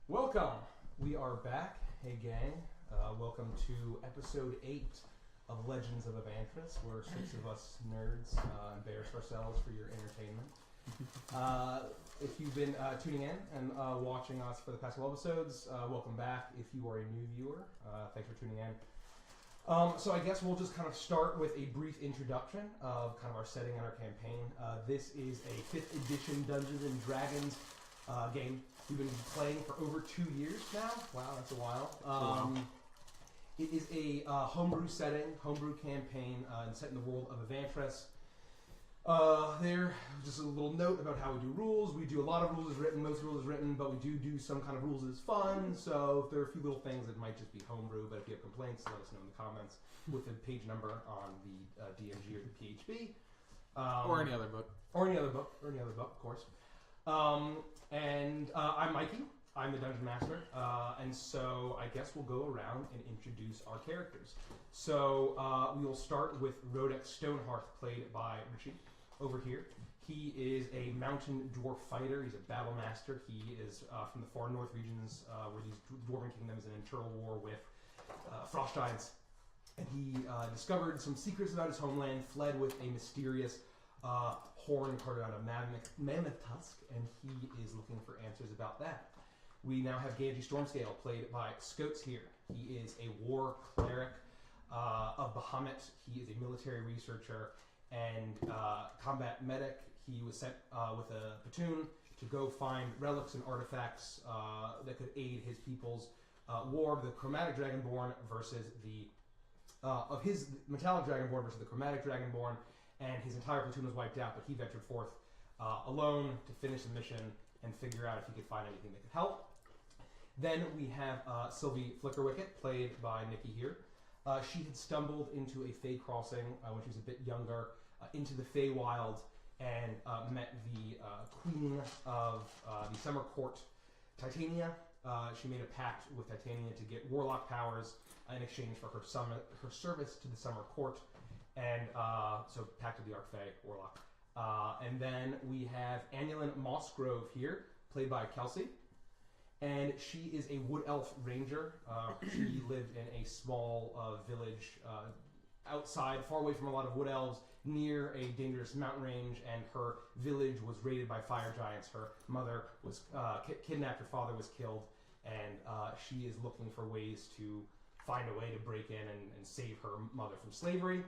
Welcome. We are back. Hey, gang. Welcome to episode 8 of Legends of Avantris, where 6 of us nerds embarrass ourselves for your entertainment. If you've been tuning in and watching us for the past couple episodes, welcome back. If you are a new viewer, thanks for tuning in. So I guess we'll just kind of start with a brief introduction of kind of our setting and our campaign. This is a 5th edition Dungeons and Dragons game. We've been playing for over 2 years now. Wow, that's a while. It is a homebrew setting, homebrew campaign set in the world of Avantris. There, just a little note about how we do rules. We do a lot of rules as written, most rules as written, but we do some kind of rules as fun. So if there are a few little things that might just be homebrew, but if you have complaints, let us know in the comments with the page number on the D&G or the PHB. Or any other book. Or any other book, of course. I'm Mikey. I'm the Dungeon Master, and so I guess we'll go around and introduce our characters. So we will start with Rodek Stonehearth, played by Richie, over here. He is a mountain dwarf fighter. He's a battle master. He is from the far north regions where these dwarven kingdoms in internal war with frost giants. And he discovered some secrets about his homeland, fled with a mysterious horn carved out of mammoth tusk, and he is looking for answers about that. We now have Ganji Stormscale, played by Scotes here. He is a war cleric of Bahamut. He is a military researcher and combat medic. He was sent with a platoon to go find relics and artifacts that could aid his people's war of the chromatic dragonborn versus the of his metallic dragonborn versus the chromatic dragonborn. And his entire platoon was wiped out, but he ventured forth alone to finish the mission and figure out if he could find anything that could help. Then we have Sylvie Flickerwicket, played by Nikki here. She had stumbled into a Fey crossing when she was a bit younger, into the Feywild, and met the queen of the Summer Court, Titania. She made a pact with Titania to get warlock powers in exchange for her service to the Summer Court. And so Pact of the Archfey, Warlock. And then we have Annulin Mossgrove here, played by Kelsey. And she is a wood elf ranger. She lived in a small village outside, far away from a lot of wood elves, near a dangerous mountain range, and her village was raided by fire giants. Her mother was kidnapped, her father was killed, and she is looking for ways to find a way to break in and save her mother from slavery.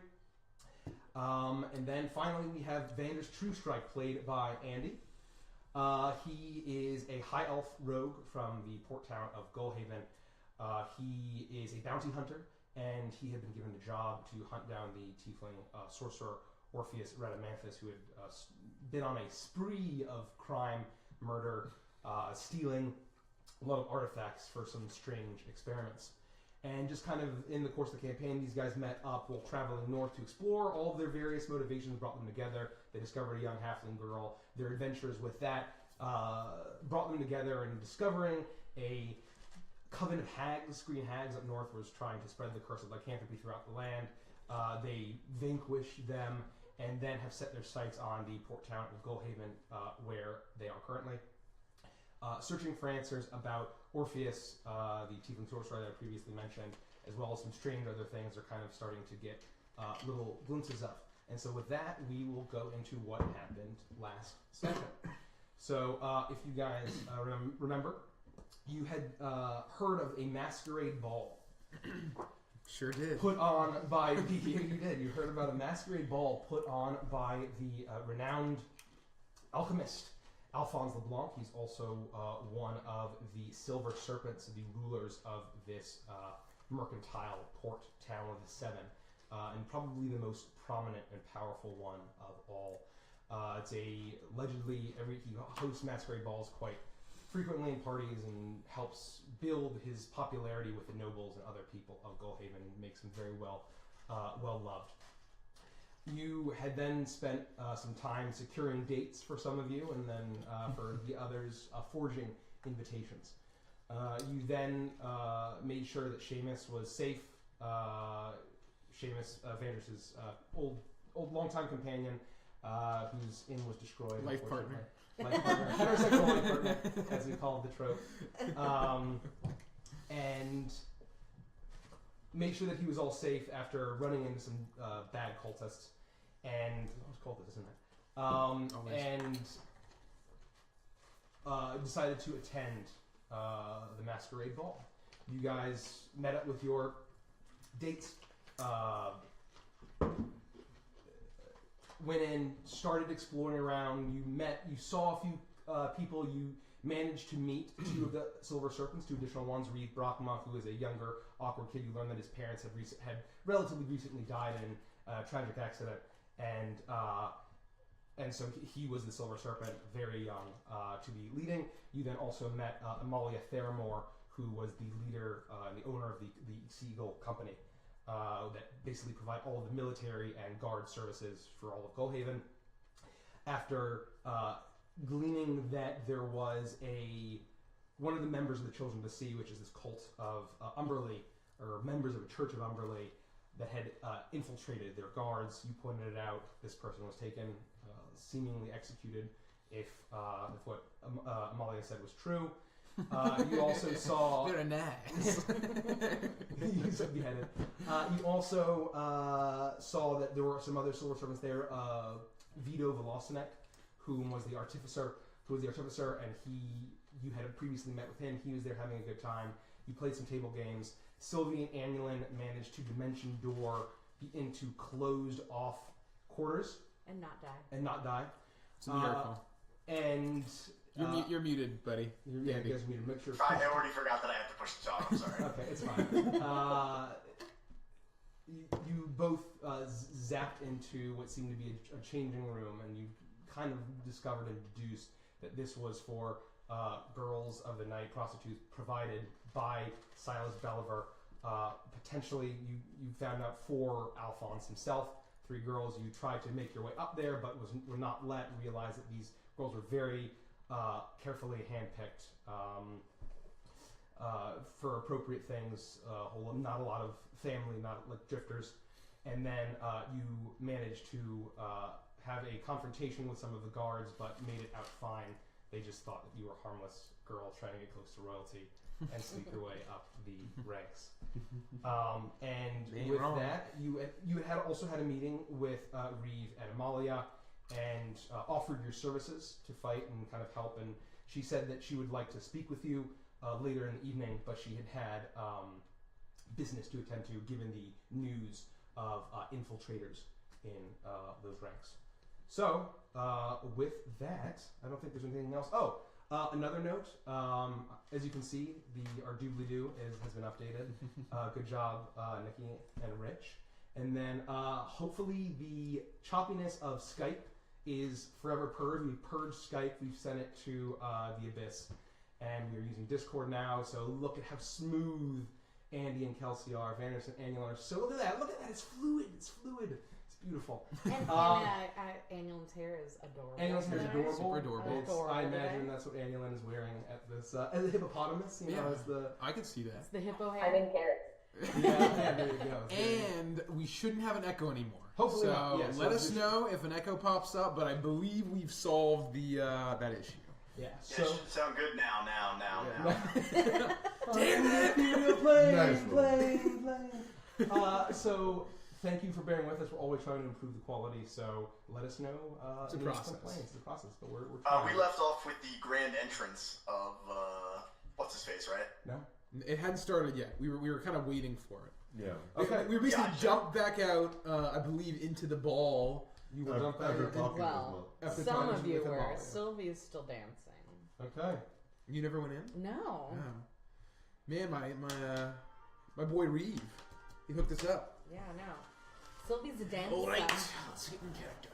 And then finally we have Vander's True Strike, played by Andy. He is a high elf rogue from the port town of Gullhaven. He is a bounty hunter, and he had been given the job to hunt down the tiefling sorcerer Orpheus Radamanthus, who had been on a spree of crime, murder, stealing a lot of artifacts for some strange experiments. And just kind of in the course of the campaign, these guys met up while traveling north to explore. All of their various motivations brought them together. They discovered a young halfling girl. Their adventures with that brought them together, and discovering a coven of hags, green hags up north, was trying to spread the curse of lycanthropy throughout the land. They vanquished them and then have set their sights on the port town of Gullhaven, where they are currently. Searching for answers about Orpheus, the tiefling sorcerer that I previously mentioned, as well as some strange other things they're kind of starting to get little glimpses of. And so with that, we will go into what happened last session. So if you guys remember, you had heard of a masquerade ball. Sure did. Put on by the... You did. You heard about a masquerade ball put on by the renowned alchemist Alphonse LeBlanc. He's also one of the Silver Serpents, the rulers of this mercantile port town of the Seven, and probably the most prominent and powerful one of all. It's allegedly he hosts masquerade balls quite frequently in parties and helps build his popularity with the nobles and other people of Gullhaven, and makes him very well loved. You had then spent some time securing dates for some of you, and then for the others forging invitations. You then made sure that Seamus was safe. Seamus, Vander's old longtime companion, whose inn was destroyed. Life partner. life partner, heterosexual life partner, as we call the trope, and made sure that he was all safe after running into some bad cultists. And it was cultists, isn't it? And decided to attend the Masquerade ball. You guys met up with your dates. Went in, started exploring around. You saw a few people. You managed to meet two of the Silver Serpents, two additional ones. Reeve Brockmoff, who is a younger, awkward kid. You learned that his parents had relatively recently died in a tragic accident, and so he was the Silver Serpent, very young to be leading. You then also met Amalia Theramore, who was the leader and the owner of the Seagull Company. That basically provide all of the military and guard services for all of Gullhaven. After gleaning that there was one of the members of the Children of the Sea, which is this cult of Umberley, or members of a church of Umberley, that had infiltrated their guards. You pointed it out. This person was taken, seemingly executed, if what Amalia said was true. You also saw... They're nice. You said beheaded. You also saw that there were some other Silver Servants there. Vito Velocinek, who was the artificer, and you had previously met with him. He was there having a good time. You played some table games. Sylvie and Annulin managed to dimension door into closed off quarters. And not die. It's a miracle. And... You're muted, buddy. Yeah, you guys are muted. Make sure. I already forgot that I have to push the talk. I'm sorry. Okay, it's fine. You both zapped into what seemed to be a changing room, and you kind of discovered and deduced that this was for girls of the night, prostitutes provided by Silas Belliver. Potentially, you found out for Alphonse himself, 3 girls. You tried to make your way up there, but were not let. Realize that these girls were very carefully handpicked for appropriate things. Not a lot of family, not like drifters. And then you managed to have a confrontation with some of the guards, but made it out fine. They just thought that you were a harmless girl trying to get close to royalty and sneak your way up the ranks. And with that, you had also had a meeting with Reeve and Amalia, and offered your services to fight and kind of help. And she said that she would like to speak with you later in the evening, but she had business to attend to, given the news of infiltrators in those ranks. So, with that, I don't think there's anything else. Another note, as you can see, our doobly-doo has been updated. Good job, Nikki and Rich. And then, hopefully, the choppiness of Skype is forever purged. We've purged Skype. We've sent it to the Abyss. And we're using Discord now. So look at how smooth Andy and Kelsey are. Avantris and Annulin are. So look at that. Look at that. It's fluid. It's beautiful. And Annulin's hair is adorable. Annulin's hair is adorable. Super adorable. I imagine that's what Annulin is wearing at this. As a hippopotamus, as the... I can see that. It's the hippo hair. I didn't care. Yeah, there you go. And we shouldn't have an echo anymore. Hopefully so not. Yeah, let us know if an echo pops up, but I believe we've solved that issue. Yeah. So, it should sound good now. Damn it! Plane. So thank you for bearing with us. We're always trying to improve the quality, so let us know. It's a process. It's a process, but we're trying. We left off with the grand entrance of what's his face, right? No, it hadn't started yet. We were kind of waiting for it. Yeah. Okay. We basically jumped back out, I believe, into the ball. You will jump back after in. talking Well, After some talking of to you with were. Amalia. Sylvie's still dancing. Okay. You never went in? No. Oh. Man, my boy Reeve, he hooked us up. Yeah, no. Sylvie's a dancer. All right, let's get in character.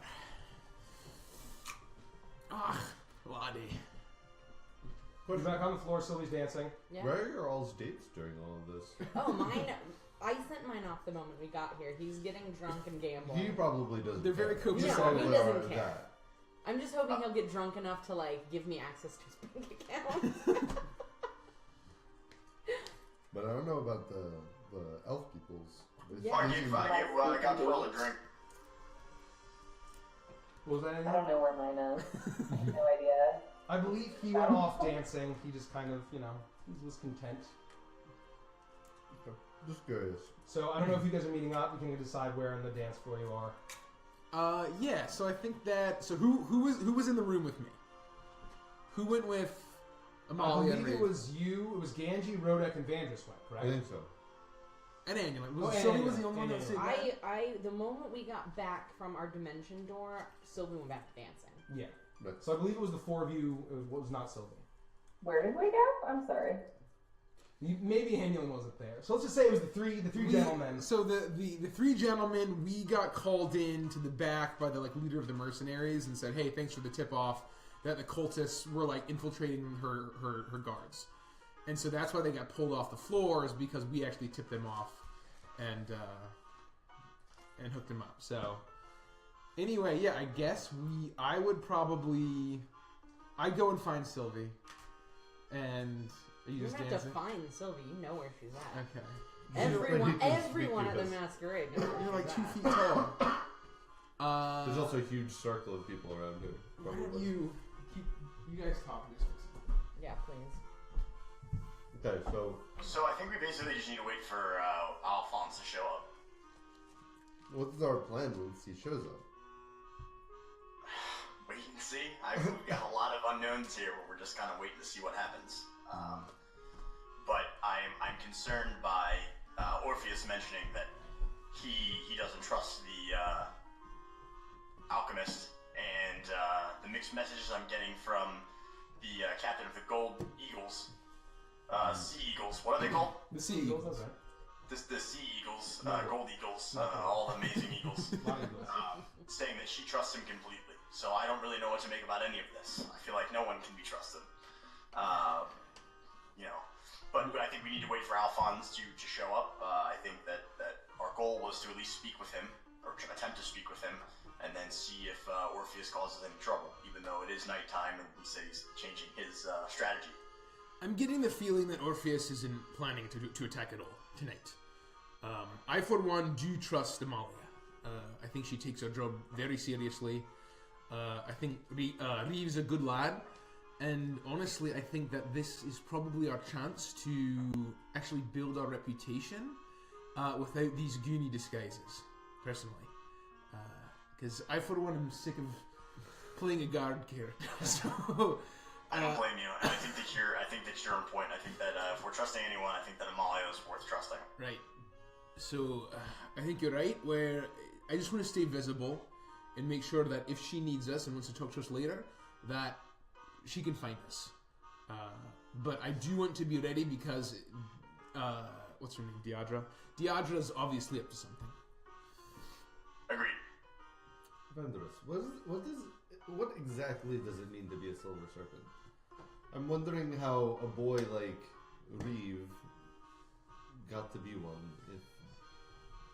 Ah, laddie. Put you back on the floor. Sylvie's dancing. Yeah. Where are all's dates during all of this? Oh, mine. I sent mine off the moment we got here. He's getting drunk and gambling. He probably doesn't. They're very care. copacetic. He's Yeah, all he aware doesn't of care. that. I'm just hoping he'll get drunk enough to give me access to his bank account. But I don't know about the elf peoples. Yeah. I got 12 to drink. What was that? I Anything? don't know where mine is. I have no idea. I believe he went off dancing. He just kind of, he was content. Just curious. So I don't know if you guys are meeting up. You can decide where on the dance floor you are. Yeah. So I think that. So who was in the room with me? Who went with Amalia? I believe it was you. It was Ganji, Rodek, and Vandris went, correct? I think so. And Annulant. Oh, Sylvie Annulant. was the only one that stayed back? The moment we got back from our dimension door, Sylvie went back to dancing. Yeah. Right. So I believe it was the four of you. It was not Sylvie. Where did we go? I'm sorry. Maybe Annulant wasn't there. So let's just say it was the three gentlemen. So the three gentlemen, we got called in to the back by the leader of the mercenaries and said, "Hey, thanks for the tip off that the cultists were infiltrating her guards." And so that's why they got pulled off the floor, is because we actually tipped them off and hooked them up. So anyway, yeah, I guess I'd go and find Sylvie. And are you You just don't have to dancing? find Sylvie. You know where she's at. Okay. Everyone at the Masquerade knows where You're like she's 2 at. feet tall. There's also a huge circle of people around here. Why don't Probably. you guys talk this? Yeah, please. Okay, so So I think we basically just need to wait for Alphonse to show up. what's our plan once he shows up? Wait and see. We've got a lot of unknowns here where we're just kind of waiting to see what happens. But I'm concerned by Orpheus mentioning that he doesn't trust the alchemist, and the mixed messages I'm getting from the captain of the Gold Eagles, Sea Eagles. What are they called? The Sea Eagles, that's right. The Sea Eagles, Gold Eagles, all the amazing Eagles, saying that she trusts him completely. So I don't really know what to make about any of this. I feel like no one can be trusted. But I think we need to wait for Alphonse to show up. I think that our goal was to at least speak with him, or attempt to speak with him, and then see if Orpheus causes any trouble, even though it is nighttime and he says he's changing his strategy. I'm getting the feeling that Orpheus isn't planning to attack at all tonight. I, for one, do trust Amalia. I think she takes her job very seriously. I think Reeve's a good lad. And honestly, I think that this is probably our chance to actually build our reputation without these goony disguises, personally. Because I, for one, am sick of playing a guard character. So I don't blame you, and I think that you're on point. I think that if we're trusting anyone, I think that Amalia is worth trusting. right. So I think you're right. Where I just want to stay visible and make sure that if she needs us and wants to talk to us later, that she can find us. But I do want to be ready because what's her name? Deidre. Deidre's obviously up to something. Agreed. Avantris, what exactly does it mean to be a silver serpent? I'm wondering how a boy like Reeve got to be one.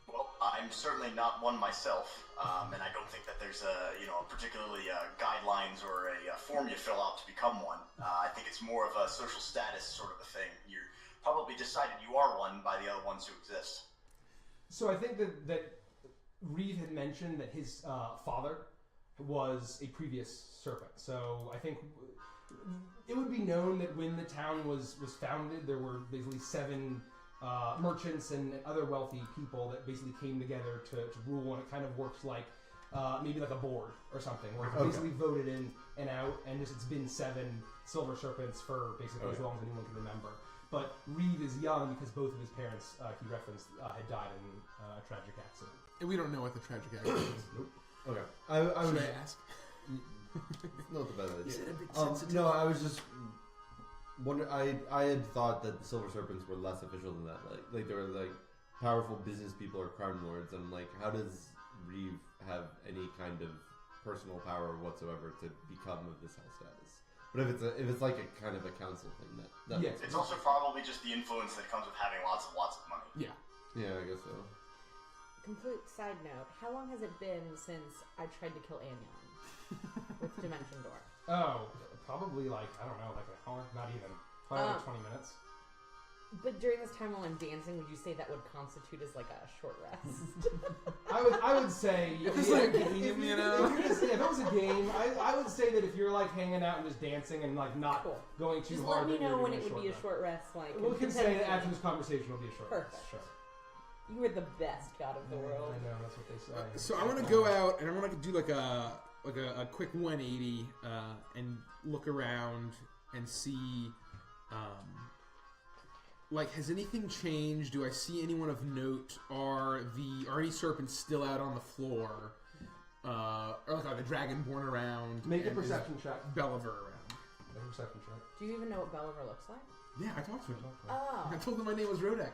Well, I'm certainly not one myself, and I don't think that there's particularly guidelines or a form you fill out to become one. I think it's more of a social status sort of a thing. You're probably decided you are one by the other ones who exist. So I think that Reeve had mentioned that his father was a previous serpent. So I think it would be known that when the town was founded, there were basically 7 merchants and other wealthy people that basically came together to rule, and it kind of works like maybe like a board or something, where it's basically voted in and out, and just it's been 7 silver serpents for basically as long as anyone can remember. But Reeve is young because both of his parents, he referenced, had died in a tragic accident. And we don't know what the tragic accident is. Nope. Okay. I Should was I ask? not the bad idea. Is it a bit sensitive? No, I was just wonder. I had thought that the silver serpents were less official than that. Like they were like powerful business people or crime lords. And I'm like, how does Reeve have any kind of personal power whatsoever to become of this high status? But if it's like a kind of a council thing, that Yeah. makes sense. It's also probably just the influence that comes with having lots of money. Yeah. Yeah, I guess so. Complete side note, how long has it been since I tried to kill Annulant with Dimension Door? Oh, probably like, I don't know, like an hour? Not even. Probably like 20 minutes. But during this time while I'm dancing, would you say that would constitute as like a short rest? I would say It's like a game, you know? If it was a game, I would say that if you're like hanging out and just dancing and like not Cool. going too Just hard, let me then know you're when doing it would be a rest. short rest. Like We can say that competitively. after this conversation will be a short Perfect. rest. Sure. You are the best god of the world. I know that's what they say. So I want to go out and I want to do like a quick 180 and look around and see, like, has anything changed? Do I see anyone of note? Are any serpents still out on the floor? Or like are the dragonborn around? Make a And is perception check. Belliver around. Make a perception check. Do you even know what Belliver looks like? Yeah, I talked to him. Oh. I told him my name was Rodek.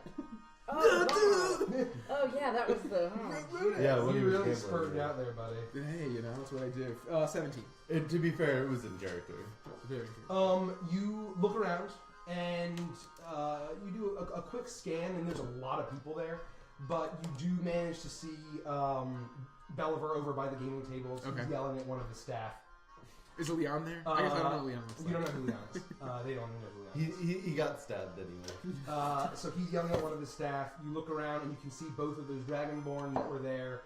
Oh, wow. Oh, yeah, that was the... Yeah, when he You was really gambling, spurred yeah. out there, buddy. Hey, you know, that's what I do. 17. To be fair, it was in character. Very good. You look around and you do a quick scan, and there's a lot of people there, but you do manage to see Belliver over by the gaming tables. Okay. He's yelling at one of his staff. Is Leon there? I guess I don't know Leon. You don't know who Leon is. They don't know who Leon is. He got stabbed anyway. So he's yelling at one of his staff. You look around and you can see both of those Dragonborn that were there.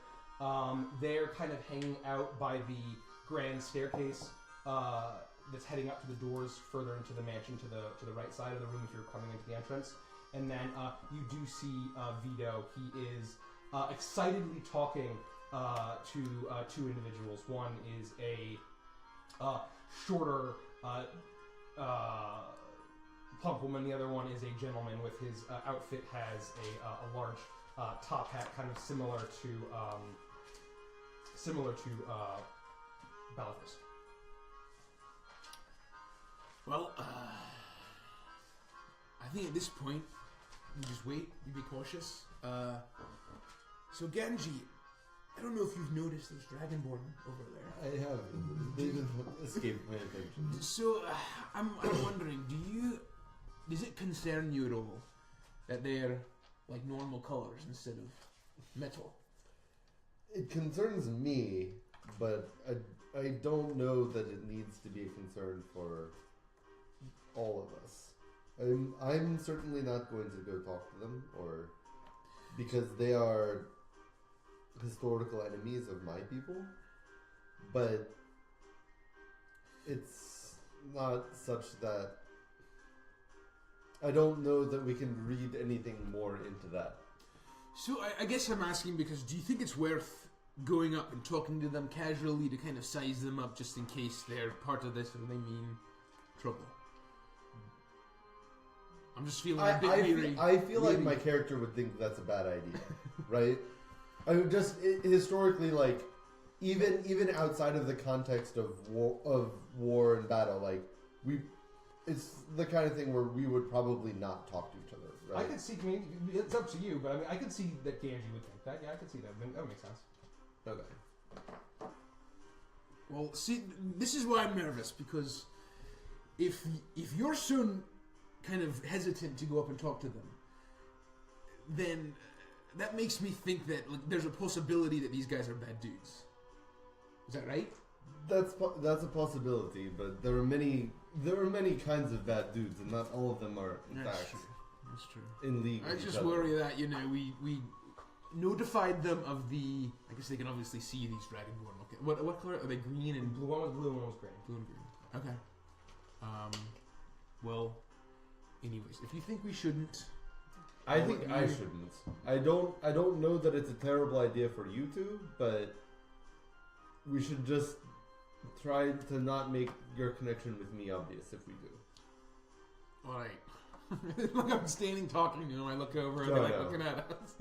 They're kind of hanging out by the grand staircase that's heading up to the doors further into the mansion to the right side of the room if you're coming into the entrance. And then you do see Vito. He is excitedly talking to two individuals. One is a shorter, plump woman. The other one is a gentleman with his outfit has a large top hat, kind of similar to Belliver's. Well, I think at this point, you just wait, you be cautious. So Genji, I don't know if you've noticed those Dragonborn over there. I have. They didn't escape my attention. So, I'm wondering, does it concern you at all that they're like normal colors instead of metal? It concerns me, but I don't know that it needs to be a concern for all of us. I'm certainly not going to go talk to them, or because they are historical enemies of my people, but it's not such that I don't know that we can read anything more into that. So I guess I'm asking because do you think it's worth going up and talking to them casually to kind of size them up just in case they're part of this and they mean trouble? I'm just feeling a bit weary. I feel like my character would think that's a bad idea, right? I would historically, like, even outside of the context of war and battle, like it's the kind of thing where we would probably not talk to each other, right? I could see. I mean, it's up to you, but I mean, I could see that Ganji would think that. Yeah, I could see that. That would make sense. Okay. Well, see, this is why I'm nervous because if you're so kind of hesitant to go up and talk to them, then that makes me think that there's a possibility that these guys are bad dudes. Is that right? That's a possibility, but there are many kinds of bad dudes, and not all of them are in fact That's true. in league. I with just each other. worry that we notified them of the. I guess they can obviously see these Dragonborn. Okay, what color are they? Green and Blue one was blue, one was green. Blue and green. Okay. Well, anyways, if you think we shouldn't, I think I shouldn't. I don't know that it's a terrible idea for you two, but we should just try to not make your connection with me obvious if we do. all right. Look, I'm standing talking to him. I look over and No, they're like no. looking at us.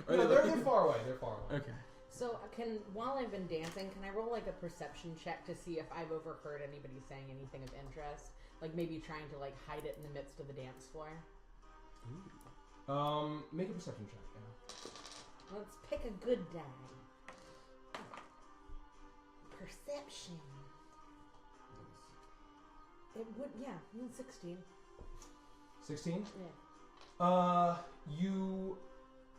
No, they're far away. They're far away. Okay. So, while I've been dancing, can I roll like a perception check to see if I've overheard anybody saying anything of interest? Like maybe trying to like hide it in the midst of the dance floor? Make a perception check. Yeah. Let's pick a good die. Perception. It would, 16. 16. Yeah. You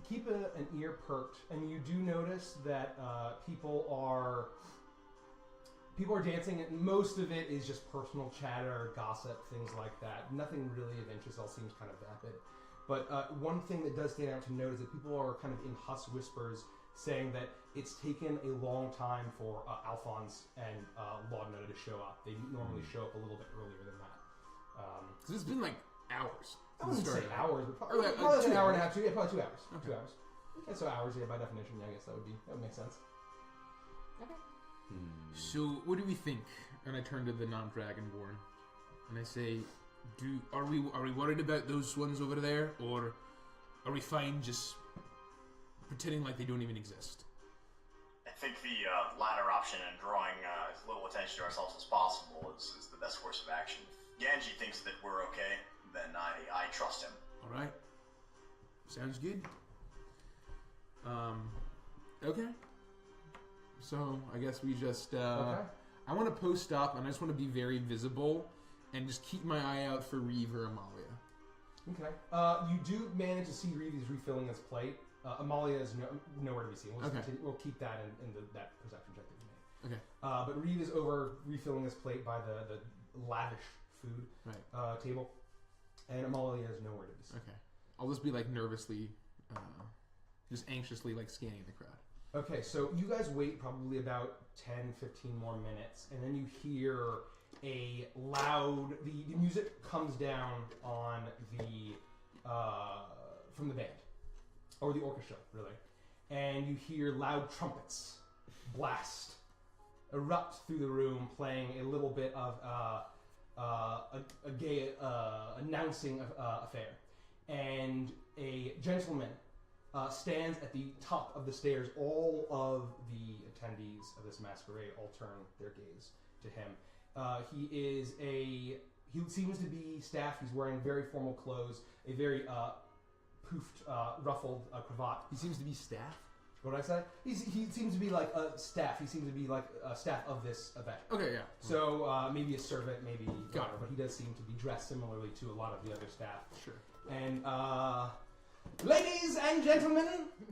keep an ear perked, and you do notice that people are people are dancing, and most of it is just personal chatter, gossip, things like that. Nothing really of interest. All seems kind of vapid. But one thing that does stand out to note is that people are kind of in hushed whispers saying that it's taken a long time for Alphonse and Laudna to show up. They normally show up a little bit earlier than that. So it's been like hours. I wouldn't say Started. hours, but probably, Like, probably 2 an hour and a hours. half. Probably 2 hours. Okay. 2 hours. Yeah, so hours, yeah, by definition, yeah, I guess that would make sense. Okay. So what do we think? And I turn to the non-dragonborn, and I say, are we worried about those ones over there, or are we fine just pretending like they don't even exist? I think the latter option and drawing as little attention to ourselves as possible is the best course of action. If Ganji thinks that we're okay, then I trust him. All right. Sounds good. Okay. So I guess we just. Okay. I want to post up, and I just want to be very visible, and just keep my eye out for Reeve or Amalia. Okay. You do manage to see Reeve is refilling his plate. Amalia is nowhere to be seen. We'll keep that in that perception check that you made. Okay. But Reeve is over refilling his plate by the lavish food table, and Amalia is nowhere to be seen. Okay. I'll just be like nervously, just anxiously like scanning the crowd. Okay, so you guys wait probably about 10, 15 more minutes, and then you hear a loud... The music comes down on the... from the band. Or the orchestra, really. And you hear loud trumpets blast, erupt through the room, playing a little bit of a gay announcing affair. And a gentleman stands at the top of the stairs. All of the attendees of this masquerade all turn their gaze to him. He seems to be staff. He's wearing very formal clothes, a very poofed, ruffled cravat. He seems to be staff. What did I say? He seems to be like a staff. He seems to be like a staff of this event. Okay, yeah. So maybe a servant, maybe Got whatever, it. but he does seem to be dressed similarly to a lot of the other staff. Sure. And ladies and gentlemen,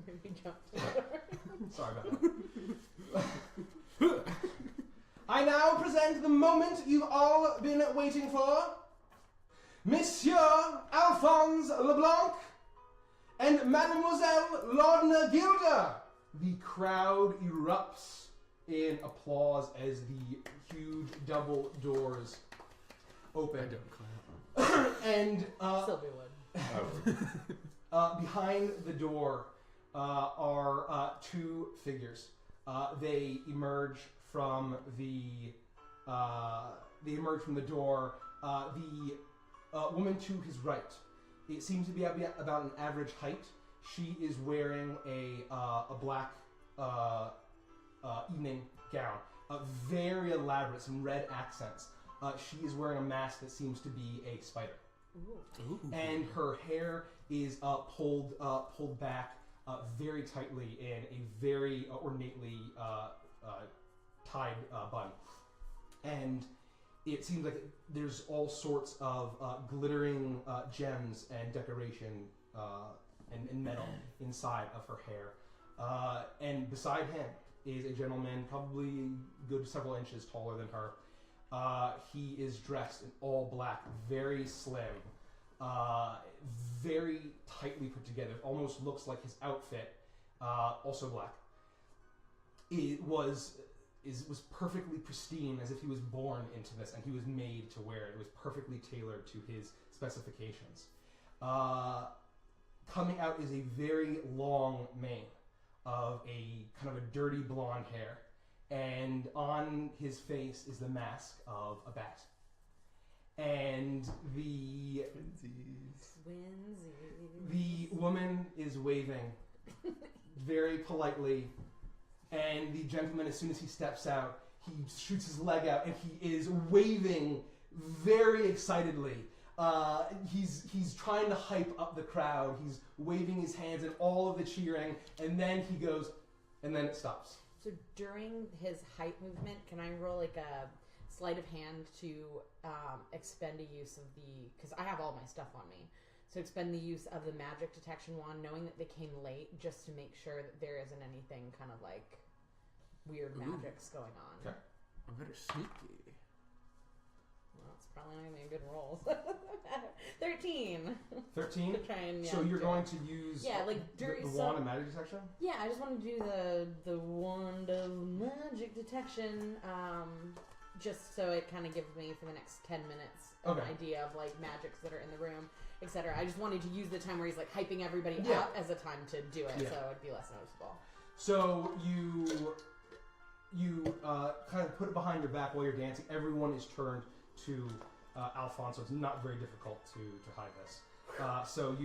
Maybe jump. sorry about that. I now present the moment you've all been waiting for. Monsieur Alphonse Leblanc and Mademoiselle Laudna Gilda. The crowd erupts in applause as the huge double doors open. And Sylvia would. behind the door are two figures. They emerge from the door. The woman to his right, it seems to be about an average height. She is wearing a black evening gown, very elaborate, some red accents. She is wearing a mask that seems to be a spider. Ooh. And her hair is pulled back very tightly in a very ornately tied bun. And it seems like there's all sorts of glittering gems and decoration and metal inside of her hair. And beside him is a gentleman probably good several inches taller than her. He is dressed in all black, very slim, very tightly put together. It almost looks like his outfit, also black, was perfectly pristine, as if he was born into this and he was made to wear it. It was perfectly tailored to his specifications. Coming out is a very long mane of a kind of a dirty blonde hair. And on his face is the mask of a bat. And the woman is waving very politely. And the gentleman, as soon as he steps out, he shoots his leg out and he is waving very excitedly. He's trying to hype up the crowd. He's waving his hands and all of the cheering. And then he goes, and then it stops. So during his hype movement, can I roll like a sleight of hand to expend a use of because I have all my stuff on me. So expend the use of the magic detection wand, knowing that they came late, just to make sure that there isn't anything kind of like weird magics going on. Okay. I'm very sneaky. Well, it's probably not gonna be a good roll. 13. 13. To try and, So you're going to use during the wand of magic detection? Yeah, I just want to do the wand of magic detection, just so it kind of gives me for the next 10 minutes an idea of like magics that are in the room, etc. I just wanted to use the time where he's like hyping everybody up as a time to do it, so it'd be less noticeable. So you kind of put it behind your back while you're dancing. Everyone is turned to Alphonse, so it's not very difficult to hide this. So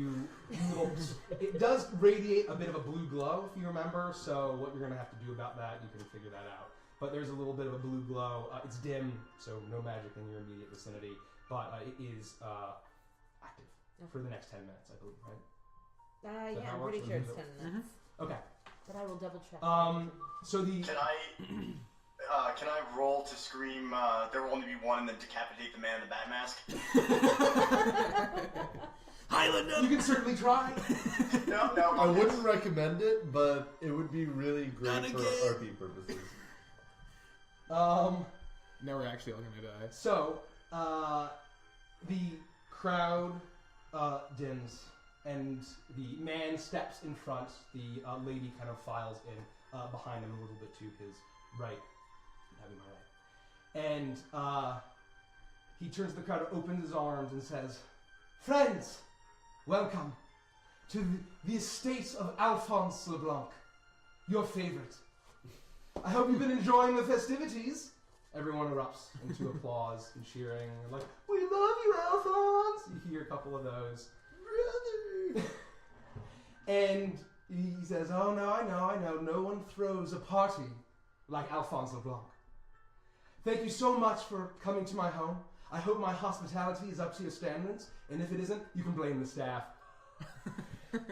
it does radiate a bit of a blue glow, if you remember. So what you're going to have to do about that, you can figure that out. But there's a little bit of a blue glow. It's dim, so no magic in your immediate vicinity. But it is active for the next 10 minutes, I believe, right? Yeah, I'm pretty sure it's 10 minutes. Okay. But I will double check. So the Can I roll to scream, there will only be one, and then decapitate the man in the bat mask? Highlander! You can certainly try. No. I wouldn't recommend it, but it would be really great for RP purposes. Now we're actually all gonna die. So, the crowd dims, and the man steps in front. The lady kind of files in behind him a little bit to his right. Having my right. And he turns to the crowd, opens his arms, and says, "Friends, welcome to the estate of Alphonse LeBlanc, your favorite. I hope you've been enjoying the festivities." Everyone erupts into applause and cheering. Like, "We love you, Alphonse!" You hear a couple of those. Brother! And he says, "Oh, no, I know. No one throws a party like Alphonse LeBlanc. Thank you so much for coming to my home. I hope my hospitality is up to your standards, and if it isn't, you can blame the staff."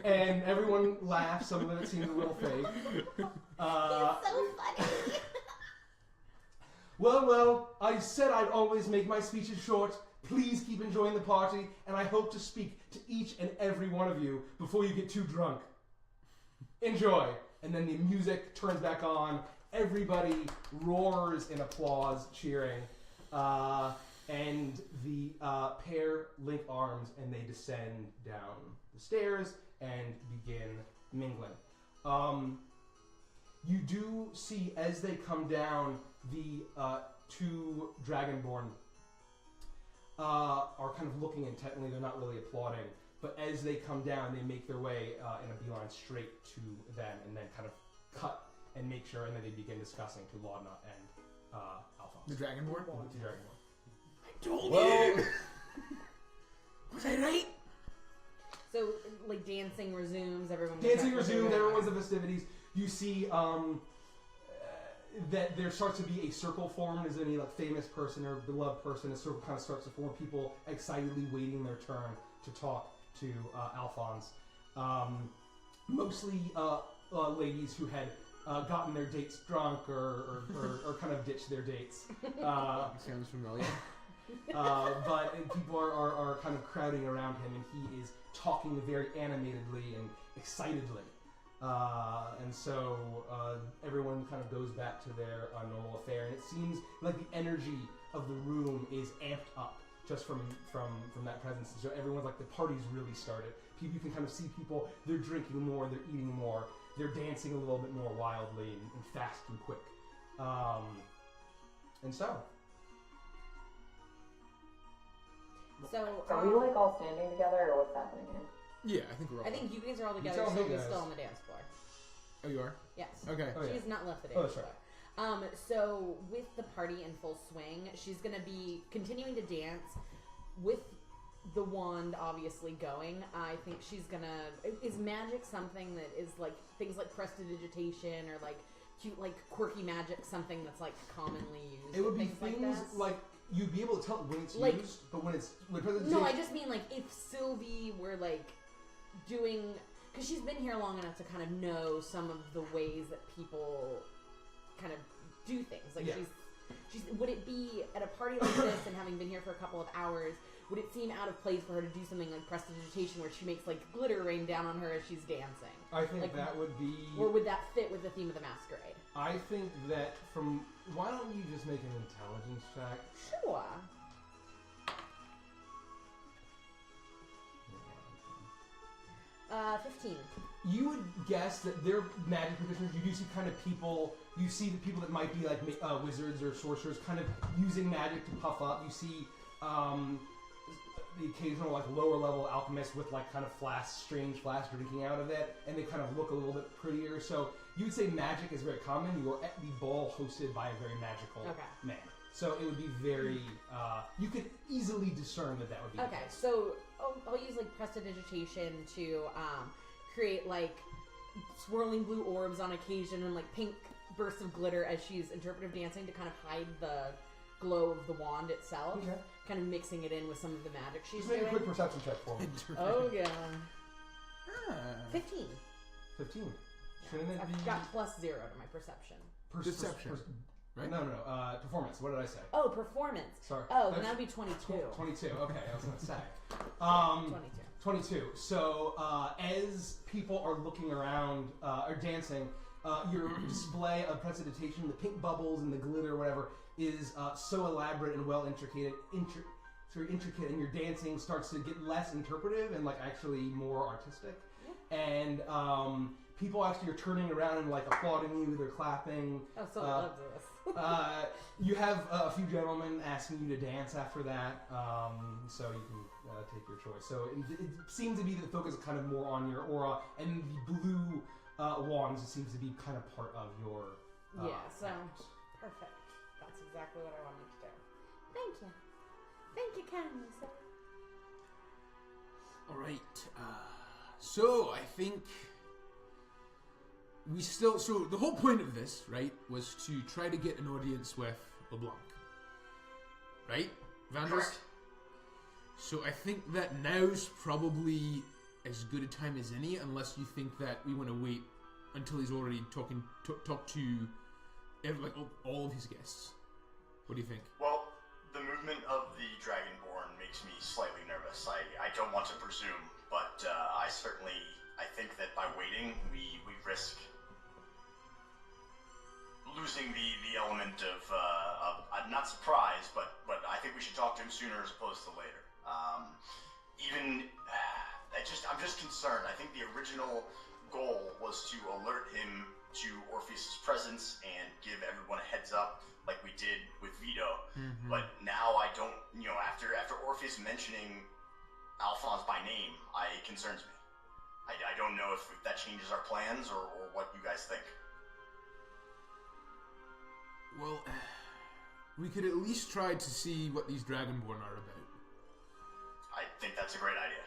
And everyone laughs. Some of it seems a little fake. He's so funny. Well, I said I'd always make my speeches short. Please keep enjoying the party, and I hope to speak to each and every one of you before you get too drunk. Enjoy. And then the music turns back on. Everybody roars in applause, cheering. And the pair link arms, and they descend down the stairs and begin mingling. You do see, as they come down, the two Dragonborn are kind of looking intently. They're not really applauding. But as they come down, they make their way in a beeline straight to them, and then kind of cut and make sure, and then they begin discussing to Laudna and Alphonse. The Dragonborn? The Dragonborn. I told you! Was I right? So, like, dancing resumes, everyone... Dancing resumes, everyone's at the festivities. You see that there starts to be a circle formed. As any like famous person or beloved person, a circle kind of starts to form. People excitedly waiting their turn to talk to Alphonse. Mostly ladies who had gotten their dates drunk or kind of ditched their dates. Sounds familiar. But people are kind of crowding around him, and he is talking very animatedly and excitedly. And so everyone kind of goes back to their normal affair, and it seems like the energy of the room is amped up just from that presence. And so everyone's like, the party's really started. You can kind of see people, they're drinking more, they're eating more, they're dancing a little bit more wildly and fast and quick. And so... So, Are we like all standing together, or what's happening here? Yeah, I think we're all... I think you guys are all together, tell me, Sylvie's guys. still on the dance floor. Oh, you are? Yes. Okay. Oh, yeah. She's not left the Oh, dance that's floor. So with the party in full swing, she's going to be continuing to dance with the wand obviously going. I think she's going to... Is magic something that is like things like prestidigitation or like cute, like quirky magic, something that's like commonly used? It would be things things like you'd be able to tell when it's Like- used, but when it's... No, I just mean like if Sylvie were like doing... Because she's been here long enough to kind of know some of the ways that people kind of do things. Like Yeah. she's would it be at a party like this and having been here for a couple of hours, would it seem out of place for her to do something like prestidigitation where she makes like glitter rain down on her as she's dancing? I think like, that would be... Or would that fit with the theme of the Masquerade? I think that from... Why don't you just make an intelligence check? Sure. Uh, 15. You would guess that they're magic practitioners. You do see kind of people... You see the people that might be like wizards or sorcerers kind of using magic to puff up. You see the occasional like lower level alchemist with like kind of strange flask drinking out of it, and they kind of look a little bit prettier. So you would say magic is very common. You are at the ball hosted by a very magical man. So it would be very... you could easily discern that would be the case. So I'll use like prestidigitation to create like swirling blue orbs on occasion and like pink bursts of glitter as she's interpretive dancing to kind of hide the glow of the wand itself. Okay. Kind of mixing it in with some of the magic she's Just make doing. a quick perception check for me. Oh yeah. 15. 15. Shouldn't it be... I've got +0 to my perception. Deception. Right? No. Performance. What did I say? Oh, performance. Sorry. Oh, then that'd be 22. 22. Okay, I was going to say. 22. So, as people are looking around or dancing, your display of prestidigitation, the pink bubbles and the glitter, or whatever, is so elaborate and well intricate, and your dancing starts to get less interpretive and like actually more artistic. Yeah. And people actually are turning around and like applauding you. They're clapping. Oh, so I love this. You have a few gentlemen asking you to dance after that, so you can take your choice. So it seems to be the focus kind of more on your aura, and the blue wands seems to be kind of part of your act. Perfect. That's exactly what I wanted to do. Thank you. Thank you kindly, sir. All right. So I think we still... So the whole point of this, right, was to try to get an audience with LeBlanc. Right? Avantris? Correct. So I think that now's probably as good a time as any, unless you think that we want to wait until he's already talked to all of his guests. What do you think? Well, the movement of the Dragonborn makes me slightly nervous. I don't want to presume, but I think that by waiting, we risk losing the element of not surprise, but I think we should talk to him sooner as opposed to later. I'm just concerned. I think the original goal was to alert him to Orpheus's presence and give everyone a heads up, like we did with Vito. Mm-hmm. But now I don't, after Orpheus mentioning Alphonse by name, it concerns me. I don't know if that changes our plans or what you guys think. Well, we could at least try to see what these Dragonborn are about. I think that's a great idea.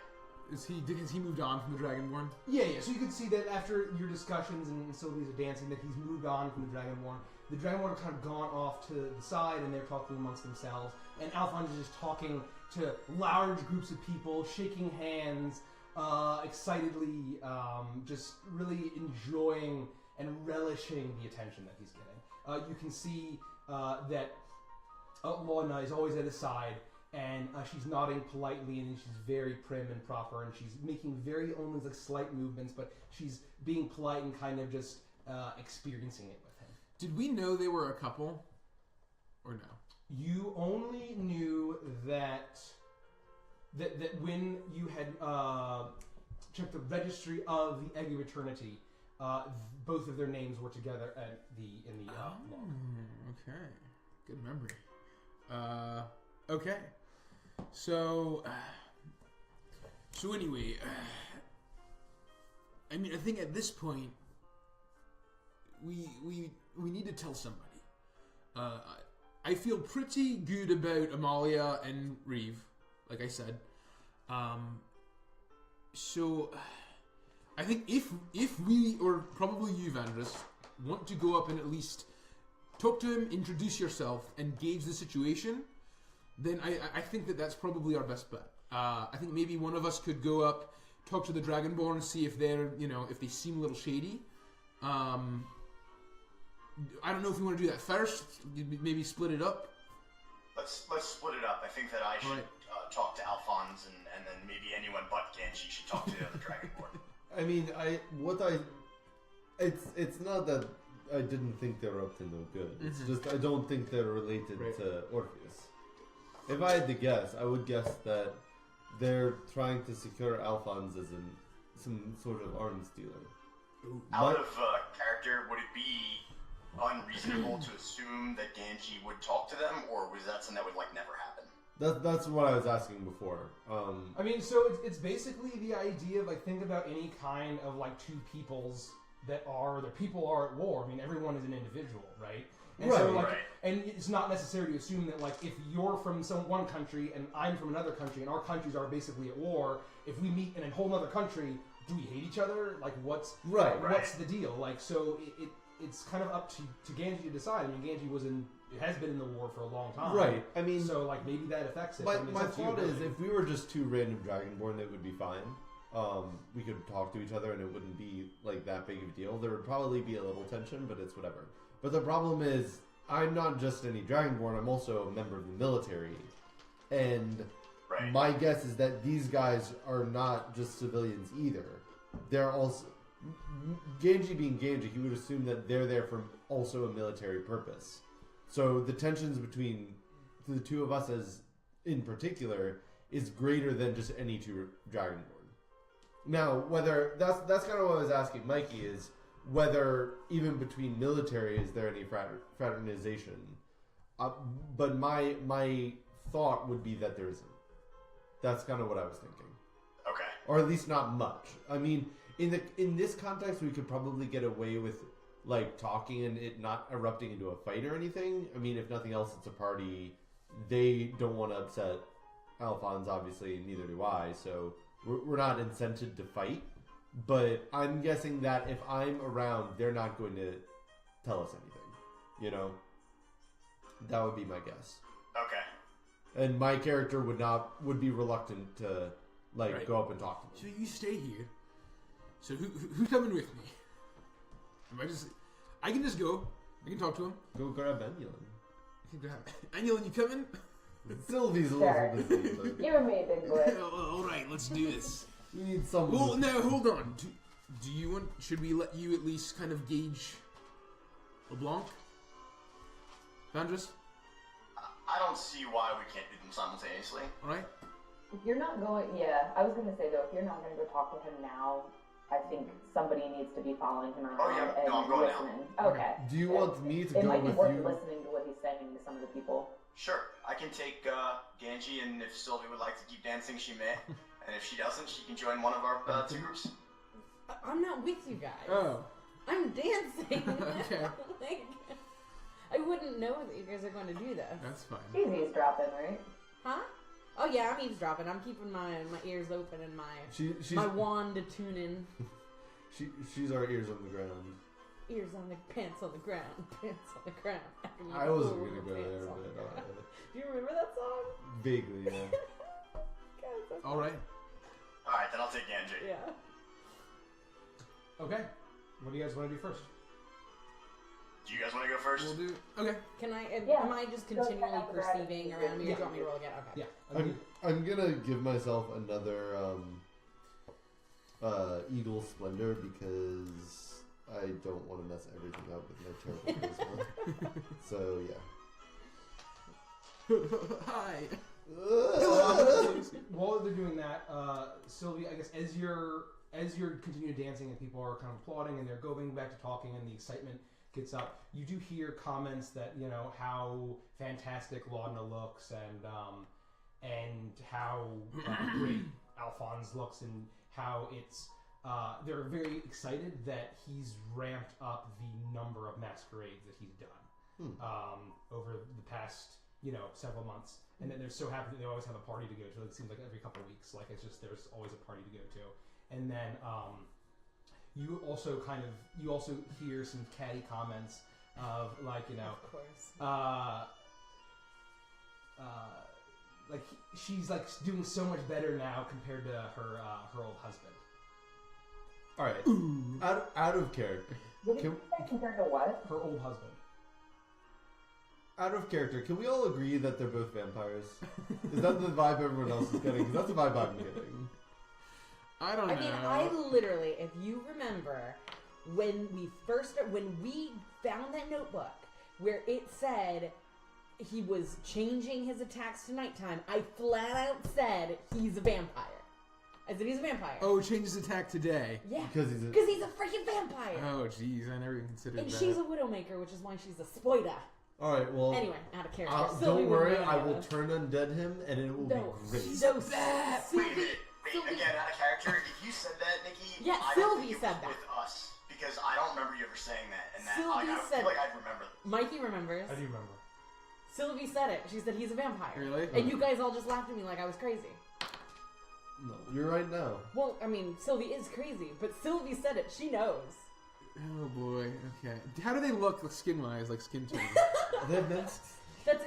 Has he moved on from the Dragonborn? Yeah. So you can see that after your discussions and Sylvia's dancing, that he's moved on from the Dragonborn. The Dragonborn have kind of gone off to the side, and they're talking amongst themselves. And Alphonse is just talking to large groups of people, shaking hands, excitedly, just really enjoying and relishing the attention that he's getting. You can see that Lorna is always at his side, and she's nodding politely, and she's very prim and proper, and she's making very only like slight movements, but she's being polite and kind of just experiencing it with him. Did we know they were a couple, or no? You only knew that when you had checked the registry of the Egg of Eternity, both of their names were together in the log. Okay, good memory. Okay, so anyway, I mean, I think at this point we need to tell somebody. I feel pretty good about Amalia and Reeve, like I said. So I think if we, or probably you, Avantris, want to go up and at least talk to him, introduce yourself, and gauge the situation, then I think that's probably our best bet. I think maybe one of us could go up, talk to the Dragonborn, see if they're, if they seem a little shady. I don't know if we want to do that first. Maybe split it up. Let's split it up. I think that I should talk to Alphonse, and then maybe anyone but Genji should talk to the Dragonborn. I mean, it's not that I didn't think they were up to no good. It's just I don't think they're related to Orpheus. If I had to guess, I would guess that they're trying to secure Alphonse as some sort of arms dealer. Out of character, would it be unreasonable to assume that Genji would talk to them, or was that something that would never happen? That's what I was asking before. I mean, so it's basically the idea of think about any kind of two peoples that their people are at war. I mean, everyone is an individual, right? And so and it's not necessary to assume that if you're from one country and I'm from another country and our countries are basically at war, if we meet in a whole other country, do we hate each other? What's the deal? So it's kind of up to Genji to decide. I mean, Genji has been in the war for a long time. Right. I mean, so maybe that affects it. My thought is, if we were just two random Dragonborn, it would be fine. We could talk to each other and it wouldn't be that big of a deal. There would probably be a little tension, but it's whatever. But the problem is, I'm not just any Dragonborn, I'm also a member of the military. And my guess is that these guys are not just civilians either. They're also... Genji being Genji, he would assume that they're there for also a military purpose. So the tensions between the two of us as in particular is greater than just any two Dragonborn. Now, whether that's kind of what I was asking Mikey is whether even between military is there any fraternization. But my thought would be that there isn't. That's kind of what I was thinking. Okay. Or at least not much. I mean, in this context, we could probably get away with talking and it not erupting into a fight or anything. I mean, if nothing else, it's a party. They don't want to upset Alphonse, obviously, and neither do I. So we're not incented to fight. But I'm guessing that if I'm around, they're not going to tell us anything. That would be my guess. Okay. And my character would be reluctant to go up and talk to them. So you stay here. So who's coming with me? I can just go. I can talk to him. Go grab Anulin. Anulin, you coming? Sylvie's a little busy. But... You and me, big boy. All right, let's do this. We need someone. Well, no, hold on. Do you want? Should we let you at least kind of gauge LeBlanc? Avantris? I don't see why we can't do them simultaneously. All right. If you're not going, I was going to say though, if you're not going to go talk with him now, I think somebody needs to be following him around and I'm going listening. now. Okay. Do you want me to It go might be with worth you? listening to what he's saying to some of the people. Sure, I can take Genji, and if Sylvie would like to keep dancing, she may. And if she doesn't, she can join one of our two groups. I'm not with you guys. Oh. I'm dancing. Okay. I wouldn't know that you guys are going to do this. That's fine. She's eavesdropping, right? Huh? Oh yeah, I'm eavesdropping. I'm keeping my ears open and She's my wand to tune in. She's our ears on the ground. Ears on the pants on the ground, pants on the ground. I wasn't gonna go there, but do you remember that song? vaguely, yeah. God, All right. All right, then I'll take Genji. yeah. Okay. What do you guys want to do first? Do you guys want to go first? We'll do. Okay. Can I? Yeah. Am I just continually perceiving around me? Or do you want me to roll again? Okay. Yeah. I'm gonna give myself another Eagle Splendor because I don't want to mess everything up with my terrible charisma. So yeah. Hi. While they're doing that, Sylvie, I guess as you're continuing dancing and people are kind of applauding and they're going back to talking and the excitement gets up, you do hear comments that how fantastic Laudna looks and how great Alphonse looks and how it's they're very excited that he's ramped up the number of masquerades that he's done over the past several months, and then they're so happy that they always have a party to go to. It seems like every couple of weeks, it's just there's always a party to go to. And then you also hear some catty comments of Of course. she's doing so much better now compared to her old husband. All right. Out of character. What did you say compared to what? Her old husband. Out of character, can we all agree that they're both vampires? Is that the vibe everyone else is getting? 'Cause that's the vibe I'm getting. I don't know. I mean, I literally, if you remember, when we found that notebook where it said he was changing his attacks to nighttime, I flat out said he's a vampire. I said he's a vampire. Oh, change his attack today. Yeah. Because he's a freaking vampire. Oh, jeez, I never even considered And that. she's a widowmaker, which is why she's a spoiler. Alright, well... Anyway, out of character. don't worry, I will turn undead him, and it will be great. So Wait a minute. Again, out of character, if you said that, Nikki, Yeah, I Sylvie don't think it said was that. with us. Because I don't remember you ever saying that. And that, Sylvie I said feel like I'd remember this. Mikey remembers. I do remember. Sylvie said it. She said he's a vampire. Really? And you guys all just laughed at me like I was crazy. No, you're right now. Well, I mean, Sylvie is crazy, but Sylvie said it. She knows. Oh boy. Okay. How do they look skin-wise, like skin tone? They're next.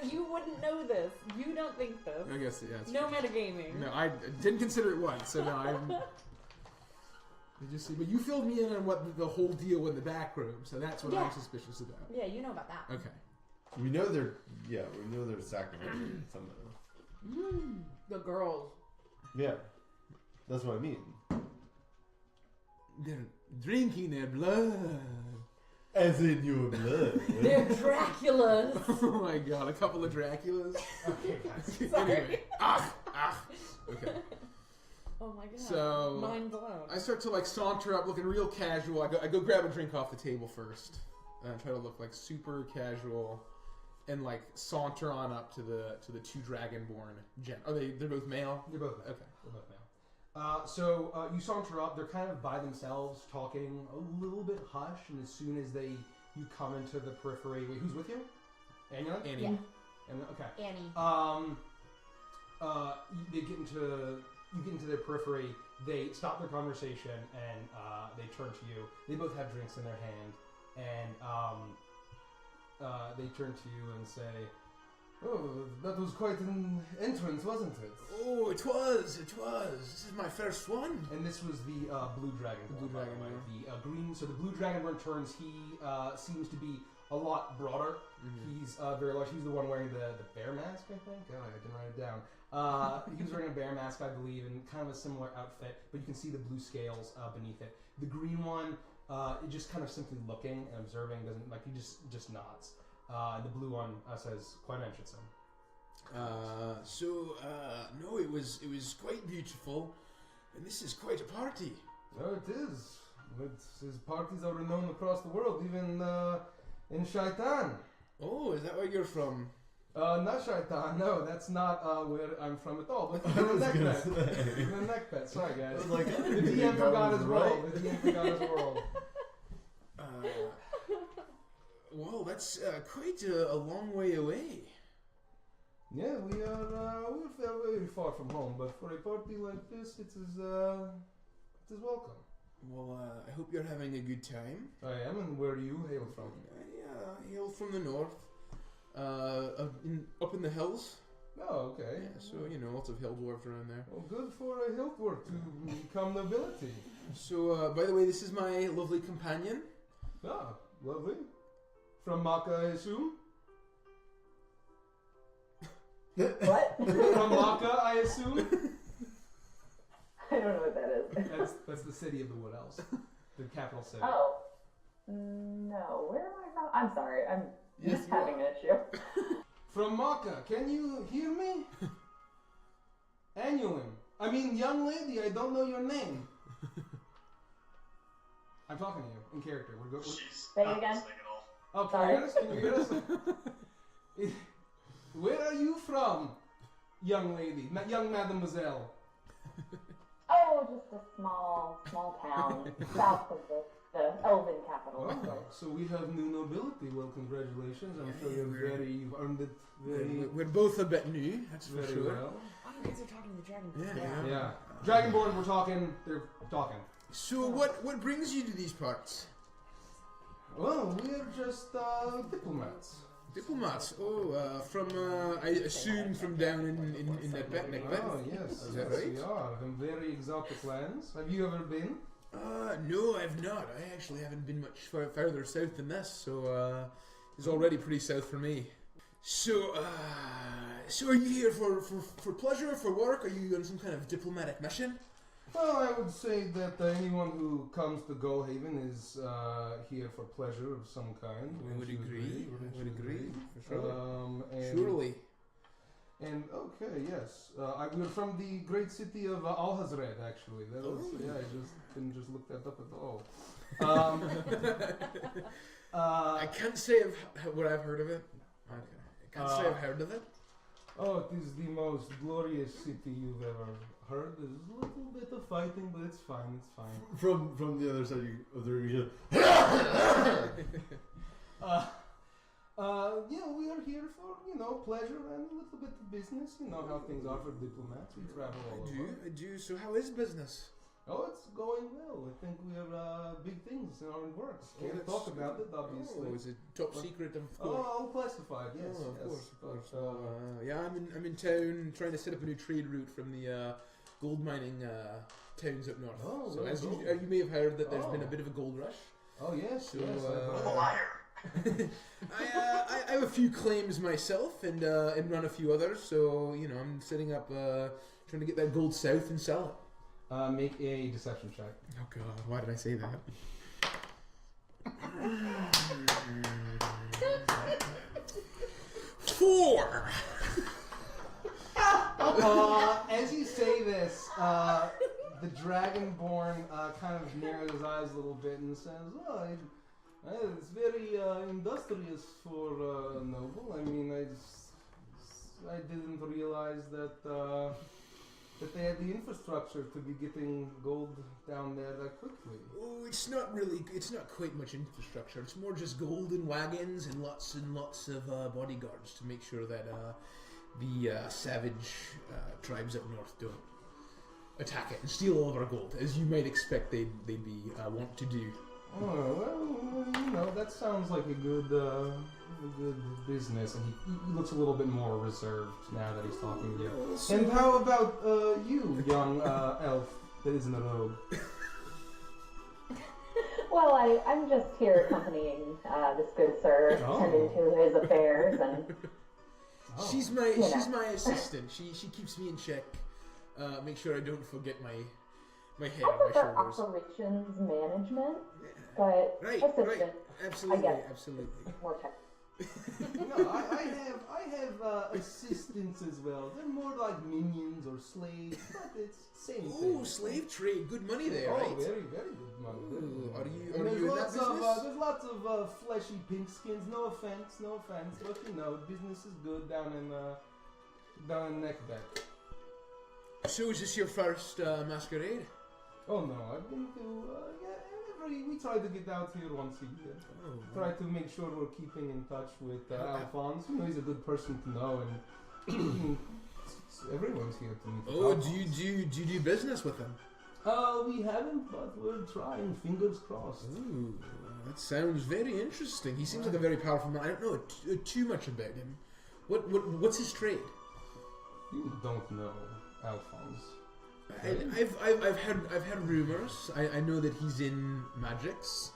You wouldn't know this. You don't think this. I guess yeah. No metagaming. No, I didn't consider it once, so no, I'm. But you filled me in on what the whole deal in the back room, so that's what I'm suspicious about. Yeah, you know about that. Okay. We know they're sacrificing somehow. The girls. Yeah, that's what I mean. They're drinking their blood. As in your blood. They're Draculas. Oh my god, a couple of Draculas. Okay, guys. Sorry. Anyway, okay. Oh my god. So mind blown. I start to like saunter up, looking real casual. I go grab a drink off the table first, and I try to look like super casual, and like saunter on up to the two dragonborn gen. Are they're both male? You're both male. Okay. We're both male. So you saunter up. They're kind of by themselves, talking a little bit hush. And as soon as you come into the periphery, wait, who's with you? Annie. Annie. Yeah. And okay. Annie. They get into their periphery. They stop their conversation and they turn to you. They both have drinks in their hand, and they turn to you and say, "Oh, that was quite an entrance, wasn't it?" Oh, it was. This is my first one. And this was the blue dragon. The blue dragonborn. The green. So the blue dragonborn turns. He seems to be a lot broader. Mm-hmm. He's very large. He's the one wearing the bear mask, I think. God, I didn't write it down. He was wearing a bear mask, I believe, and kind of a similar outfit, but you can see the blue scales beneath it. The green one, just kind of simply looking and observing, doesn't like he just nods. And the blue one says, "Quite interesting." No, it was quite beautiful, and this is quite a party. Oh, it is. His parties are renowned across the world, even in Shaitan. Oh, is that where you're from? Not Shaitan. No, that's not where I'm from at all. But the neck pet. The neck pet. Sorry, guys. I was like, The DM forgot his world. The DM forgot his world. Well, that's quite a long way away. Yeah, we're very far from home, but for a party like this, it is welcome. Well, I hope you're having a good time. I am, and where do you hail from? I hail from the north, up in the hills. Oh, okay. Yeah, so lots of hill dwarves around there. Well, good for a hill dwarf to become nobility. So, by the way, this is my lovely companion. Ah, lovely. From Maka, I assume? What? From Maka, I assume? I don't know what that is. That's the city of the Wood Elves. The capital city. Oh. No, where am I from? I'm sorry, I'm Yes, you having an issue. From Maka, can you hear me? Annulim. I mean, young lady, I don't know your name. I'm talking to you in character. She's Say it not again. listening at all. Oh, can Sorry. you hear us? Can you hear us? Where are you from, young lady? Young mademoiselle? Oh, just a small town south of the elven capital. Oh, so we have new nobility. Well, congratulations. I'm sure you've earned it very, We're both a bit new, that's for very sure. well. Oh, you guys are talking to the dragon. Yeah. Dragonborn, we're talking. They're talking. So, what brings you to these parts? Well, we're just diplomats. Diplomats. Oh, from I assume from down in that Betnik. Oh, yes. Is that Yes, right? we are. From very exotic lands. Have you ever been? No, I've not. I actually haven't been much further south than this, so it's already pretty south for me. So are you here for pleasure, for work? Are you on some kind of diplomatic mission? Well, I would say that anyone who comes to Goldhaven is here for pleasure of some kind. I would agree. For sure. Surely. And okay, yes, we're from the great city of Alhazred, actually. That was, yeah, I didn't just look that up at all. I can't say what I've heard of it. Okay. I can't say I've heard of it. Oh, it is the most glorious city you've ever heard. There's a little bit of fighting, but it's fine. It's fine. From the other side of the region. We are here for pleasure and a little bit of business. You know how things are for diplomats. We travel all over. I do. So how is business? Oh, it's going well. I think we have big things in our works. Can't talk about it, obviously. Oh, is it top secret? Of course. Oh, all classified. Yes, of course. But, I'm in town trying to set up a new trade route from the gold mining towns up north. Oh, so well, as you may have heard that there's been a bit of a gold rush. Oh yes, So, yes. Liar. I have a few claims myself and run a few others. So I'm setting up trying to get that gold south and sell it. Make a deception check. Oh god, why did I say that? 4. As you say this, the Dragonborn kind of narrows his eyes a little bit and says, "Oh, it's very industrious for noble. I mean, I didn't realize that they had the infrastructure to be getting gold down there that quickly." Oh, it's not quite much infrastructure. It's more just gold and wagons and lots of bodyguards to make sure that the savage tribes up north don't attack it and steal all of our gold, as you might expect they'd be wont to do. Oh, well, that sounds like a good business, and he looks a little bit more reserved now that he's talking to you. And how about you, young elf that isn't a rogue? Well, I'm just here accompanying this good sir, tending to his affairs, and she's my assistant. She keeps me in check. Make sure I don't forget my head I on my prefer shoulders. operations management, but assistant, Absolutely, I guess, absolutely. more tech. No, I have assistants as well. They're more like minions or slaves, but it's same thing. Ooh, slave trade, good money there, right? Very, very good money. Ooh, are you And in that business? There's lots of fleshy pink skins. No offense, but business is good down in Neckbeck. So is this your first masquerade? Oh no, I've been to we try to get out here once a year. Try to make sure we're keeping in touch with Alphonse. He's a good person to know, and everyone's here to meet. Oh, do you do business with him? We haven't, but we're trying. Fingers crossed. Ooh, that sounds very interesting. He seems like a very powerful man. I don't know too much about him. What's his trade? You don't know Alphonse. I've heard rumors. I know that he's in magics,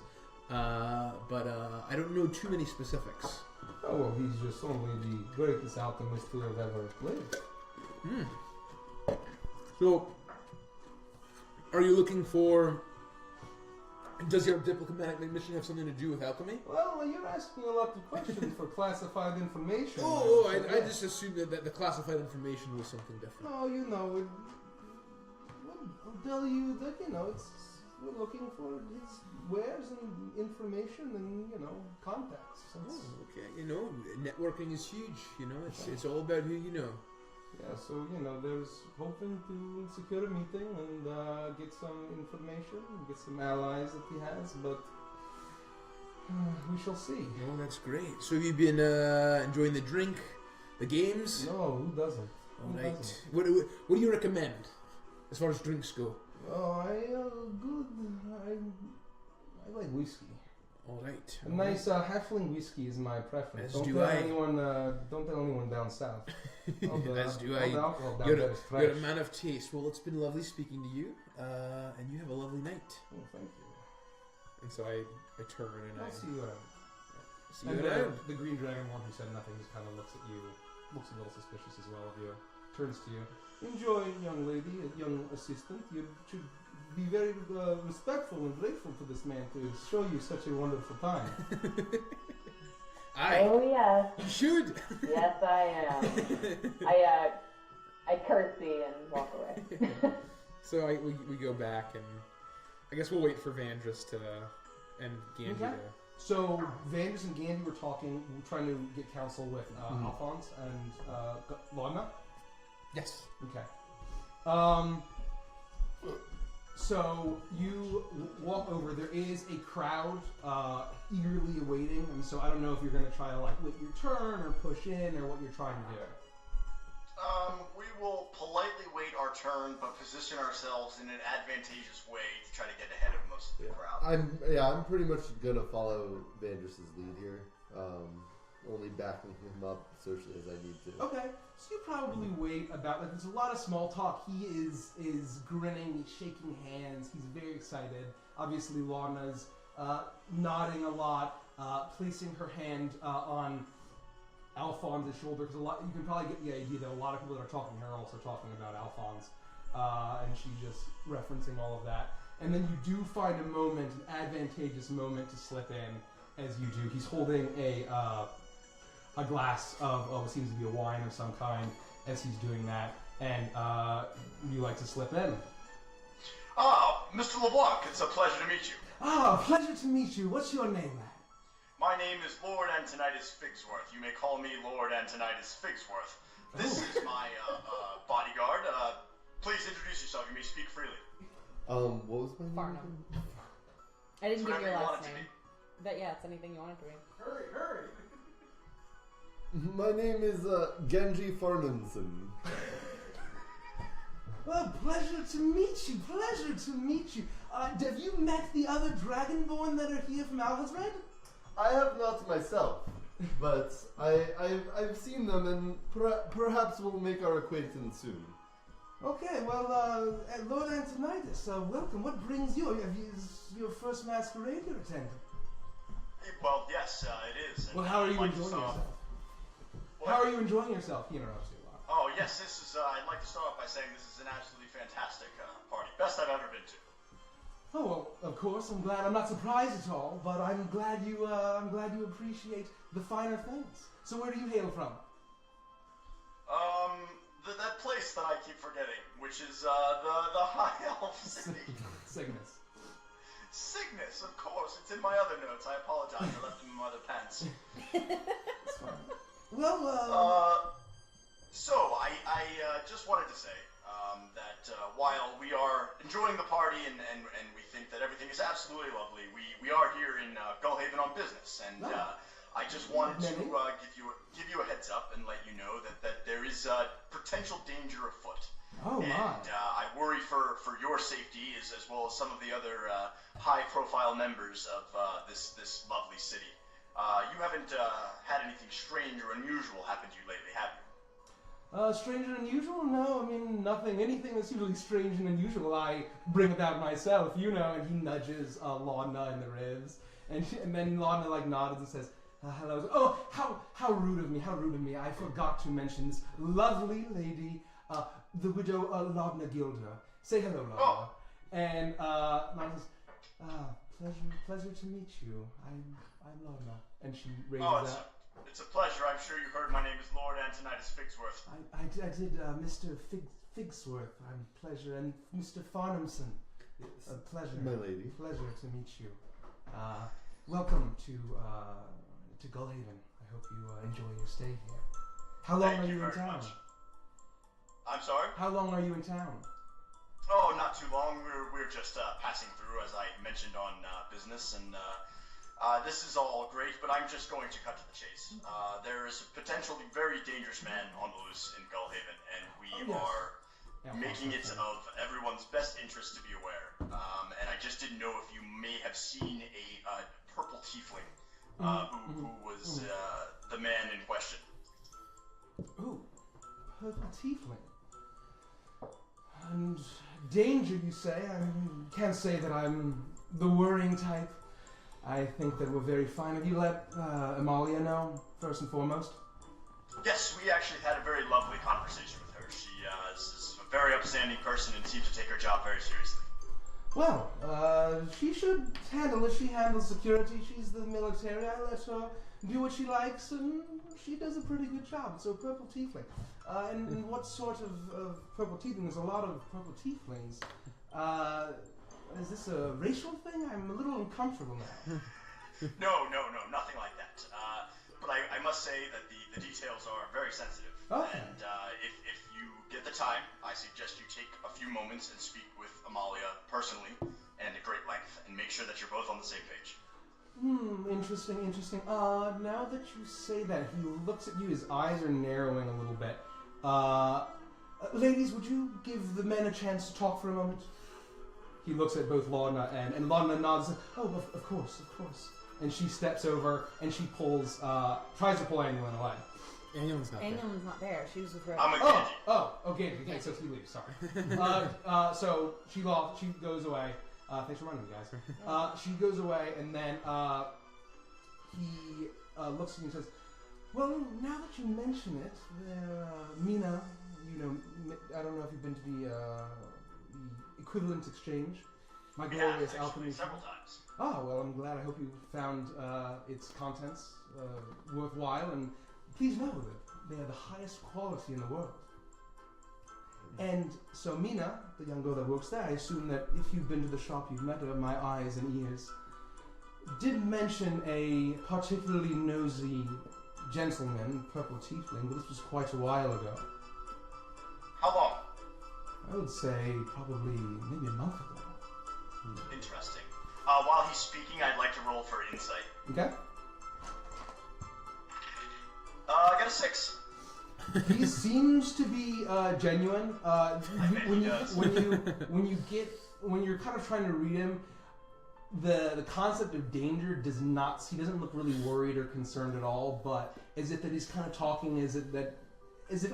but I don't know too many specifics. Oh well, he's just only the greatest alchemist who have ever lived. So, are you looking for? Does your diplomatic mission have something to do with alchemy? Well, you're asking a lot of questions for classified information. I just assumed that the classified information was something different. No, I'll tell you that we're looking for his wares and information and contacts. Okay. Networking is huge. It's all about who you know. Yeah, so there's hoping to secure a meeting and get some information, get some allies that he has, but we shall see. Oh, that's great. So you've been enjoying the drink, the games? No, who doesn't? All right. What do you recommend as far as drinks go? Oh, I like whiskey. All right. A nice halfling whiskey is my preference. Don't tell anyone down south. As do I. You're a man of taste. Well, it's been lovely speaking to you, and you have a lovely night. Oh, thank you. And so I turn and I'll see you around. See And you around. the green dragonborn who said nothing just kind of looks at you, looks a little suspicious as well of you, turns to you. Enjoy, young lady, young assistant. You should be very respectful and grateful to this man to show you such a wonderful time. Oh yes, You should. yes I am. I curtsy and walk away. So we go back, and I guess we'll wait for Vandris and Gandhi Okay. to... So Vandus and Gandhi were talking, trying to get counsel with Alphonse and Lorna. Yes. Okay. So you walk over. There is a crowd eagerly awaiting, and so I don't know if you're going to try to like wait your turn or push in or what you're trying to do. We will politely wait our turn, but position ourselves in an advantageous way to try to get ahead of most of the crowd. I'm pretty much gonna follow Vandris's lead here. Only backing him up socially as I need to. Okay, so you probably wait about. Like, there's a lot of small talk. He is grinning, he's shaking hands, he's very excited. Obviously, Lorna's nodding a lot, placing her hand on Alphonse's shoulder, because you can probably get the idea that a lot of people that are talking to her are also talking about Alphonse, and she's just referencing all of that. And then you do find a moment, an advantageous moment to slip in, as you do. He's holding a glass of what seems to be a wine of some kind as he's doing that, and you like to slip in. Ah, Mr. LeBlanc, it's a pleasure to meet you. Ah, pleasure to meet you. What's your name, lad? My name is Lord Antonidas Figsworth. You may call me Lord Antonidas Figsworth. This is my bodyguard. Please introduce yourself. You may speak freely. What was my name? Farnham. I didn't It's give whatever your you want last it to name. But yeah, it's anything you want it to be. Hurry, hurry! My name is Genji Farnanson. Well, pleasure to meet you. Pleasure to meet you. Have you met the other Dragonborn that are here from Alphonse? I have not myself, but I've seen them, and perhaps we'll make our acquaintance soon. Okay, well, Lord Antonidas, welcome. What brings you? Is your first masquerade you attended? Well, yes, it is. Well, how are you I'd like to enjoying start- yourself? What? How are you enjoying yourself? He interrupts you a lot. Oh, yes, this is, I'd like to start off by saying this is an absolutely fantastic party. Best I've ever been to. Oh well, of course. I'm glad. I'm not surprised at all, but I'm glad you appreciate the finer things. So, where do you hail from? That place that I keep forgetting, which is, the High Elf City. Cygnus. Cygnus, of course. It's in my other notes. I apologize. I left them in my other pants. It's fine. Well, So I just wanted to say that while we are enjoying the party and we think that everything is absolutely lovely, we are here in Gullhaven on business, and I just wanted to give you a heads up and let you know that there is potential danger afoot. Oh my! And I worry for your safety as well as some of the other high-profile members of this lovely city. You haven't had anything strange or unusual happen to you lately, have you? Strange and unusual? No, I mean nothing. Anything that's usually strange and unusual, I bring about myself, you know. And he nudges Lorna in the ribs, and then Lorna like nods and says, "Hello." Oh, how rude of me! How rude of me! I forgot to mention this lovely lady, the widow Lorna Gilder. Say hello, Lorna. Oh. And Lorna says, "Pleasure to meet you. I'm Lorna." And she raises up. It's a pleasure. I'm sure you heard my name is Lord Antonidas Figsworth. I did, Mr. Figsworth. I'm pleasure, and Mr. Farnhamson. Yes. Pleasure, My lady. Pleasure to meet you. Welcome to Gullhaven. I hope you enjoy your stay here. How long Thank are you you in very town? much. I'm sorry? How long are you in town? Oh, not too long. We're just passing through, as I mentioned, on business, and this is all great, but I'm just going to cut to the chase. There is a potentially very dangerous man on the loose in Gullhaven, and we are making it of everyone's best interest to be aware. And I just didn't know if you may have seen a purple tiefling who was the man in question. Ooh, purple tiefling. And danger, you say? I can't say that I'm the worrying type. I think that we're very fine. Have you let Amalia know, first and foremost? Yes, we actually had a very lovely conversation with her. She is a very upstanding person and seems to take her job very seriously. Well, she should handle it. She handles security. She's the military. I let her do what she likes, and she does a pretty good job. So, purple tiefling. And what sort of purple tiefling? There's a lot of purple tieflings. Is this a racial thing? I'm a little uncomfortable now. No, nothing like that. But I must say that the details are very sensitive. Okay. And if you get the time, I suggest you take a few moments and speak with Amalia personally and at great length, and make sure that you're both on the same page. Interesting. Now that you say that, he looks at you, his eyes are narrowing a little bit. Ladies, would you give the men a chance to talk for a moment? He looks at both Lorna and Lorna nods. Oh, of course. And she steps over and she pulls, tries to pull Annulin away. Annulin's not there. Annulin's not there. She was with her. I'm with Genji. Okay, so he leaves, sorry. So she goes away. Thanks for reminding me, guys. She goes away, and then he looks at you and says, well, now that you mention it, Mina, I don't know if you've been to the equivalent exchange. My glorious alchemy. Several times. Oh, well, I'm glad. I hope you found its contents worthwhile, and please know that they are the highest quality in the world. And so Mina, the young girl that works there, I assume that if you've been to the shop, you've met her, my eyes and ears, did mention a particularly nosy gentleman, purple tiefling, but this was quite a while ago. How long? I would say probably maybe a month ago. Interesting. While he's speaking, I'd like to roll for insight. Okay. I got a 6. He seems to be genuine. When you're kind of trying to read him, the concept of danger does not. He doesn't look really worried or concerned at all. But as if that he's kind of talking, as if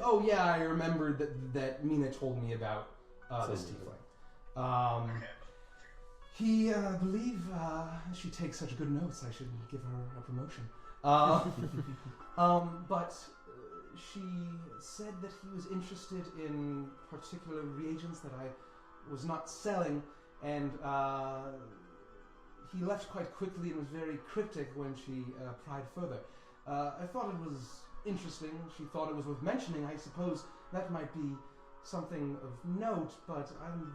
oh yeah, I remember that Mina told me about this tiefling. Okay. He believe she takes such good notes. I should give her a promotion. But she said that he was interested in particular reagents that I was not selling, and he left quite quickly and was very cryptic when she pried further. I thought it was interesting. She thought it was worth mentioning. I suppose that might be something of note, but I'm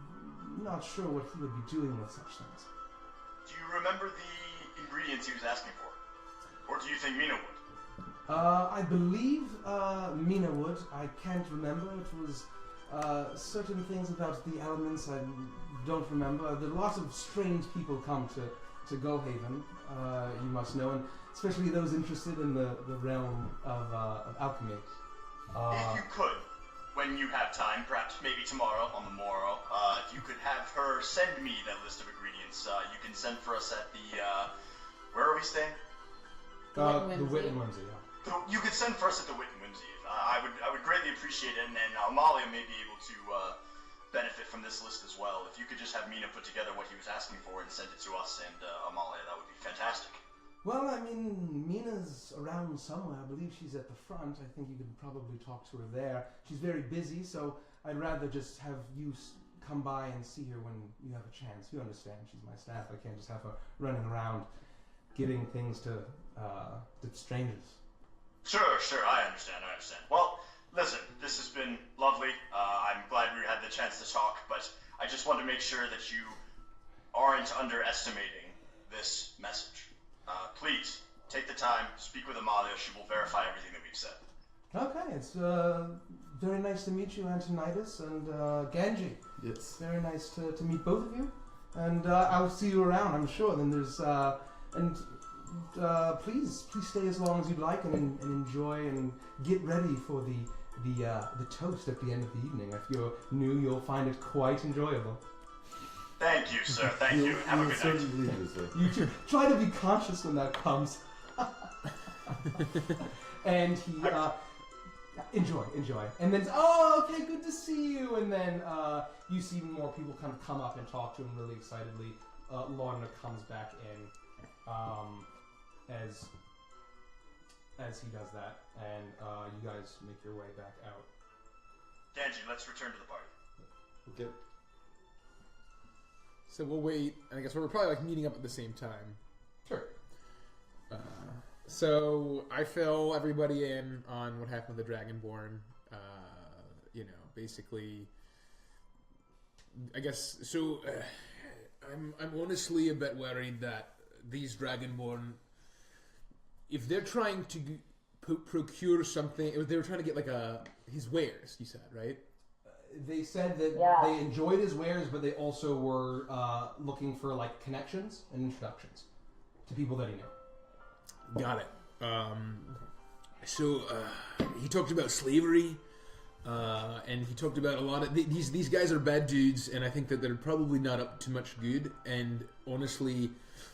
not sure what he would be doing with such things. Do you remember the ingredients he was asking for? Or do you think Mina would? I believe Mina would. I can't remember. It was certain things about the elements I don't remember. There are lots of strange people come to Gohaven, you must know, and especially those interested in the realm of alchemy. If you could, when you have time, perhaps maybe tomorrow, on the morrow, if you could have her send me that list of ingredients, you can send for us at the, where are we staying? The Wit and Whimsy, yeah. You could send for us at the Wit and Whimsy. I would greatly appreciate it, and Amalia may be able to benefit from this list as well. If you could just have Mina put together what he was asking for and send it to us and Amalia, that would be fantastic. Well, I mean, Mina's around somewhere. I believe she's at the front. I think you could probably talk to her there. She's very busy, so I'd rather just have you come by and see her when you have a chance. You understand, she's my staff. I can't just have her running around giving things to strangers. Sure, I understand. Well, listen, this has been lovely. I'm glad we had the chance to talk, but I just want to make sure that you aren't underestimating this message. Please, take the time, speak with Amalia. She will verify everything that we've said. Okay, it's very nice to meet you, Antonidas and Genji. Yes. Very nice to meet both of you. And I'll see you around, I'm sure. Then there's... please stay as long as you'd like and enjoy and get ready for the toast at the end of the evening. If you're new, you'll find it quite enjoyable. Thank you, sir. Thank you. Have a good night. You, sir. You too. Try to be conscious when that comes. And he enjoy. And then okay, good to see you. And then you see more people kind of come up and talk to him really excitedly. Lorna comes back in. as he does that, and you guys make your way back out. Ganji, let's return to the party. Okay. So we'll wait, and I guess we're probably like meeting up at the same time. Sure. So I fill everybody in on what happened with the Dragonborn. Basically, I guess. So I'm honestly a bit worried that these Dragonborn, if they're trying to procure something, if they're trying to get like his wares, you said, right? They said that they enjoyed his wares, but they also were looking for like connections and introductions to people that he knew. Got it. So he talked about slavery, and he talked about a lot of these guys are bad dudes, and I think that they're probably not up to much good. And honestly,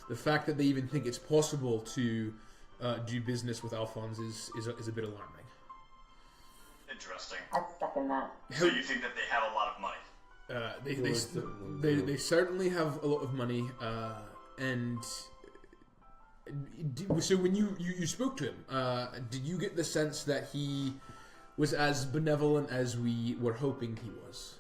the fact that they even think it's possible to do business with Alphonse is a bit alarming. Interesting. I'd second that. So you think that they have a lot of money? They certainly have a lot of money, and so when you spoke to him, did you get the sense that he was as benevolent as we were hoping he was?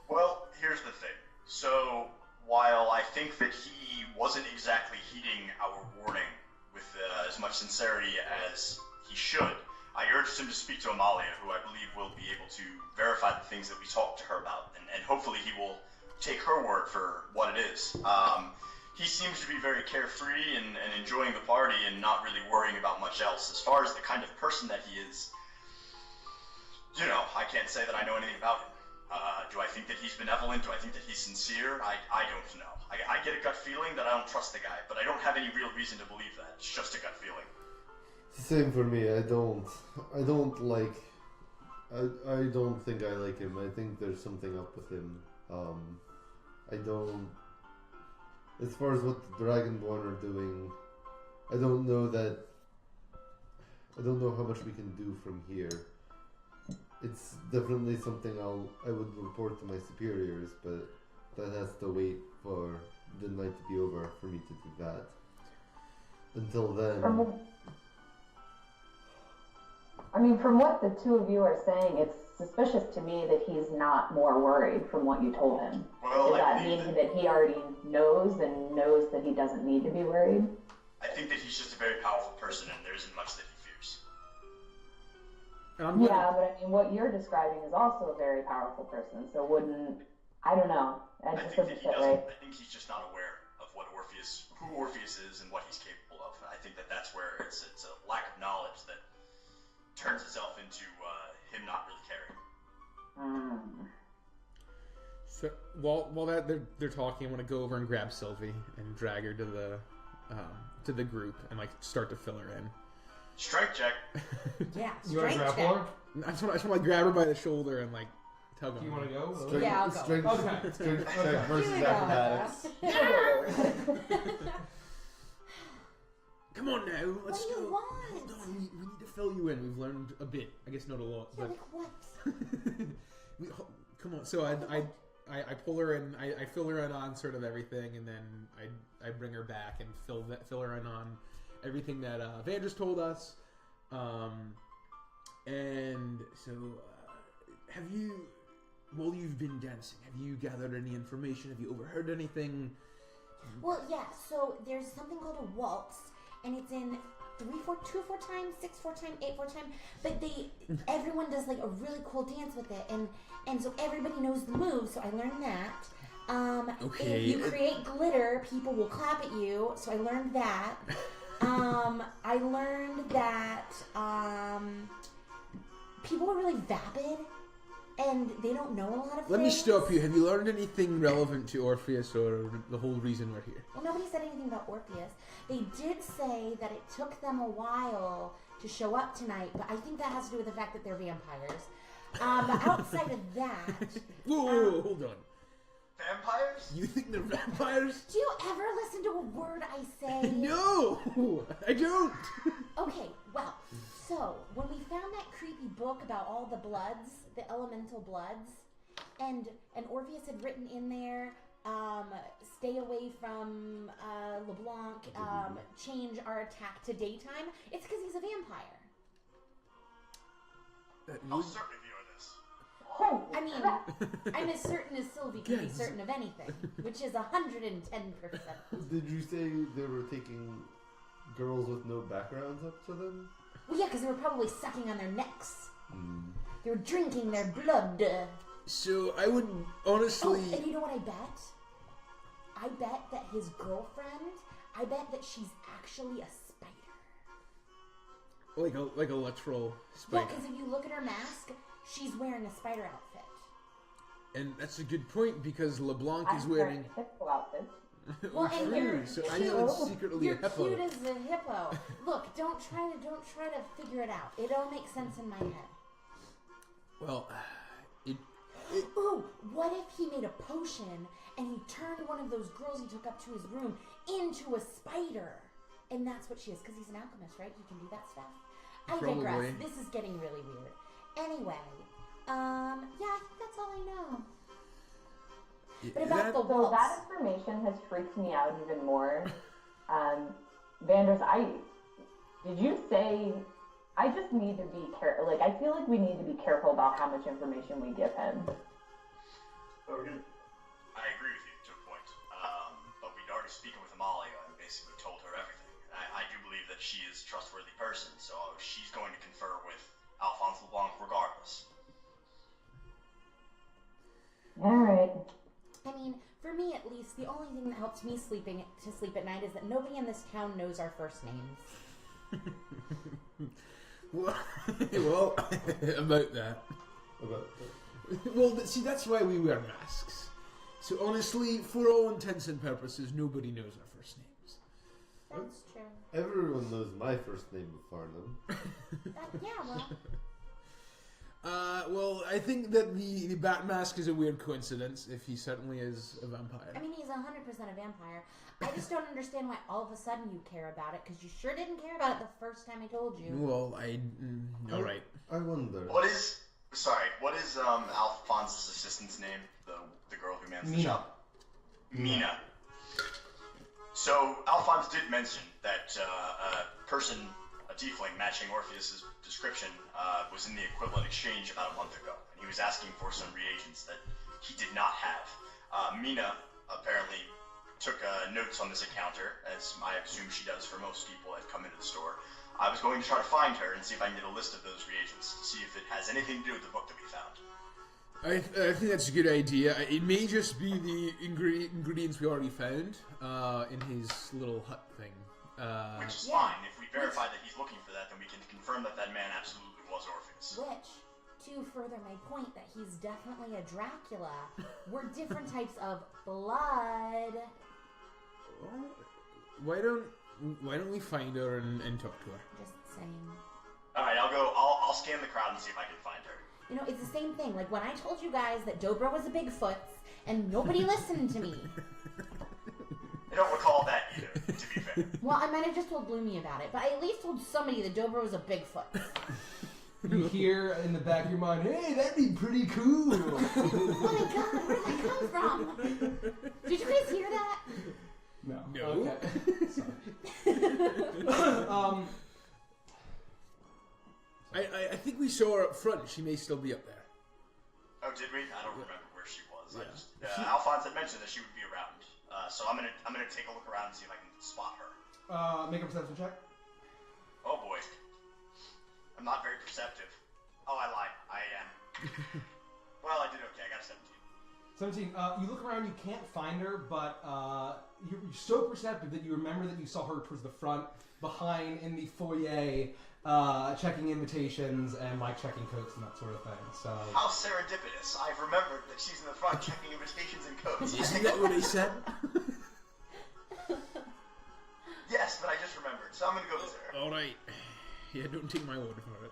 Well, here's the thing. So while I think that he wasn't exactly heeding our warning with as much sincerity as he should, I urged him to speak to Amalia, who I believe will be able to verify the things that we talked to her about, and hopefully he will take her word for what it is. He seems to be very carefree and enjoying the party and not really worrying about much else. As far as the kind of person that he is, I can't say that I know anything about him. Do I think that he's benevolent? Do I think that he's sincere? I don't know. I get a gut feeling that I don't trust the guy, but I don't have any real reason to believe that. It's just a gut feeling. Same for me. I don't think I like him. I think there's something up with him. As far as what the Dragonborn are doing, I don't know how much we can do from here. It's definitely something I would report to my superiors, but that has to wait for the night to be over for me to do that. Until then... From what the two of you are saying, it's suspicious to me that he's not more worried from what you told him. Well, Does that mean that he already knows and knows that he doesn't need to be worried? I think that he's just a very powerful person and there isn't much that he fears. Yeah, but what you're describing is also a very powerful person, so I don't know. That just doesn't fit right. I think he's just not aware of who Orpheus is and what he's capable of. I think that that's where it's a lack of knowledge that turns itself into him not really caring. So while they're talking, I want to go over and grab Sylvie and drag her to the group and start to fill her in. Strength check. Yeah, You want to strength grab check. her? I just want to grab her by the shoulder and tug on Do you her. want to go? Strength, Yeah, I'll go. strength, Okay. strength check Okay. versus Here we go. acrobatics. Come on now, let's What do go. you want? Hold on, we need to fill you in. We've learned a bit. I guess not a lot, Yeah, but like what? come on. So I pull her in. I fill her in on sort of everything, and then I bring her back and fill her in on everything that Avantris told us. And so have you, while you've been dancing, have you gathered any information? Have you overheard anything? Well, yeah, so there's something called a waltz, and it's in 2/4 time, 6/4 time, 8/4 time, but everyone does a really cool dance with it, and so everybody knows the moves, so I learned that. Okay. If you create glitter, people will clap at you, so I learned that. I learned that, people are really vapid, and they don't know a lot of Let me things. stop you. Have you learned anything relevant to Orpheus or the whole reason we're here? Well, nobody said anything about Orpheus. They did say that it took them a while to show up tonight, but I think that has to do with the fact that they're vampires. But outside of that... Whoa, hold on. Vampires? You think they're vampires? Do you ever listen to a word I say? No, I don't. Okay, well, so when we found that creepy book about all the bloods, the elemental bloods, and Orpheus had written in there, stay away from LeBlanc, change our attack to daytime, it's because he's a vampire. I'll certainly view this. Oh, I mean, I'm as certain as Sylvie can be certain of anything, which is 110%. Did you say they were taking girls with no backgrounds up to them? Well, yeah, because they were probably sucking on their necks. They were drinking their blood. So I would honestly. Oh, and you know what I bet? I bet that his girlfriend, I bet that she's actually a spider. Like a literal spider. Yeah, because if you look at her mask, she's wearing a spider outfit. And that's a good point because LeBlanc is I'm wearing. a hippo outfit. Well, and you're so cute. I know it's secretly You're a hippo. cute as a hippo. Look, don't try to figure it out. It all makes sense in my head. Well, Ooh, what if he made a potion and he turned one of those girls he took up to his room into a spider? And that's what she is, because he's an alchemist, right? He can do that stuff. I Probably. digress. This is getting really weird. Anyway, yeah, I think that's all I know. But about the So waltz. that information has freaked me out even more. Vanders, did you say, I just need to be careful, like, I feel like we need to be careful about how much information we give him. Okay. I agree with you to a point. But we'd already spoken with Amalia and basically told her everything. I do believe that she is a trustworthy person, so she's going to confer with Alphonse LeBlanc regardless. Alright. I mean, for me at least, the only thing that helps me sleep at night is that nobody in this town knows our first names. well, about that. About Well, see, that's why we wear masks. So honestly, for all intents and purposes, nobody knows our first names. That's true. everyone knows my first name of Farnham. Yeah, well. Well, I think that the bat mask is a weird coincidence, if he certainly is a vampire. I mean, he's 100% a vampire. I just don't understand why all of a sudden you care about it, because you sure didn't care about it the first time I told you. Well, all right. I wonder. What is Alphonse's assistant's name? The girl who mans the shop? Mina. So, Alphonse did mention that a person, a tiefling matching Orpheus's description, was in the equivalent exchange about a month ago, and he was asking for some reagents that he did not have. Mina apparently took notes on this encounter, as I assume she does for most people that come into the store. I was going to try to find her and see if I can get a list of those reagents to see if it has anything to do with the book that we found. I think that's a good idea. It may just be the ingredients we already found in his little hut thing. Which is fine. If we verify that he's looking for that, then we can confirm that that man absolutely was Orpheus. Which, to further my point that he's definitely a Dracula, we're different types of blood. Why don't we find her and talk to her? Just saying. Alright, I'll scan the crowd and see if I can find her. You know, it's the same thing. Like when I told you guys that Dobra was a Bigfoot, and nobody listened to me. I don't recall that either, to be fair. Well, I might have just told Bloomy about it, but I at least told somebody that Dobra was a Bigfoot. You hear in the back of your mind, hey, that'd be pretty cool. Oh my god, where did that come from? Did you guys hear that? No. No. Okay. I think we saw her up front. She may still be up there. Oh, did we? I don't remember where she was. Yeah. Alphonse had mentioned that she would be around. So I'm gonna take a look around and see if I can spot her. Make a perception check. Oh boy. I'm not very perceptive. Oh, I lied. I am. Well, I did okay. I got a 17. 17. You look around, you can't find her, but you're so perceptive that you remember that you saw her towards the front, behind, in the foyer, checking invitations and like checking coats and that sort of thing. So How serendipitous. I've remembered that she's in the front checking invitations and codes. Isn't that what I said? Yes, but I just remembered, so I'm gonna go visit her. All right. Yeah, don't take my word for it.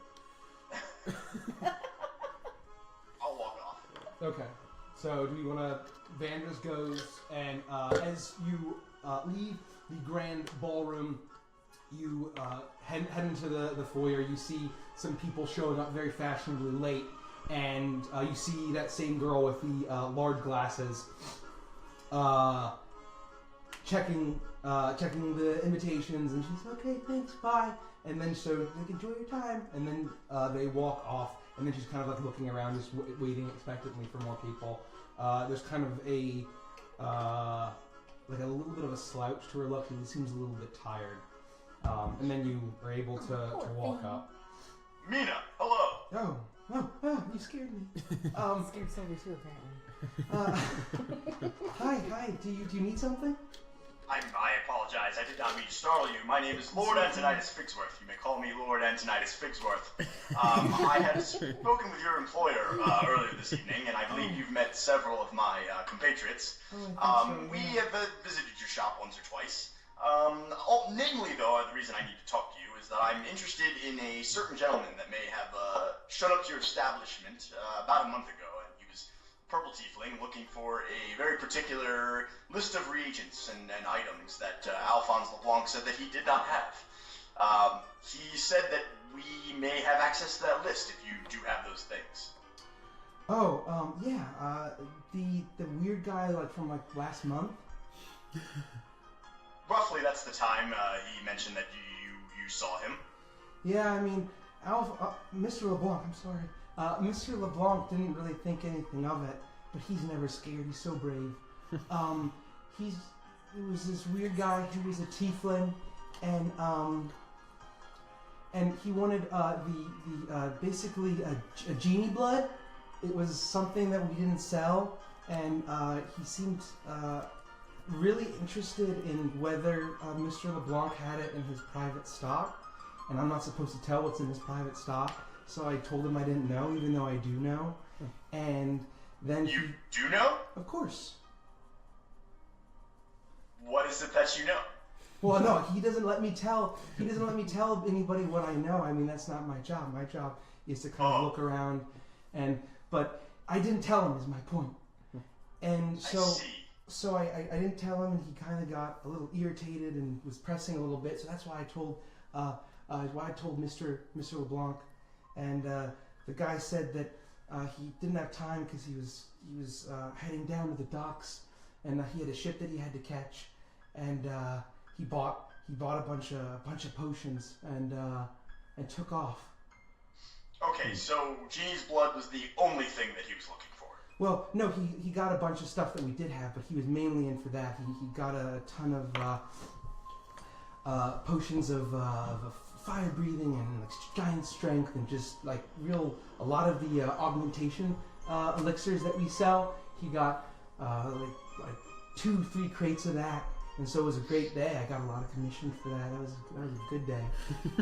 I'll walk off. okay. So do you want to? Vanders goes and as you leave the grand ballroom, you head into the foyer. You see some people showing up very fashionably late, and you see that same girl with the large glasses. checking the invitations, and she's okay, thanks, bye. And then so like enjoy your time, and then they walk off, and then she's kind of like looking around, just waiting expectantly for more people. There's kind of a like a little bit of a slouch to her look. He seems a little bit tired. And then you are able to walk up. Mina, hello. Oh, you scared me. Scared Sylvie too, apparently. Hi. Do you need something? I apologize. I did not mean to startle you. My name is Lord Antonidas Figsworth. You may call me Lord Antonidas Figsworth. I had spoken with your employer earlier this evening, and I believe you've met several of my compatriots. We have visited your shop once or twice. Namely, though, the reason I need to talk to you is that I'm interested in a certain gentleman that may have shown up to your establishment about a month ago, and he was a purple tiefling looking for a very particular list of reagents and items that Alphonse LeBlanc said that he did not have. He said that we may have access to that list if you do have those things. Oh, yeah. The weird guy like from like last month. Roughly, that's the time he mentioned that you saw him. Yeah, I mean, Mr. LeBlanc, I'm sorry. Mr. LeBlanc didn't really think anything of it, but he's never scared. He's so brave. He was this weird guy. He was a tiefling, and he wanted basically a genie blood. It was something that we didn't sell, and he seemed really interested in whether Mr. LeBlanc had it in his private stock, and I'm not supposed to tell what's in his private stock, so I told him I didn't know, even though I do know. And then you do know? Of course. What is it that you know? Well, no, he doesn't let me tell. He doesn't let me tell anybody what I know. I mean, that's not my job. My job is to kind of look around, but I didn't tell him. Is my point. And so. I see. So I didn't tell him, and he kind of got a little irritated and was pressing a little bit. So that's why I told Mr. LeBlanc, and the guy said that he didn't have time because he was heading down to the docks, and he had a ship that he had to catch, and he bought a bunch of potions and took off. Okay, so Genie's blood was the only thing that he was looking for. Well, no, he got a bunch of stuff that we did have, but he was mainly in for that. He got a ton of potions of fire breathing and like giant strength and just like a lot of the augmentation elixirs that we sell. He got like 2-3 crates of that, and so it was a great day. I got a lot of commission for that. That was a good day.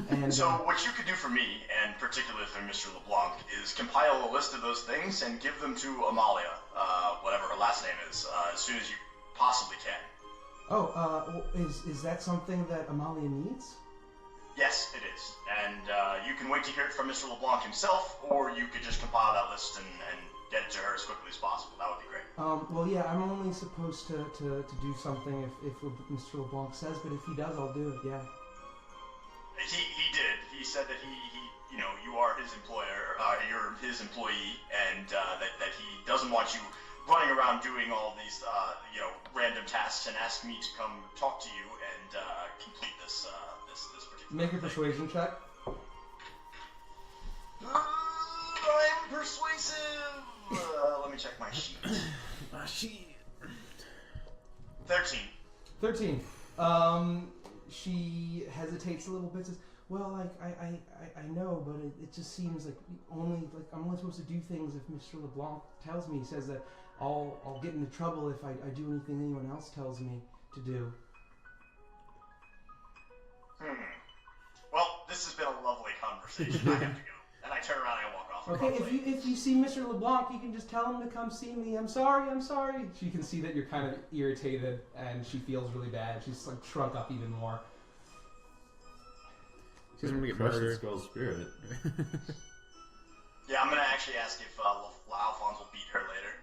And so what you could do for me, and particularly for Mr. LeBlanc, is compile a list of those things and give them to Amalia, whatever her last name is, as soon as you possibly can. Oh, is that something that Amalia needs? Yes, it is. And you can wait to hear it from Mr. LeBlanc himself, or you could just compile that list and get it to her as quickly as possible. That would be great. Well, yeah, I'm only supposed to do something if Mr. LeBlanc says, but if he does, I'll do it, yeah. He did. He said that he you are his employer, you're his employee, and that he doesn't want you running around doing all these, random tasks, and asked me to come talk to you and complete this particular Make a persuasion check. I'm persuasive! Let me check my sheet. 13. She hesitates a little bit, says, well, like, I know, but it just seems like I'm only supposed to do things if Mr. LeBlanc tells me. He says that I'll get into trouble if I do anything anyone else tells me to do. Well, this has been a lovely conversation. I have to go. And I turn around and I walk off. Okay, if you see Mr. LeBlanc, you can just tell him to come see me. I'm sorry. She can see that you're kind of irritated, and she feels really bad. She's like shrunk up even more. She's gonna get Crush this murdered. girl's spirit. Yeah, I'm gonna actually ask if Alphonse will beat her later.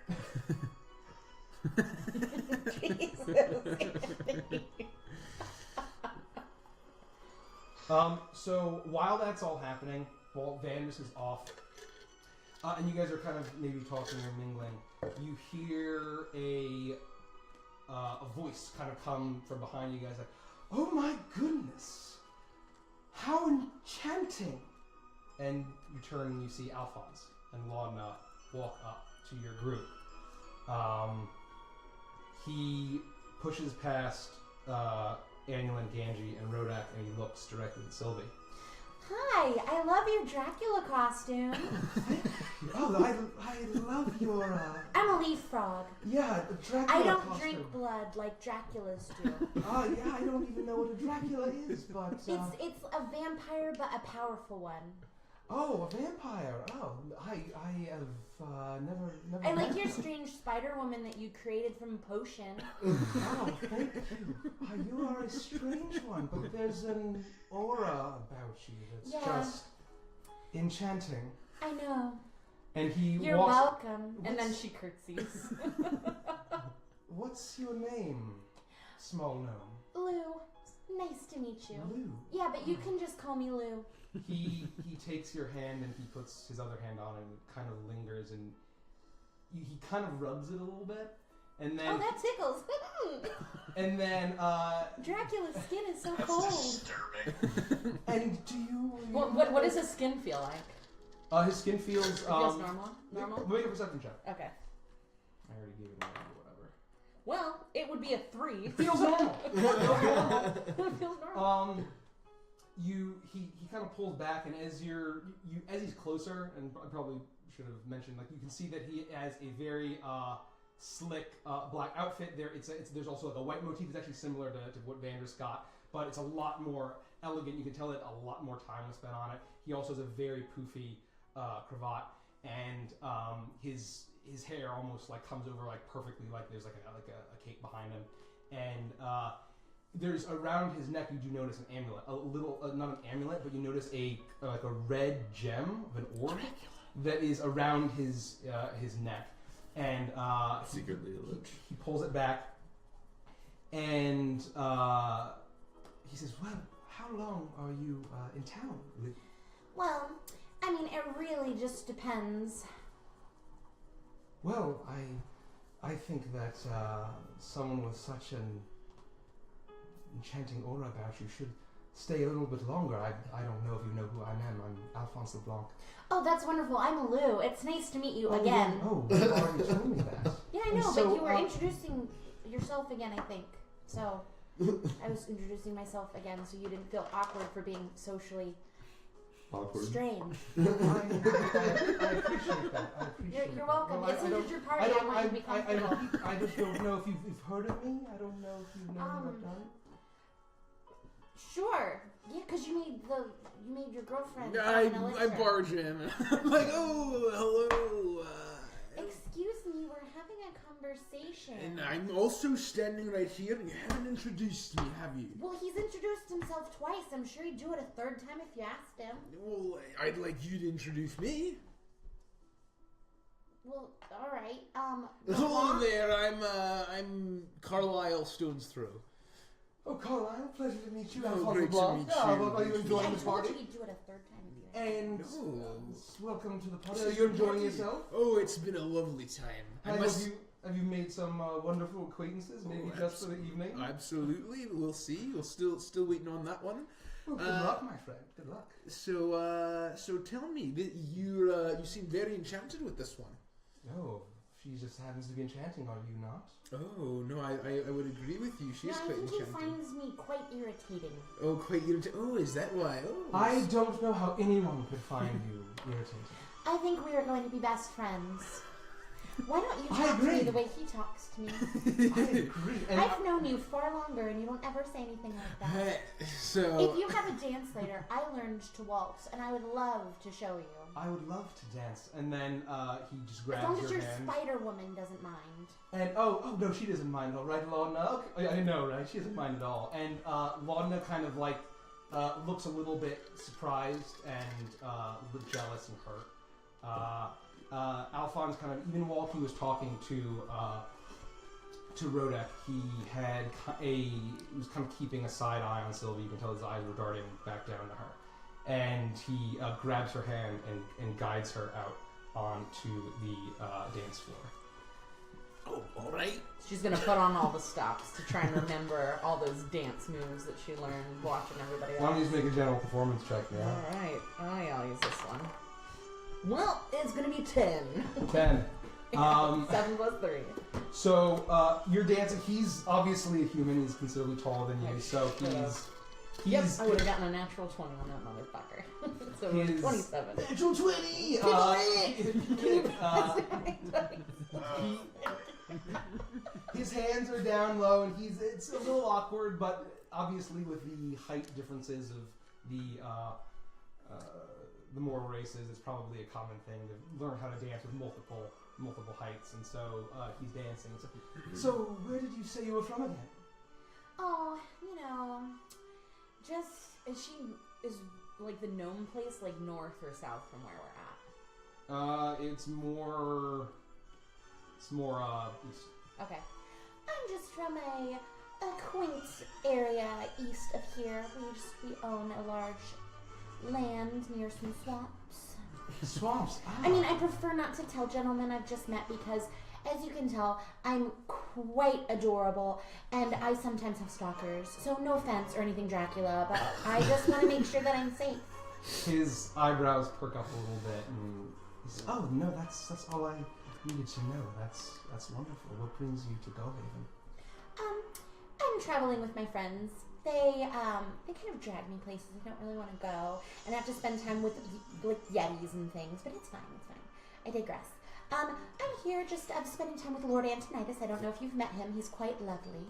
So while that's all happening, while Vandris is off, and you guys are kind of maybe talking or mingling, you hear a voice kind of come from behind you guys like, "Oh my goodness, how enchanting!" And you turn and you see Alphonse and Laudna walk up to your group. He pushes past Annual and Ganji and Rodak, and he looks directly at Sylvie. Hi, I love your Dracula costume. Oh, I love your. I'm a leaf frog. Yeah, Dracula I don't costume. drink blood like Draculas do. Oh, yeah, I don't even know what a Dracula is, but. It's a vampire, but a powerful one. Oh, a vampire. Oh, I have never. I like met your one. strange spider woman that you created from a potion. Oh, thank you. You are a strange one, but there's an aura about you that's just enchanting. I know. And he You're walks. welcome. And then she curtsies. What's your name, small gnome? Lou, nice to meet you. Lou. Yeah, but you can just call me Lou. He takes your hand and he puts his other hand on it and kind of lingers and he kind of rubs it a little bit and then Oh, that tickles. and then Dracula's skin is so That's cold. disturbing. and do you What does his skin feel like? his skin feels It feels normal? Normal? Make a perception check. Okay. I already gave it a whatever. Well, it would be a 3. Feels normal. It feels normal. He kind of pulls back, and as as he's closer, and I probably should have mentioned, like you can see that he has a very slick black outfit. There's also like a white motif that's actually similar to what Vander's got, but it's a lot more elegant. You can tell that a lot more time was spent on it. He also has a very poofy cravat, and his hair almost like comes over like perfectly, like there's like a cape behind him, and there's around his neck you do notice an amulet, a little not an amulet, but you notice a red gem of an orb that is around his neck, and Secretly a lich. he pulls it back, and he says, "Well, how long are you in town?" Well, I mean, it really just depends. Well, I think that someone with such an enchanting aura about you should stay a little bit longer. I don't know if you know who I am. I'm Alphonse LeBlanc. Oh, that's wonderful. I'm Lou. It's nice to meet you again. Yeah. Oh, you already told me that. Yeah, I And know, so, but you were introducing yourself again, I think. So, I was introducing myself again so you didn't feel awkward for being socially Awkward. strange. I appreciate that. I appreciate You're that. welcome. Well, It's I a don't- ginger party. I want you to be comfortable. I just don't know if you've heard of me. I don't know if you know what I've done. Sure. Yeah, because you made your girlfriend. I an elixir. barge in. I'm like, oh, hello. Excuse me, we're having a conversation. And I'm also standing right here, and you haven't introduced me, have you? Well, he's introduced himself twice. I'm sure he'd do it a third time if you asked him. Well, I'd like you to introduce me. Well, all right. Hello there, I'm Carlisle Stone's Throw. Oh, Carlisle, pleasure to meet you. Oh, Alphonse great to LeBlanc. meet Yeah, you. well, are you enjoying I the told party? you he'd do it a third time if you asked him. And Oh. welcome to the party. Are you enjoying yourself? Oh, it's been a lovely time. Have you made some wonderful acquaintances? Maybe just for the evening. Absolutely, we'll see. We're still waiting on that one. Well, good luck, my friend. Good luck. So tell me, you seem very enchanted with this one. Oh, she just happens to be enchanting, are you not? Oh no, I would agree with you. She No, is I quite think he enchanting. finds me quite irritating. Oh, quite irritating. Oh, is that why? Oh, I don't know how anyone could find you irritating. I think we are going to be best friends. Why don't you I talk to me agree. the way he talks to me? I agree. And I've known you far longer, and you don't ever say anything like that. So If you have a dance later, I learned to waltz, and I would love to show you. I would love to dance. And then he just As grabs long as your your hand. spider woman doesn't mind. And oh no, she doesn't mind, all right, Laudna. Okay, I know, right? She doesn't mind at all. And Laudna kind of like looks a little bit surprised and a little bit jealous and hurt. Alphonse kind of, even while he was talking to Rodek, he was kind of keeping a side eye on Sylvie. You can tell his eyes were darting back down to her. And he grabs her hand and guides her out onto the dance floor. Oh, all right. She's gonna put on all the stops to try and remember all those dance moves that she learned watching everybody else. Why don't you just make a general performance check, yeah? Alright. Oh yeah, I'll use this one. Well, it's gonna be 10. 10. 7 plus 3. So, you're dancing. He's obviously a human. He's considerably taller than you, so he's... I would have gotten a natural 20 on that motherfucker. So it was 27. Natural 20! His hands are down low, and it's a little awkward, but obviously with the height differences of the more races, it's probably a common thing to learn how to dance with multiple heights, and so he's dancing. So where did you say you were from again? Oh, just Is like the gnome place like north or south from where we're at? It's more east. okay. I'm just from a quaint area east of here. We own a large land near some swamps. Swamps. Ah. I mean, I prefer not to tell gentlemen I've just met because, as you can tell, I'm quite adorable, and I sometimes have stalkers. So no offense or anything, Dracula, but I just want to make sure that I'm safe. His eyebrows perk up a little bit, and he says, "Oh no, that's all I needed to know. That's wonderful. What brings you to Goldhaven?" I'm traveling with my friends. They kind of drag me places I don't really want to go, and I have to spend time with like yetis and things. But it's fine. I digress. I'm here just spending time with Lord Antonidas. I don't know if you've met him. He's quite lovely.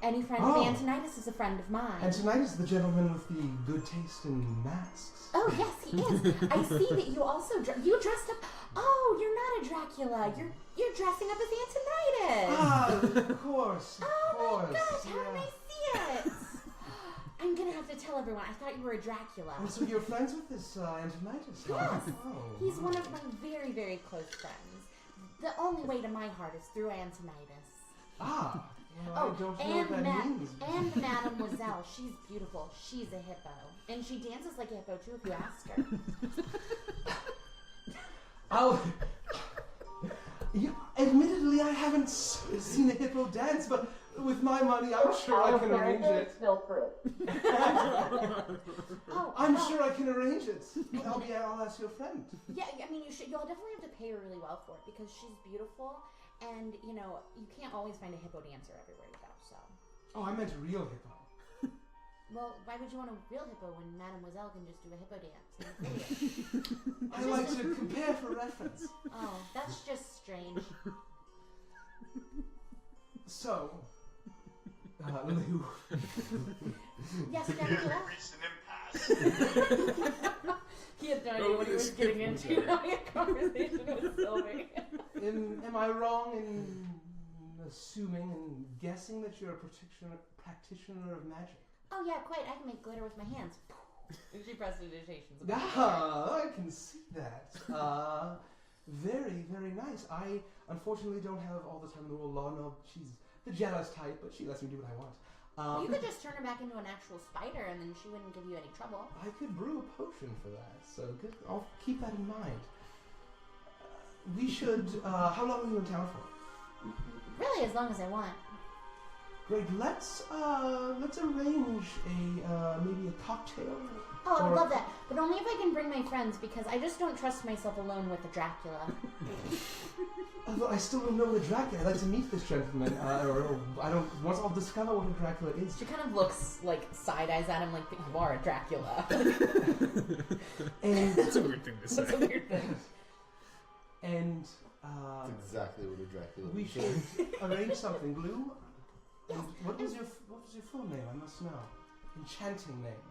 Any friend of Antonidas is a friend of mine. Antonidas, the gentleman with the good taste in masks. Oh yes, he is. I see that you also you dressed up. Oh, you're not a Dracula. You're dressing up as Antonidas. Ah, of course. Oh my gosh, how did I see it? I'm gonna have to tell everyone. I thought you were a Dracula. Oh, so you're friends with this Antonidas? Yes. Oh. He's one of my very, very close friends. The only way to my heart is through Antonidas. Ah. Well, I don't know what that means. And Mademoiselle, she's beautiful. She's a hippo. And she dances like a hippo too if you ask her. Admittedly, I haven't seen a hippo dance, but with my money, I'm sure I can arrange it. Still through. I'm sure I can arrange it. I'll ask your friend. Yeah, I mean, you'll definitely have to pay her really well for it because she's beautiful, and you can't always find a hippo dancer everywhere you go. So. Oh, I meant a real hippo. Well, why would you want a real hippo when Mademoiselle can just do a hippo dance? I like to compare for reference. Oh, that's just strange. So, Lou. Yes, We Dracula? reached an impasse. He had no idea what he was getting into having a conversation with Sylvie. Am I wrong in assuming and guessing that you're a practitioner of magic? Oh yeah, quite. I can make glitter with my hands. And she prestidigitations. Ah, I can see that. Very, very nice. I unfortunately don't have all the time in the world. No, she's the jealous type, but she lets me do what I want. You could just turn her back into an actual spider, and then she wouldn't give you any trouble. I could brew a potion for that, so good. I'll keep that in mind. We should. How long are you in town for? Really, as long as I want. Great. Let's arrange maybe a cocktail. Oh, I would love that, but only if I can bring my friends because I just don't trust myself alone with a Dracula. Although I still don't know the Dracula. I'd like to meet this gentleman. Once I'll discover what a Dracula is. She kind of looks like side eyes at him like you are a Dracula. And That's a weird thing to say. That's a weird thing. And That's exactly what a Dracula we would should arrange something. Blue. Yes. And what was your full name? I must know. Enchanting name.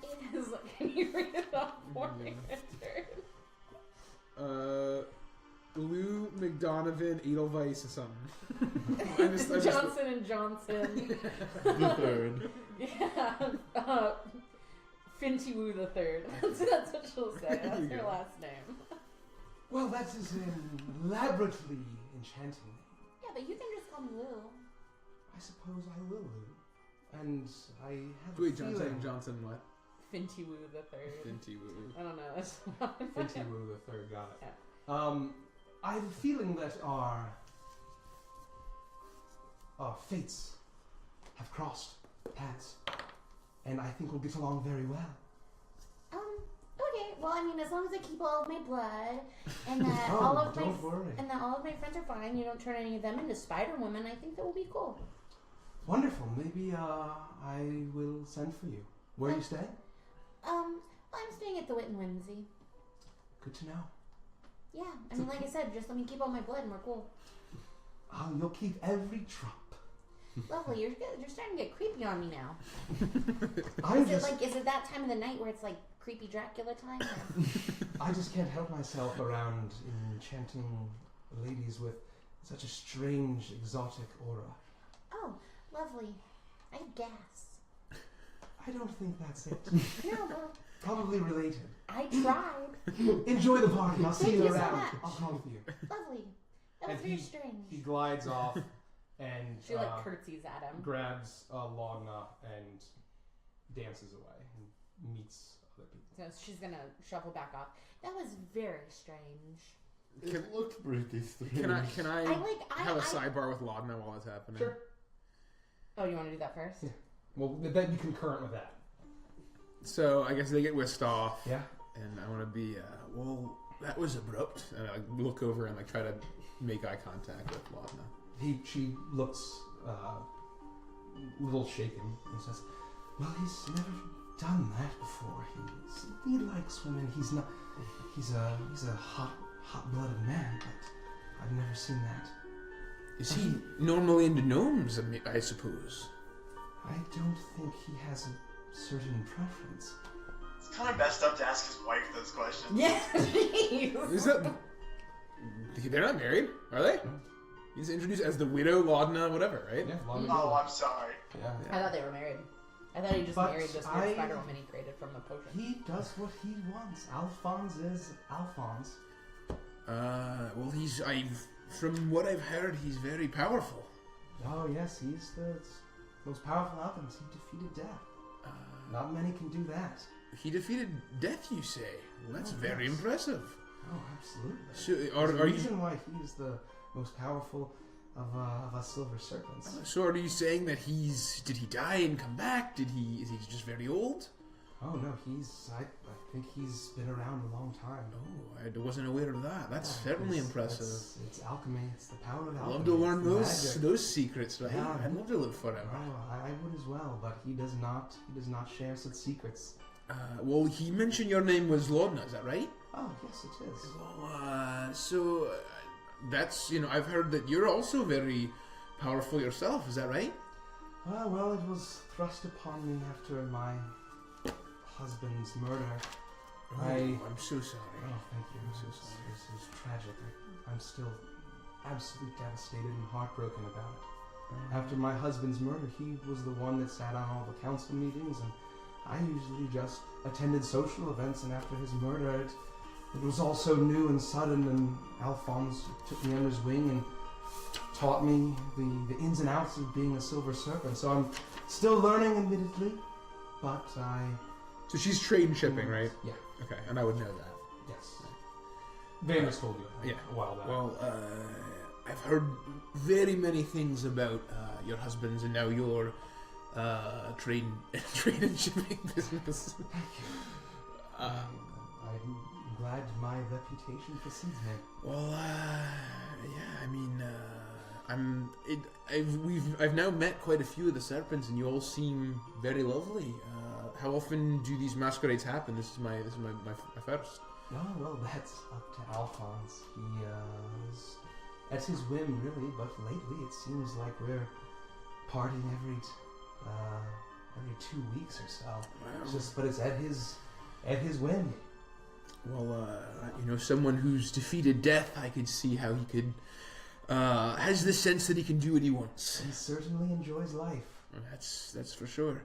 It It's like, can you read it off for me, Victor? Lou McDonovan Edelweiss or something. I just Johnson and Johnson. The third. Yeah. Finty Woo the third. That's what she'll say. That's her go. last name. Well, that is an elaborately enchanting name. Yeah, but you can just call me Lou. I suppose I will, Lou. And I have Wait, a feeling... Johnson what? Finty Woo the third. Finty Woo. I don't know. That's not Finty Woo the third, got it. Yeah. I have a feeling that our fates have crossed paths, and I think we'll get along very well. Okay. Well, I mean, as long as I keep all of my blood, and that don't worry. and that all of my friends are fine, you don't turn any of them into Spider Woman, I think that will be cool. Wonderful. Maybe I will send for you. Where are you staying? I'm staying at the Wit and Whimsy. Good to know. Yeah, I mean, like I said, just let me keep all my blood and we're cool. You'll keep every drop. Lovely. You're starting to get creepy on me now. Is it that time of the night where it's like creepy Dracula time? Or? I just can't help myself around enchanting ladies with such a strange, exotic aura. Oh, lovely. I have gas. I don't think that's it. No, well, Probably related. I tried. Enjoy the party. I'll see Thank you you so around. much. I'll come with you. Lovely. That was And very he strange. glides off and She like curtsies at him. grabs Logna and dances away and meets other people. So she's gonna shuffle back off. That was very strange. It looked pretty strange. Can I I have a sidebar with Logna while it's happening? Sure. Oh, you want to do that first? Yeah. Well, that'd be concurrent with that. So I guess they get whisked off. Yeah. And I want to be, well, that was abrupt. And I look over and like try to make eye contact with Logna. She looks a little shaken and says, "Well, he's never done that before. He likes women. He's not. He's a hot-blooded man, but I've never seen that. Is he normally into gnomes, I suppose? I don't think he has a certain preference. It's kind of messed up to ask his wife those questions. Yeah. Jeez. Is that... They're not married, are they? He's introduced as the widow, Logna, whatever, right? Yeah. Oh, I'm sorry. Yeah. I thought they were married. I thought he just But married this weird Spider Woman he created from the potion. He does what he wants. Alphonse is Alphonse. Well, from what I've heard, he's very powerful. Oh yes, he's the most powerful alchemist. He defeated death. Not many can do that. He defeated death, you say? Well, that's Oh, very yes. impressive. Oh, absolutely. So, There's are a you... reason why he's the most powerful of us silver serpents. So are you saying that did he die and come back? Is he just very old? Oh no, I think he's been around a long time. Oh, I wasn't aware of that. That's Yeah, certainly it's- impressive. It's alchemy. It's the power of I'd alchemy. love to learn It's magic. those secrets, right? Yeah. I'd love to live forever. Oh, I would as well, but he does not. He does not share such secrets. Well, he mentioned your name was Logna, is that right? Oh yes, it is. Well, that's, I've heard that you're also very powerful yourself, is that right? Well, it was thrust upon me after my husband's murder. Oh, I'm so sorry. Oh, thank you. I'm so sorry. This is tragic. I'm still absolutely devastated and heartbroken about it. After my husband's murder, he was the one that sat on all the council meetings, and I usually just attended social events, and after his murder, it was all so new and sudden, and Alphonse took me under his wing and taught me the ins and outs of being a silver serpent. So I'm still learning, admittedly, but So she's trade and shipping, right? Yeah. Okay, and I would know that. Yes. Vanders told you a while back. Well, I've heard very many things about your husband's and now your trade and shipping business. I'm glad my reputation precedes me. Well, yeah. I mean, I've now met quite a few of the serpents, and you all seem very lovely. How often do these masquerades happen? This is my first. Oh, well, that's up to Alphonse. He is at his whim, really, but lately it seems like we're partying every 2 weeks or so. Wow. But it's at his whim. Well, someone who's defeated death, I could see how he could has the sense that he can do what he wants. He certainly enjoys life. That's for sure.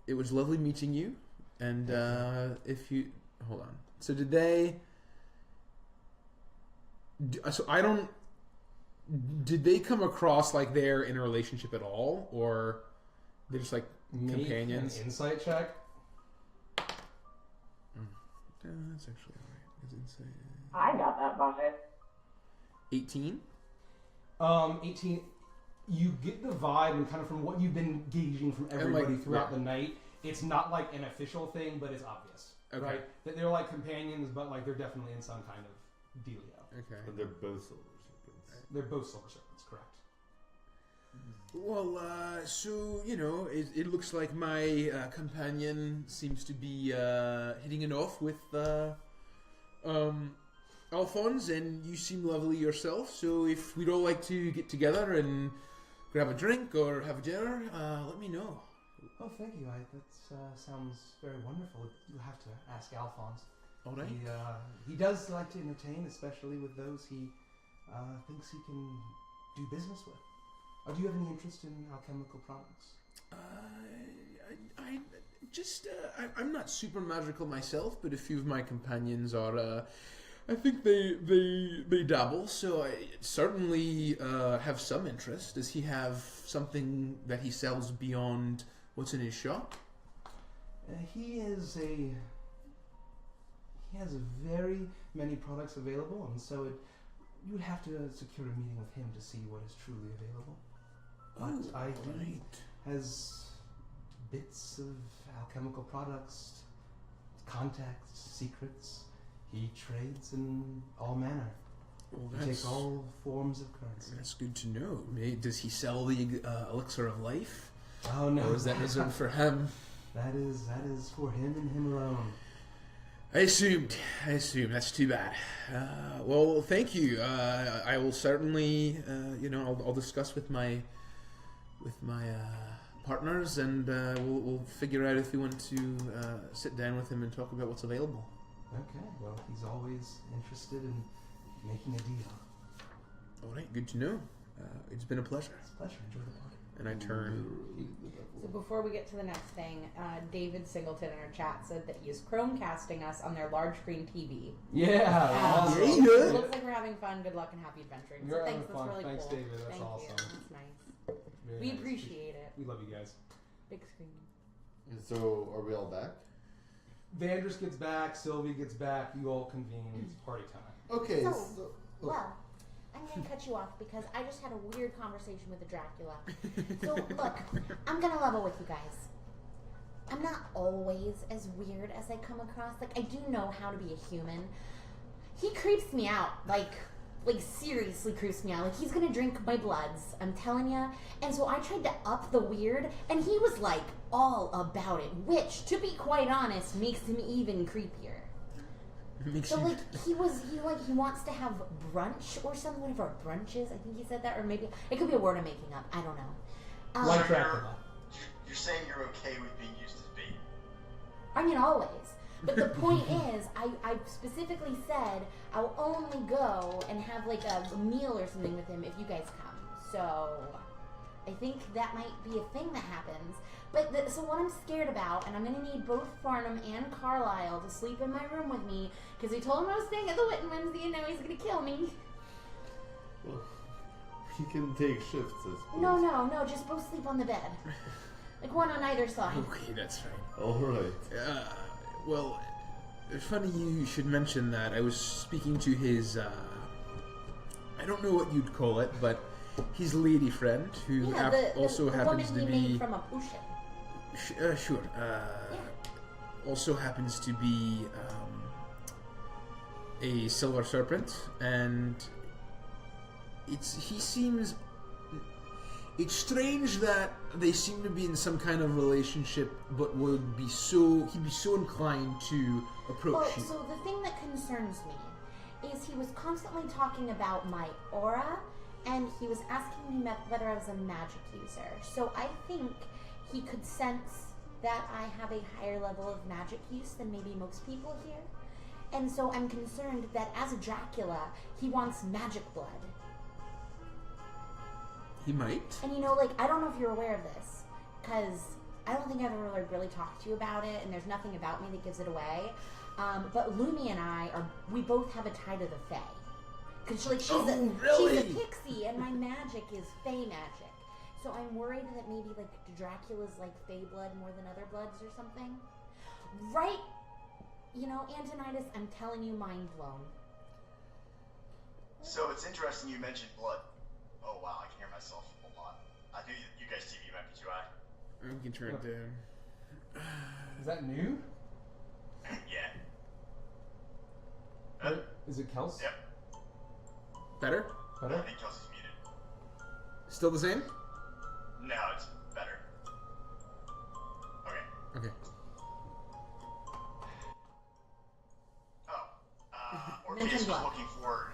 It was lovely meeting you. And if you hold on, so did they? So I don't. Did they come across like they're in a relationship at all, or they're just like companions? Make an insight check. That's actually I got that vibe. 18. 18. You get the vibe, and kind of from what you've been gauging from everybody throughout the night, it's not like an official thing, but it's obvious, right? That they're like companions, but like they're definitely in some kind of dealio. Okay. But they're both silver serpents. They're both silver serpents, correct? Well, so, it looks like my companion seems to be hitting it off with Alphonse, and you seem lovely yourself, so if we'd all like to get together and grab a drink or have a dinner, let me know. Oh, thank you. That sounds very wonderful. You'll have to ask Alphonse. All right. He does like to entertain, especially with those he thinks he can do business with. Do you have any interest in alchemical products? I'm not super magical myself, but a few of my companions are. I think they dabble, so I certainly have some interest. Does he have something that he sells beyond what's in his shop? He has very many products available, and so you would have to secure a meeting with him to see what is truly available. But he has bits of alchemical products, contacts, secrets. He trades in all manner. He takes all forms of currency. That's good to know. Does he sell the elixir of life? Oh no! Or is that reserved for him? That is for him and him alone. I assumed. That's too bad. Well, thank you. I will certainly, I'll discuss with my partners, and we'll figure out if we want to sit down with him and talk about what's available. Okay. Well, he's always interested in making a deal. All right. Good to know. It's been a pleasure. It's a pleasure. Enjoy the party. And I turn. So before we get to the next thing, David Singleton in our chat said that he is Chromecasting us on their large screen TV. Yeah. Awesome. It looks like we're having fun. Good luck and happy adventuring. You're so thanks. having fun. That's really Thanks, cool. David. That's Thank awesome. you. That's nice. Very We nice. appreciate it. We love you guys. Big screen. So, are we all back? Vandris gets back. Sylvie gets back. You all convene. It's party time. Okay. So, well, I'm going to cut you off because I just had a weird conversation with the Dracula. So, look, I'm going to level with you guys. I'm not always as weird as I come across. Like, I do know how to be a human. He creeps me out. Like seriously creeps me out. Like, he's going to drink my bloods. I'm telling you. And so I tried to up the weird, and he was, like, all about it. Which, to be quite honest, makes him even creepier. So like he wants to have brunch or something, whatever brunch is. I think he said that, or maybe it could be a word I'm making up. I don't know. Like Dracula. You're saying you're okay with being used as bait? I mean, always. But the point is, I specifically said I'll only go and have like a meal or something with him if you guys come. So I think that might be a thing that happens. But so what I'm scared about, and I'm going to need both Farnham and Carlisle to sleep in my room with me, because he told him I was staying at the Witten Wednesday, and now he's going to kill me. Well, he can take shifts, I suppose. No, just both sleep on the bed. Like one on either side. Okay, that's right. All right. Well, it's funny you should mention that. I was speaking to his, I don't know what you'd call it, but his lady friend, who also happens to be... made from a potion. Sure. Also happens to be a silver serpent, and he seems... It's strange that they seem to be in some kind of relationship, but he'd be so inclined to approach you. So the thing that concerns me is he was constantly talking about my aura, and he was asking me whether I was a magic user. So I think he could sense that I have a higher level of magic use than maybe most people here. And so I'm concerned that as a Dracula, he wants magic blood. He might. And I don't know if you're aware of this, because I don't think I've ever really talked to you about it, and there's nothing about me that gives it away. But Lumi and we both have a tie to the Fae. Because she's a pixie, and my magic is Fae magic. So I'm worried that maybe Dracula's Fae blood more than other bloods or something. Right? Antonidas, I'm telling you, mind blown. So it's interesting you mentioned blood. Oh wow, I can hear myself a lot. I think you guys TV might be too high. We can turn it down. Is that new? Yeah. Is it Kels? Yep. Better? I Better? think Kelsey's muted. Still the same? No, it's better. Okay. Okay. Orpheus Mention was blood. looking for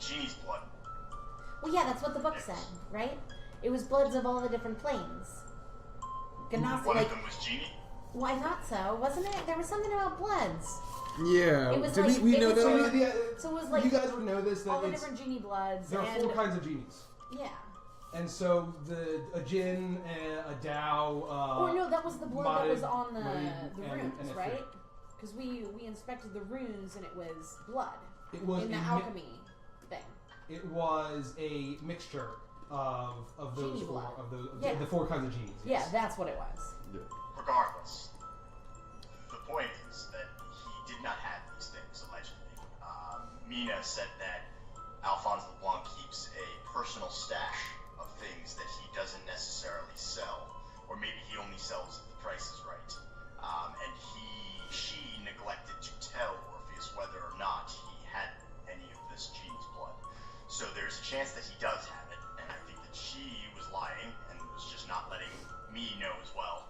Genie's blood. Well, yeah, that's what the book said, right? It was bloods of all the different planes. Ganassi, One like, of them was Genie. well, I thought so, wasn't it? There was something about bloods. Yeah. It was Did like- we it know was that? like- Yeah, So it was like you guys would know this, all that the it's, different genie bloods. there are and, 4 kinds of genies. Yeah. And so a Jinn, a Dao, Or no, that was the blood that was Modded, on the Marie, runes, and a right? Because we inspected the runes and it was blood it was in the a alchemy thing. it was a mixture of those Genie 4 blood. of those Yeah. the 4 kinds of genies. Yeah, Yes. that's what it was. Regardless, the point is that he did not have these things, allegedly. Mina said that Alphonse LeBlanc keeps a personal stash of things that he doesn't necessarily sell, or maybe he only sells if the price is right. And she neglected to tell Orpheus whether or not he had any of this genie's blood. So there's a chance that he does have it, and I think that she was lying and was just not letting me know as well.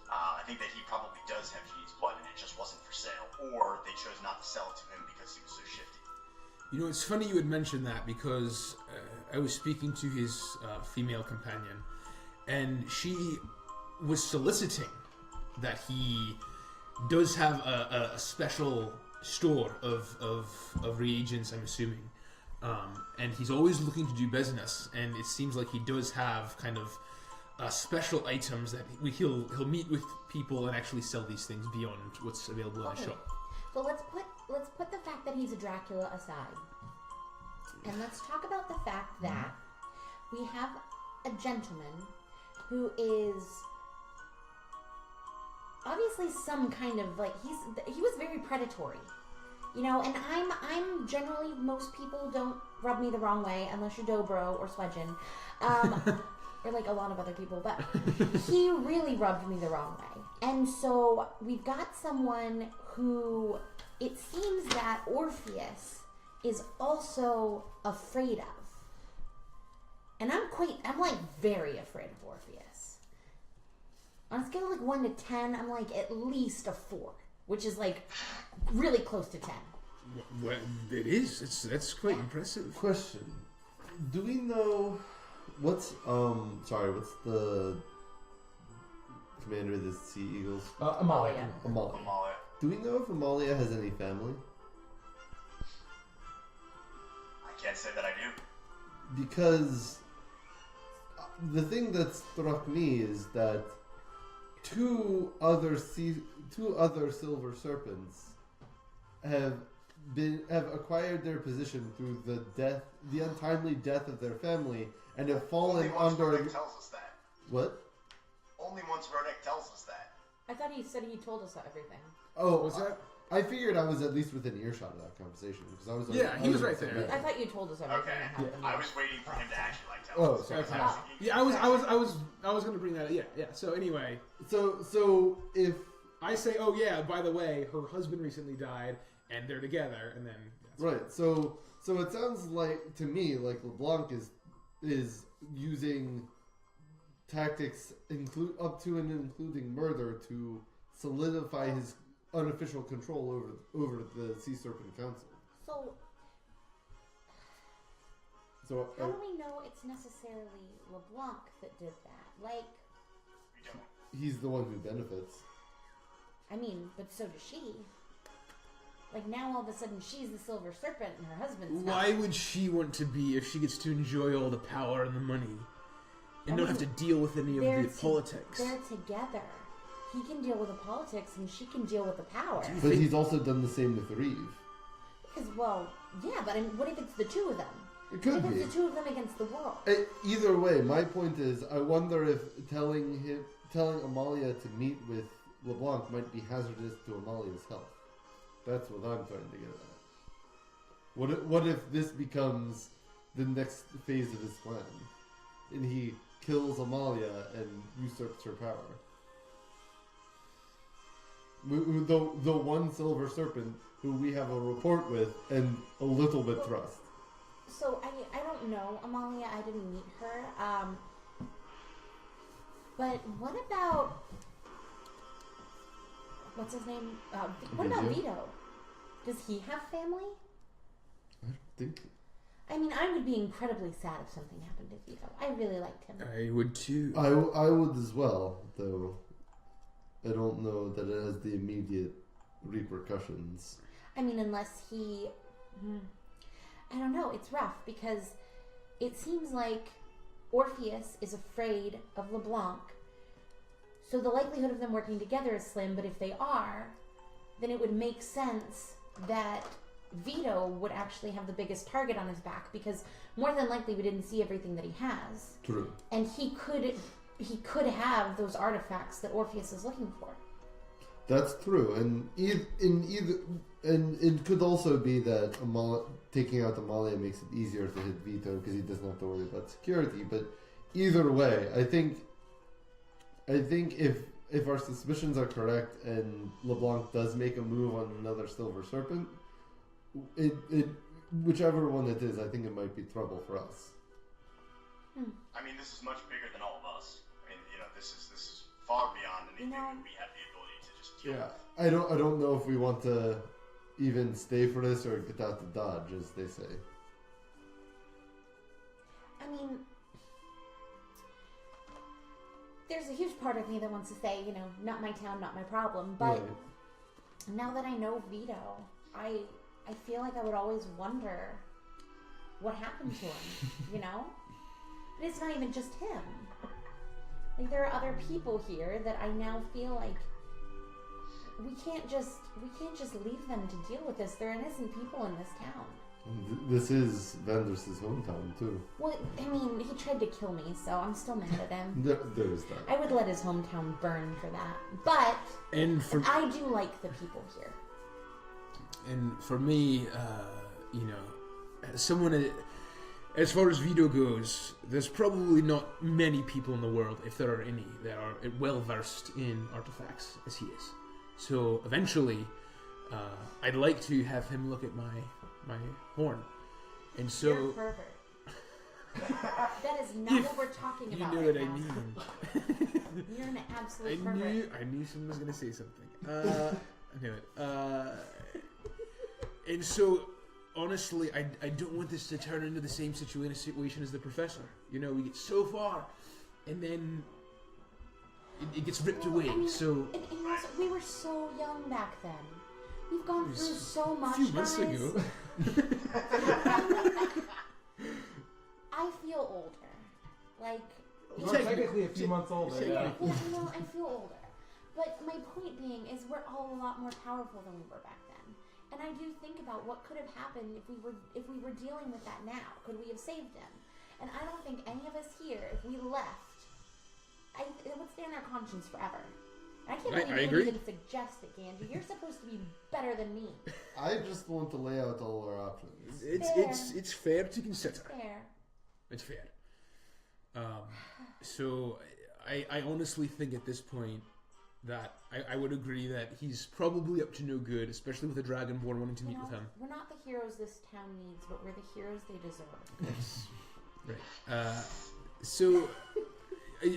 I think that he probably does have genie's blood, and it just wasn't for sale, or they chose not to sell it to him because he was so shifty. You know, it's funny you would mention that because I was speaking to his female companion, and she was soliciting that he does have a special store of reagents, I'm assuming. And he's always looking to do business, and it seems like he does have kind of special items that he'll meet with people and actually sell these things beyond what's available in the shop. So let's put the fact that he's a Dracula aside, and let's talk about the fact that we have a gentleman who is obviously some kind of like he was very predatory, and I'm generally, most people don't rub me the wrong way unless you're Dobro or Swedgen, or like a lot of other people, but he really rubbed me the wrong way. And so we've got someone who it seems that Orpheus is also afraid of. And I'm like very afraid of Orpheus. On a scale of like 1 to 10, I'm like at least a 4, which is like really close to 10. Well, it is. That's quite impressive. Question: do we know what's the commander of the Sea Eagles? Amalia. Amalia. Amalia. Do we know if Amalia has any family? I can't say that I do. Because the thing that struck me is that two other silver serpents have acquired their position through the untimely death of their family, and have fallen Only once under. Rodek tells us that. What? Only once Rodek tells us that. I thought he said he told us everything. Oh, Was that? I figured I was at least within earshot of that conversation because I was. Yeah, he was right there. I thought you told us everything Okay. that happened. I was waiting for him to actually tell Oh, us. sorry. Okay. I was thinking- Yeah, I was going to bring that up. Yeah. So anyway, So if I say, oh yeah, by the way, her husband recently died, and they're together, and then right, so it sounds like to me like LeBlanc is using tactics up to and including murder to solidify his unofficial control over the Sea Serpent Council. So So how do we know it's necessarily LeBlanc that did that? Like, We don't. he's the one who benefits. I mean, but so does she. Like, now all of a sudden she's the Silver Serpent and her husband's not. why would she want to be if she gets to enjoy all the power and the money, and don't have to deal with any of the politics? They're together. He can deal with the politics and she can deal with the power. But he's also done the same with Reeve. Because, well, yeah, but I mean, what if it's the two of them? It could What if be. it's the two of them against the world? Either way, my point is, I wonder if telling Amalia to meet with LeBlanc might be hazardous to Amalia's health. That's what I'm trying to get at. What if this becomes the next phase of his plan, and he kills Amalia and usurps her power? The one Silver Serpent who we have a rapport with and a little bit trust. So I don't know Amalia. I didn't meet her. But what about what's his name? What about Vito? Does he have family? I don't think. I mean, I would be incredibly sad if something happened to Vito. I really liked him. I would too. I would as well, though. I don't know that it has the immediate repercussions. I mean, unless he... I don't know. It's rough because it seems like Orpheus is afraid of LeBlanc. So the likelihood of them working together is slim, but if they are, then it would make sense that Vito would actually have the biggest target on his back because more than likely we didn't see everything that he has. True. And he could have those artifacts that Orpheus is looking for. That's true, and it could also be that taking out Amalia makes it easier to hit Vito because he doesn't have to worry about security. But either way, I think if our suspicions are correct and LeBlanc does make a move on another Silver Serpent, it whichever one it is, I think it might be trouble for us. I mean, this is much bigger than all of us. I mean, this is far beyond anything that we have the ability to just deal with. I don't know if we want to even stay for this or get out to Dodge, as they say. I mean, there's a huge part of me that wants to say, not my town, not my problem. But now that I know Vito, I feel like I would always wonder what happened to him, But it's not even just him. Like, there are other people here that I now feel like we can't just leave them to deal with this. They're innocent people in this town. This is Vandris' hometown, too. Well, I mean, he tried to kill me, so I'm still mad at him. There is that. I would let his hometown burn for that. But I do like the people here. And for me, someone... As far as Vito goes, there's probably not many people in the world, if there are any, that are well versed in artifacts as he is. So eventually, I'd like to have him look at my horn, and so. You're a pervert. That is not what we're talking about. You know right what now. I mean. You're an absolute pervert. I knew someone was going to say something. I knew it. And so. Honestly, I don't want this to turn into the same situation as the professor. We get so far, and then it gets ripped away. I mean, so and also, we were so young back then. We've gone through so much, a few months guys. ago. I feel older. Like, Well, technically a few months older. Yeah. yeah, I feel older. But my point being is we're all a lot more powerful than we were back then. And I do think about what could have happened if we were dealing with that now. Could we have saved him? And I don't think any of us here, if we left, it would stay on our conscience forever. And I can't believe you even suggest it, Gandhi. You're supposed to be better than me. I just want to lay out all our options. It's fair to consider. Fair. It's fair. So I honestly think at this point that I would agree that he's probably up to no good, especially with a Dragonborn wanting to meet with him. We're not the heroes this town needs, but we're the heroes they deserve. Yes. Right. So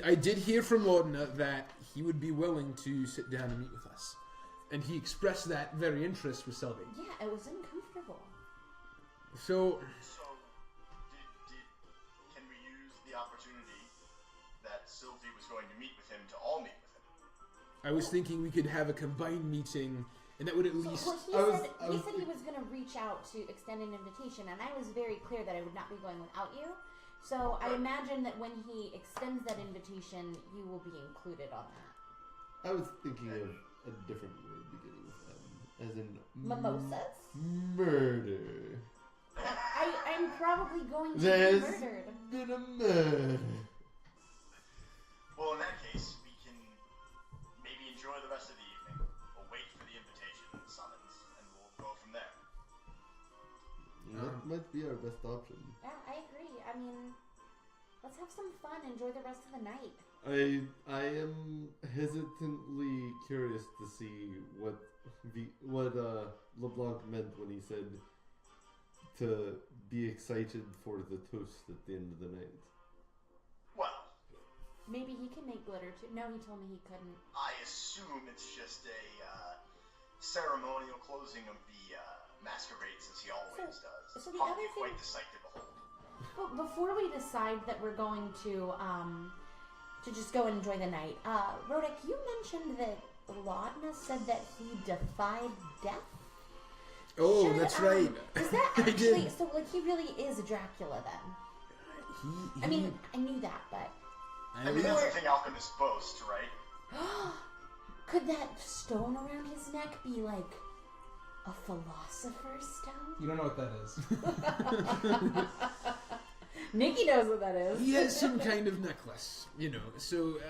I did hear from Laudna that he would be willing to sit down and meet with us. And he expressed that very interest with Selby. Yeah, it was uncomfortable. So can we use the opportunity that Sylvie was going to meet with him to all meet with him? I was thinking we could have a combined meeting, and that would at least... Well, he said he was going to reach out to extend an invitation, and I was very clear that I would not be going without you. So I imagine that when he extends that invitation, you will be included on that. I was thinking of a different way of beginning with them, as in Mimosas? Murder. I'm probably going to There's be murdered. been a murder. Well, in that case, we can maybe enjoy the rest of the Let's have some fun. Enjoy the rest of the night. I am hesitantly curious to see what LeBlanc meant when he said to be excited for the toast at the end of the night. Well, Maybe he can make glitter too. No, he told me he couldn't. I assume it's just a ceremonial closing of the Masquerade, since he always does. so the Probably other thing- quite the sight to behold. Well, before we decide that we're going to just go and enjoy the night, Rodek, you mentioned that Laudna said that he defied death. Oh, Should, that's right. Is that I did. actually so? Like, he really is Dracula then? I mean, I knew that, but I mean, that's the thing alchemists boast, right? could that stone around his neck be like a philosopher's stone? You don't know what that is. Nikki knows what that is. He has some kind of necklace, So,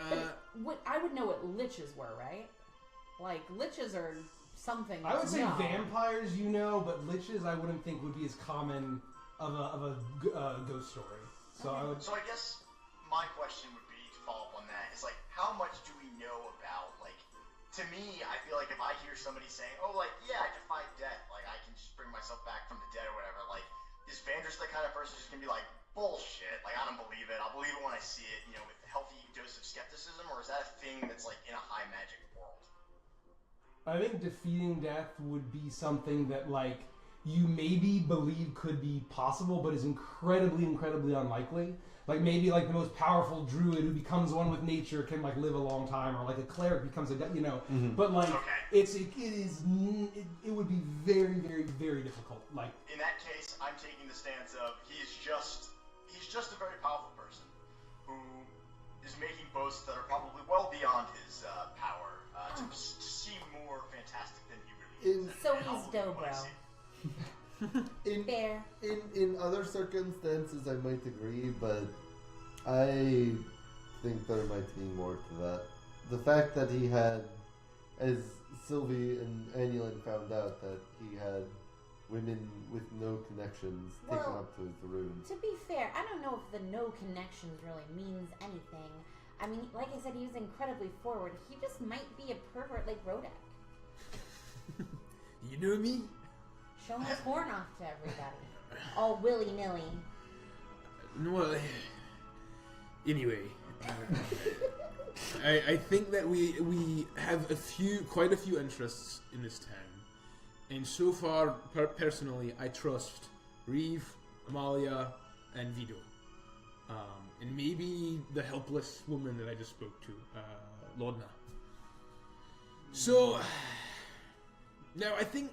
I would know what liches were, right? Like, liches are something. I would say no. vampires, but liches I wouldn't think would be as common of a ghost story. So I would. So I guess my question would be, to follow up on that, is like, how much do we know about, like, to me, I feel like if I hear somebody saying, oh, like, yeah, I defied death, like, I can just bring myself back from the dead or whatever, like, is Vandris the kind of person who's gonna be like, bullshit, like, I don't believe it, I'll believe it when I see it, with a healthy dose of skepticism, or is that a thing that's, like, in a high magic world? I think defeating death would be something that, like, you maybe believe could be possible, but is incredibly, incredibly unlikely. Like, maybe, like, the most powerful druid who becomes one with nature can, like, live a long time, or, like, a cleric becomes But, like, it would be very, very, very difficult. Like, In that case, I'm taking the stance of he's just a very powerful person who is making boasts that are probably well beyond his power to seem more fantastic than he really is. So And I'll he's believe it when I dobro. see it. Fair. In other circumstances, I might agree, but I think there might be more to that. The fact that he had, as Sylvie and Annulin found out, that he had women with no connections taken Well, up to his room. To be fair, I don't know if the no connections really means anything. I mean, like I said, he was incredibly forward. He just might be a pervert like Rodek. You know me? Showing his horn off to everybody. All willy-nilly. Well, anyway, I think that we have quite a few interests in this town, and so far, personally, I trust Reeve, Amalia, and Vito, and maybe the helpless woman that I just spoke to, Laudna. So now I think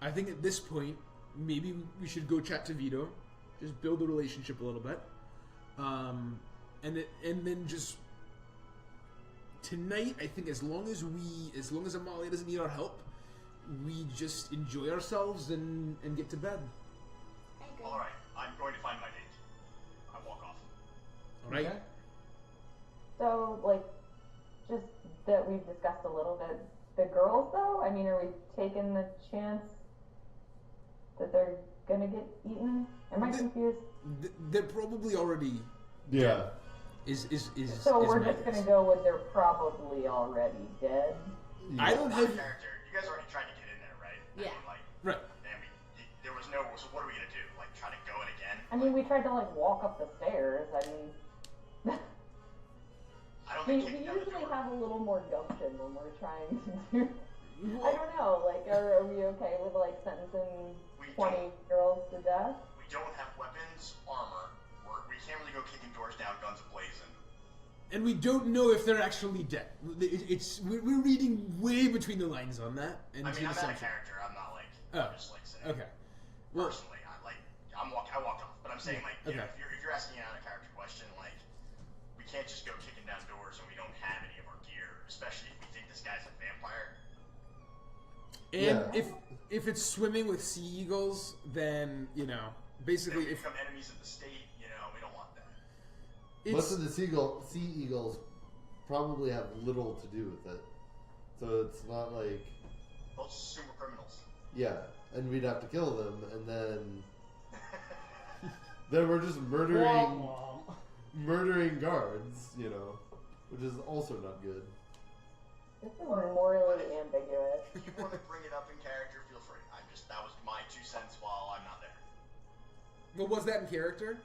at this point, maybe we should go chat to Vito, just build a relationship a little bit, and then just tonight. I think as long as Amalia doesn't need our help, we just enjoy ourselves and get to bed. I agree. All right, I'm going to find my date. I walk off. All right. okay. So, like, just that we've discussed a little bit. The girls, though, I mean, are we taking the chance that they're gonna get eaten? Am I confused? They're probably already Yeah. So we're my just guess. gonna go with they're probably already dead. I don't Out have of character. You guys already tried to get in there, right? Yeah. I mean, like, right. there was no. So what are we gonna do? Like, try to go in again? I mean, we tried to, like, walk up the stairs. I mean, I don't we think kicking down the usually door. have a little more gumption when we're trying to do. I don't know. Like, are we okay with, like, sentencing We 20 don't. girls to death? We don't have weapons, armor. We can't really go kicking doors down, guns ablazing. And we don't know if they're actually dead. We're reading way between the lines on that. And I to mean, I'm the out of assumption- character. I'm not like Oh, just like saying. Okay. Well, Personally, I walked off, but I'm saying like, Okay. if you're asking an out of character question, like, we can't just go kicking down doors when we don't have any of our gear, especially if we think this guy's a vampire. and Yeah. if it's swimming with sea eagles, then Then basically we if become enemies of the state. We don't want that. Most it's of the sea eagles probably have little to do with it. So it's not like, Those super criminals. yeah, and we'd have to kill them, and then Then we're just Womp murdering guards, you know, which is also not good. This is morally ambiguous. If you want to bring it up in character, feel free. That was my 2 cents while I'm not there. Well, was that in character?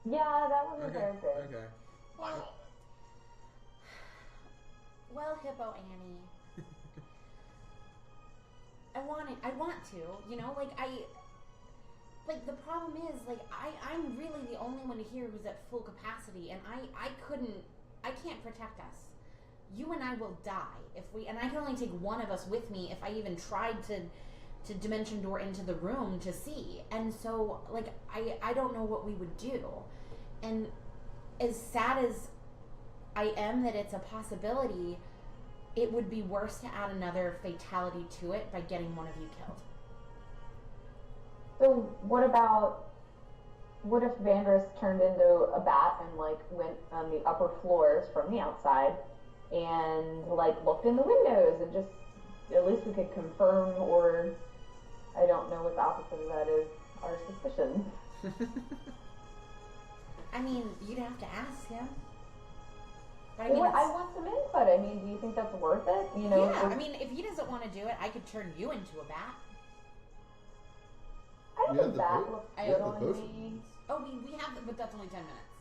Yeah, that was a Okay. character. Okay. My fault. Well, Hippo Annie. I want to, you know, like the problem is, like, I'm really the only one here who's at full capacity, and I can't protect us. You and I will die and I can only take one of us with me if I even tried to dimension door into the room to see. And so, like, I don't know what we would do. And as sad as I am that it's a possibility, it would be worse to add another fatality to it by getting one of you killed. So what if Vandris turned into a bat and like went on the upper floors from the outside and like looked in the windows and just at least we could confirm, or I don't know what the opposite of that is, our suspicions. I mean, you'd have to ask him. But Well, I it's- want some input. I mean, do you think that's worth it? You know, yeah, I mean, if he doesn't want to do it, I could turn you into a bat. I don't We have think the that boat. looks I good have the on potion. me. Oh, we have, but that's only 10 minutes.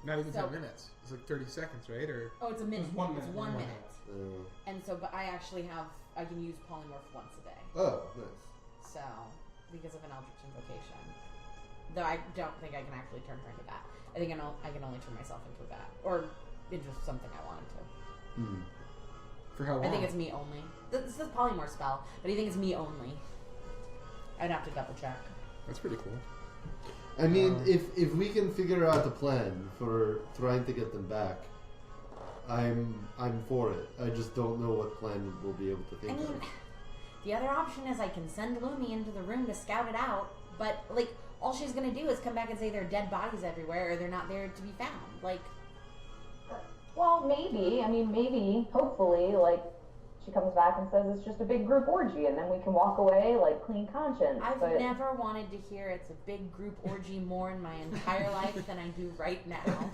Not even So- 10 minutes. It's like 30 seconds, right? Or Oh, it's a minute. It's 1 It's minute. 1 1 minute. Uh, And so, but I actually I can use polymorph once a day. oh, nice. So, because of an Eldritch Invocation. Though I don't think I can actually turn her into that. I think I can only turn myself into a bat. Or into something I wanted to. Hmm. for how long? I think it's me only. This is a polymorph spell, but I think it's me only. I'd have to double check. That's pretty cool. I mean, if we can figure out a plan for trying to get them back, I'm for it. I just don't know what plan we'll be able to I think mean, of. the other option is I can send Lumi into the room to scout it out, but, like, all she's gonna do is come back and say there are dead bodies everywhere or they're not there to be found. Like, Well, maybe. I mean, maybe. Hopefully, like she comes back and says it's just a big group orgy, and then we can walk away like clean conscience. I've but never wanted to hear it's a big group orgy more in my entire life than I do right now.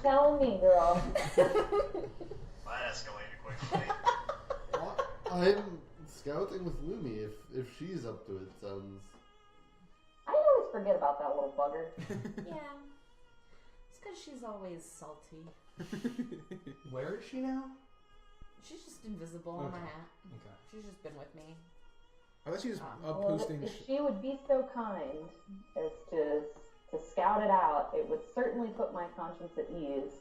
tell me, girl. That escalated quickly. I'm scouting with Lumi if she's up to it. Sounds. I always forget about that little bugger. Yeah. It's because she's always salty. Where is she now? She's just invisible in my Okay. hat. Okay. She's just been with me. I thought she was Well, posting. if she would be so kind as to scout it out, it would certainly put my conscience at ease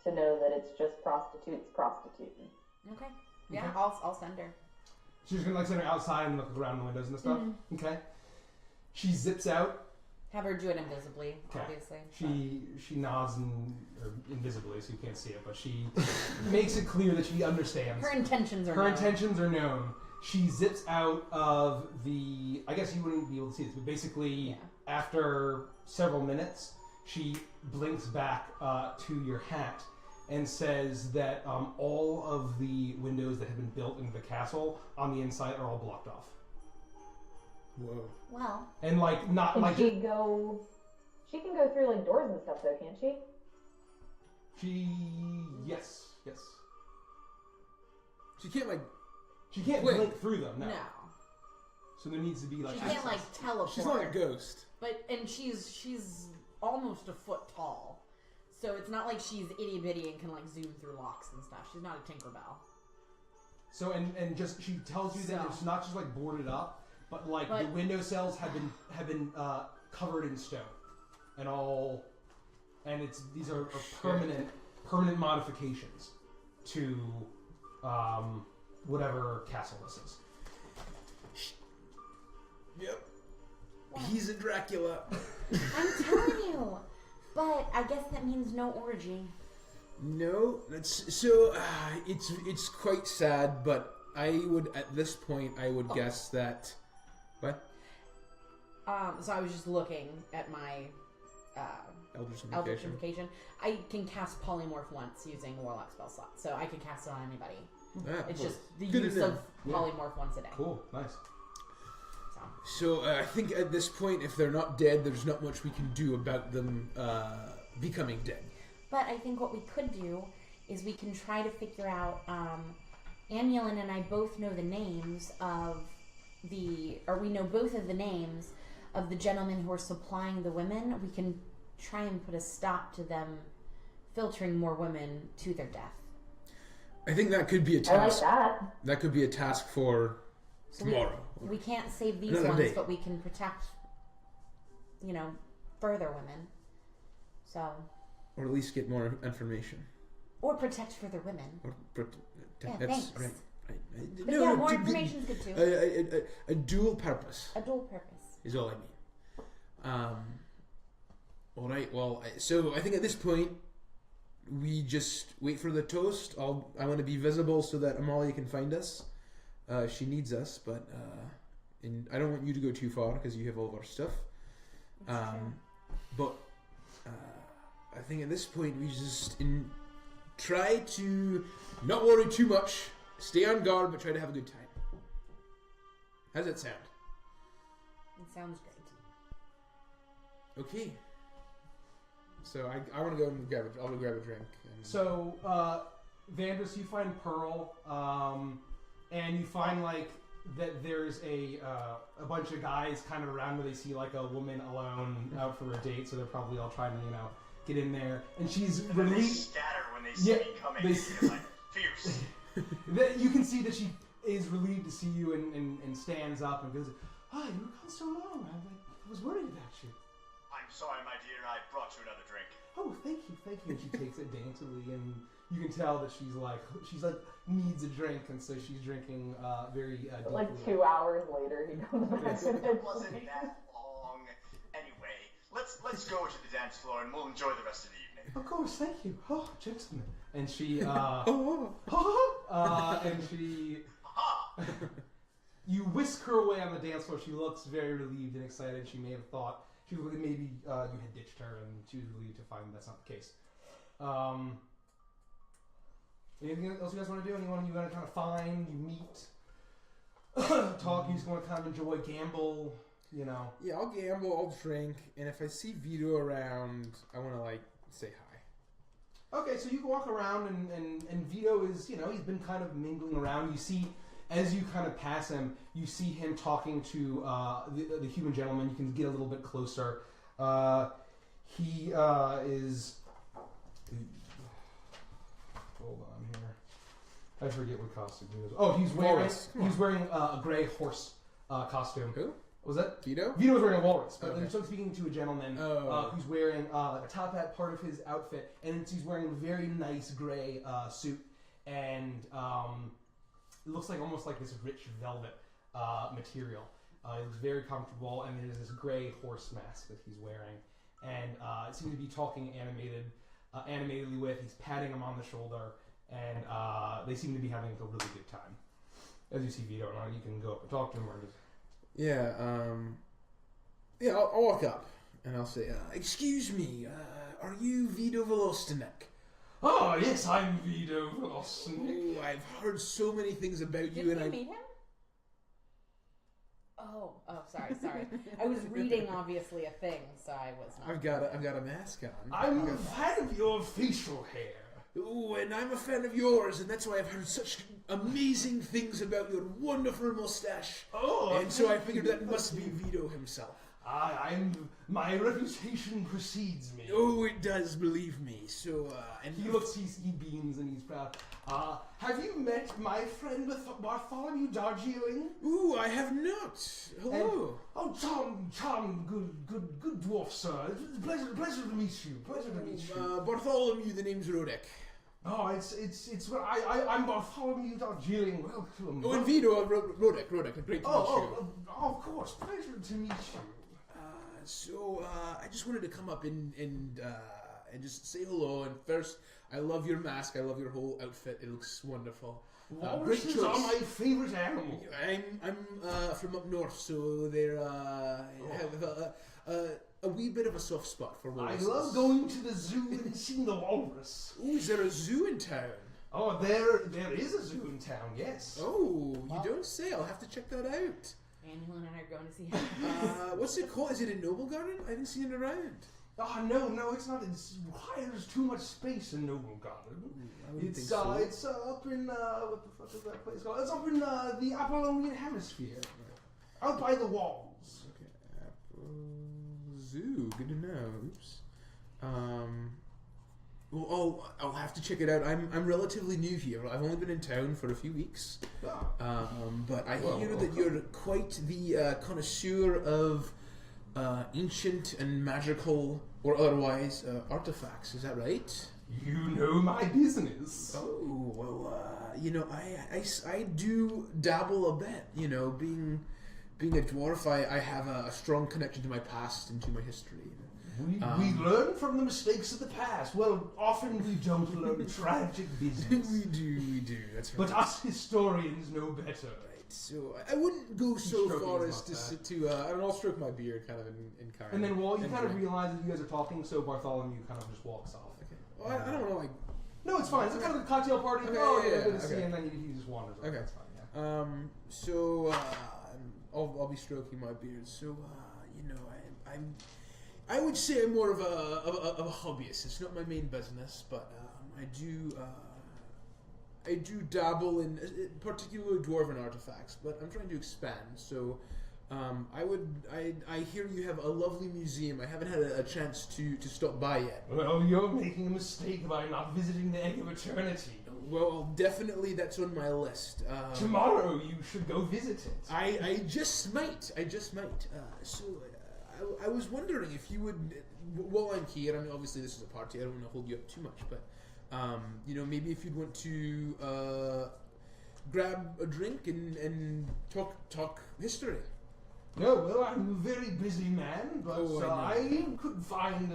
to know that it's just prostitutes prostituting. Okay. Yeah, Okay. I'll send her. She's gonna like send her outside and look around the windows and stuff. Okay. She zips out. Have her do it invisibly, Okay. obviously. She nods or invisibly, so you can't see it, but she makes it clear that she understands. Her intentions are Her known. intentions are known. She zips out of the. I guess you wouldn't be able to see this, but basically, Yeah. after several minutes, she blinks back to your hat and says that all of the windows that have been built into the castle on the inside are all blocked off. Whoa. Well, And like not Can like she go? She can go through like doors and stuff, though, can't she? yes. She can't, like. She can't Blink. blink through them. no. No. So there needs to be like She can't, like, access. teleport. She's not a ghost. And she's almost a foot tall. So it's not like she's itty bitty and can like zoom through locks and stuff. She's not a Tinkerbell. So and just she tells you that So- it's not just like boarded up, but like the But- window cells have been covered in stone, and these are permanent modifications to whatever castle this is. Yep. He's a Dracula. I'm telling you. But I guess that means no orgy. No, that's so. It's quite sad, but I would at this point I would guess that. What? So I was just looking at my Eldritch Eldritch Invocation. Invocation. I can cast Polymorph once using Warlock spell slot, so I can cast it on anybody. Ah, It's cool. just the Good use to know. of Polymorph once a day. Cool, nice. So So I think at this point, if they're not dead, there's not much we can do about them becoming dead. But I think what we could do is we can try to figure out. Amulin and I both know the names of we know both of the names of the gentlemen who are supplying the women. We can try and put a stop to them filtering more women to their death. I think that could be a I like task. that. That could be a task for tomorrow. We can't save these Another ones, day. but we can protect, further women. So, Or at least get more information. or protect further women. Yeah, That's thanks. right. But more information is good too. A dual purpose A dual purpose. is all I mean. All right. Well, so I think at this point we just wait for the toast. I want to be visible so that Amalia can find us. She needs us, but and I don't want you to go too far because you have all of our stuff. But I think at this point we just try to not worry too much, stay on guard, but try to have a good time. How's that sound? It sounds great. Okay. So I want to go and I'll go grab a drink. So, Vandris, you find Pearl, and you find that there's a bunch of guys kind of around where they see a woman alone out for a date, so they're probably all trying to get in there, and she's And then they really scatter when they see me coming. They're fierce. you can see that she is relieved to see you and stands up and goes, "Oh, you were gone so long. I was worried about you." I'm sorry, my dear. I brought you another drink. Oh, thank you. And she takes it daintily, and you can tell that she's needs a drink, and so she's drinking very deeply. Like 2 hours later, he comes back with It it. wasn't that long. Anyway, let's go to the dance floor and we'll enjoy the rest of the evening. Of course, thank you. Oh, gentlemen. And she, you whisk her away on the dance floor. She looks very relieved and excited. She may have thought maybe you had ditched her, and she was relieved to find that's not the case. Anything else you guys want to do? Anyone you want to kind of find, you meet, talk? You just want to kind of enjoy, gamble, Yeah, I'll gamble, I'll drink, and if I see Vito around, I want to say hi. Okay, so you walk around, and Vito is, he's been kind of mingling around. You see, as you kind of pass him, you see him talking to the human gentleman. You can get a little bit closer. He is... Hold on here. I forget what costume he is. Oh, he's wearing a gray horse costume. Who? Was that Vito? Vito was wearing a walrus, but Okay. I'm speaking to a gentleman who's wearing a top hat part of his outfit, and he's wearing a very nice gray suit, and it looks almost like this rich velvet material. It looks very comfortable, and there's this gray horse mask that he's wearing, and it seems to be talking animatedly with. He's patting him on the shoulder, and they seem to be having a really good time. As you see Vito, and you can go up and talk to him, or just... I'll walk up and I'll say, excuse me, are you Vito Velostinek? Oh, yes, I'm Vito Velostinek. Oh, I've heard so many things about you, Did and we I... meet him? Oh, sorry. I was reading, obviously, a thing, so I was not... I've got a mask on. I'm a fan of your facial hair. Oh, and I'm a fan of yours, and that's why I've heard such amazing things about your wonderful mustache. Oh, and so I figured that must be Vito himself. My reputation precedes me. Oh, it does, believe me. So, and He beams, and he's proud. Have you met my friend Bartholomew Darjeeling? Ooh, I have not. Hello. Charm, good dwarf, sir. Pleasure to meet you. Bartholomew, the name's Rodek. Oh, I'm Bartholomew Darjeeling. Welcome. Oh, and Vito, Rodek, great to meet you. Of course, pleasure to meet you. So, I just wanted to come up and just say hello. And first, I love your mask. I love your whole outfit. It looks wonderful. Walruses are my favorite animal. I'm from up north, so they're have a wee bit of a soft spot for walruses. I love going to the zoo and seeing the walrus. Ooh, is there a zoo in town? Oh, there is a zoo in town. Yes. Oh, you don't say. I'll have to check that out. Angela and I are going to see him. What's it called? Is it a Noble Garden? I haven't seen it around. Oh, no, it's not. It requires too much space in Noble Garden. It's up in what the fuck is that place called? It's up in the Apollonian Hemisphere, out by the walls. Okay, Apple Zoo. Good to know. Oops. Well, I'll have to check it out. I'm relatively new here. I've only been in town for a few weeks, but I hear that you're quite the connoisseur of ancient and magical or otherwise artifacts. Is that right? You know my business. Oh well, I do dabble a bit. You know, being a dwarf, I have a strong connection to my past and to my history. We learn from the mistakes of the past. Well, often we don't learn tragic business. we do. That's right. But us historians know better. Right. So I wouldn't go so far as to sit to. And I'll stroke my beard, kind of in kind. And then, while you kind of realize that you guys are talking, so Bartholomew kind of just walks off. Okay. Well, I don't know, like. No, it's fine. It's kind of a cocktail party. Okay, Good to see, and then he just wanders. Okay, That's fine. Yeah. So I'll be stroking my beard. So I would say I'm more of a hobbyist. It's not my main business, but I do dabble in particularly dwarven artifacts. But I'm trying to expand. So I hear you have a lovely museum. I haven't had a chance to stop by yet. Well, you're making a mistake by not visiting the Egg of Eternity. Well, definitely that's on my list. Tomorrow you should go visit it. I just might. So I was wondering if you would, while I'm here, I mean, obviously this is a party, I don't want to hold you up too much, but, maybe if you'd want to grab a drink and talk history. No, well, I'm a very busy man, but I could find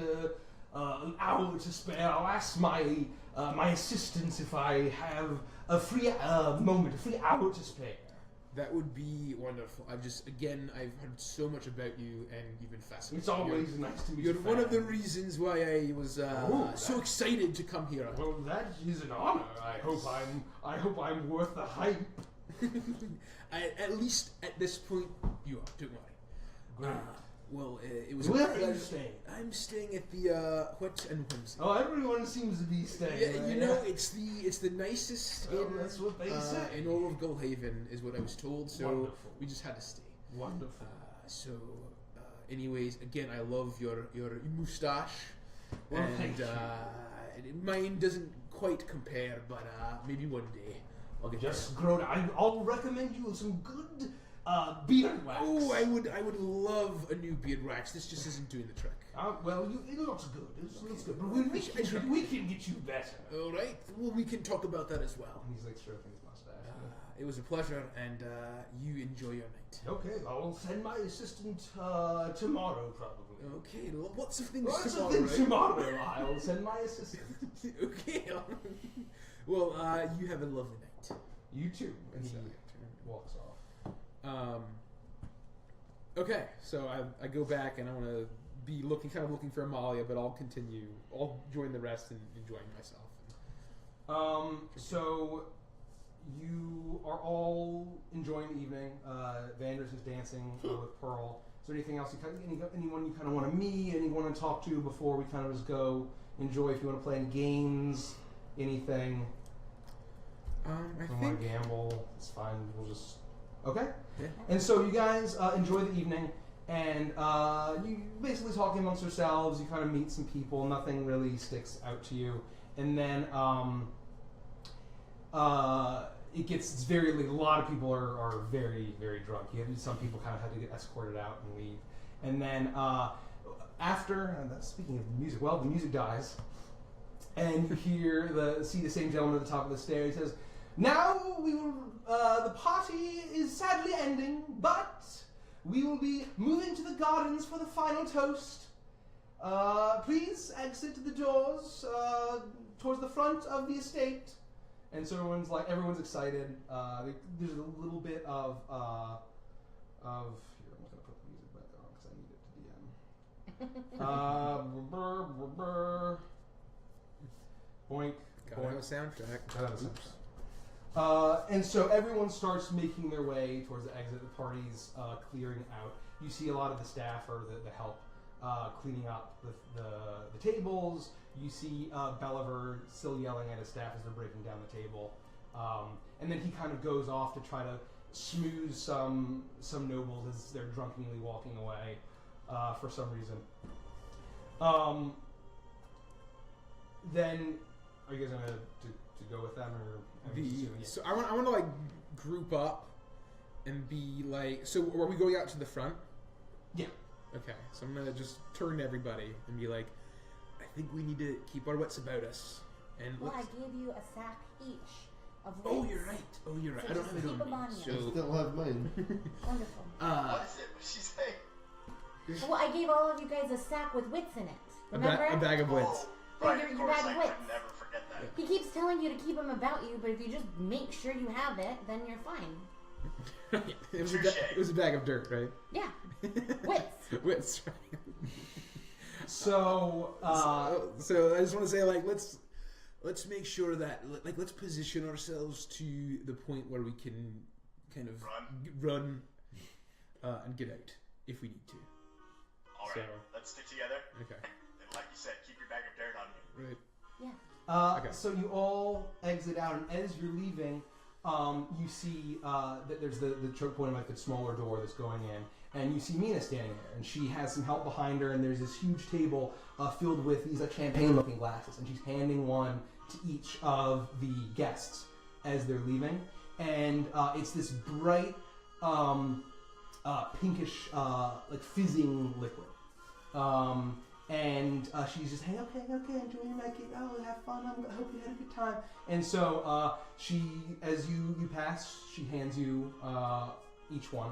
an hour to spare. I'll ask my assistants if I have a free moment, a free hour to spare. That would be wonderful. I've heard so much about you, and you've been fascinating. It's always nice to meet you. You're one of the reasons why I was so excited to come here. Well, that is an honor. I hope I'm worth the hype. At least at this point, you are. Don't worry. It was. Where are you staying? I'm staying at the Wit and Whimsy. Oh, everyone seems to be staying. Yeah, there. it's the nicest inn. That's what they say. In all of Gullhaven is what I was told. So Wonderful. We just had to stay. Wonderful. Anyways, again, I love your moustache. Well, and thank you. Mine doesn't quite compare, but maybe one day I'll get Just grown. I'll recommend you some good beard wax. Oh, I would love a new beard wax. This just isn't doing the trick. It looks good. It looks good. But we can get you better. All right. Well, we can talk about that as well. And he's like stroking his mustache. It was a pleasure, and you enjoy your night. Okay, I'll send my assistant tomorrow, probably. Okay, lots of things tomorrow. I'll send my assistant. Okay. Well, you have a lovely night. You too. And he walks off. Okay, so I go back and I want to be looking for Amalia, but I'll join the rest in enjoying myself. So you are all enjoying the evening. Vanders is dancing with Pearl. Is there anything else anyone you kind of want to meet, anyone you want to talk to before we kind of just go enjoy? If you want to play any games, anything. I think want to gamble, it's fine. We'll just okay. Yeah. And so you guys enjoy the evening, and you basically talking amongst yourselves. You kind of meet some people. Nothing really sticks out to you, and then it's very late. A lot of people are very, very drunk. Some people kind of had to get escorted out and leave, and then speaking of the music, the music dies, and you see the same gentleman at the top of the stairs. He says, "Now we will. The party is sadly ending, but we will be moving to the gardens for the final toast. Please exit the doors towards the front of the estate." And so everyone's excited. There's a little bit of here. I'm just gonna put the music back on because I need it to DM. Boink. gotta have a soundtrack. And so everyone starts making their way towards the exit. The party's clearing out. You see a lot of the staff or the help cleaning up the tables. You see Belliver still yelling at his staff as they're breaking down the table. And then he kind of goes off to try to smooth some nobles as they're drunkenly walking away for some reason. Then, are you guys going to go with them, or so I want to like group up and be like. So are we going out to the front? Yeah. Okay. So I'm gonna just turn to everybody and be like, I think we need to keep our wits about us. And Well, I gave you a sack each of wits. Oh, you're right. So I don't just have it keep on them me. on you. So I still have mine. Wonderful. What is it? What's she saying? Well, I gave all of you guys a sack with wits in it. Remember? a bag of wits. Oh, right, Your of course, bag of I wits. could never forget that. He keeps telling you to keep them about you, but if you just make sure you have it, then you're fine. It was a bag of dirt, right? Yeah. Wits. Wits, right? So, So I just want to say, like, let's make sure that, like, let's position ourselves to the point where we can kind of run and get out if we need to. All right, let's stick together. Okay. And like you said, keep your bag of dirt on you. Right. Yeah. Okay. So you all exit out, and as you're leaving, you see that there's the choke point of like the smaller door that's going in, and you see Mina standing there, and she has some help behind her, and there's this huge table filled with these like champagne-looking glasses, and she's handing one to each of the guests as they're leaving, and it's this bright pinkish like fizzing liquid. And she's just, hey, okay, enjoy your night, oh, have fun, I hope you had a good time. And so she, as you pass, she hands you each one.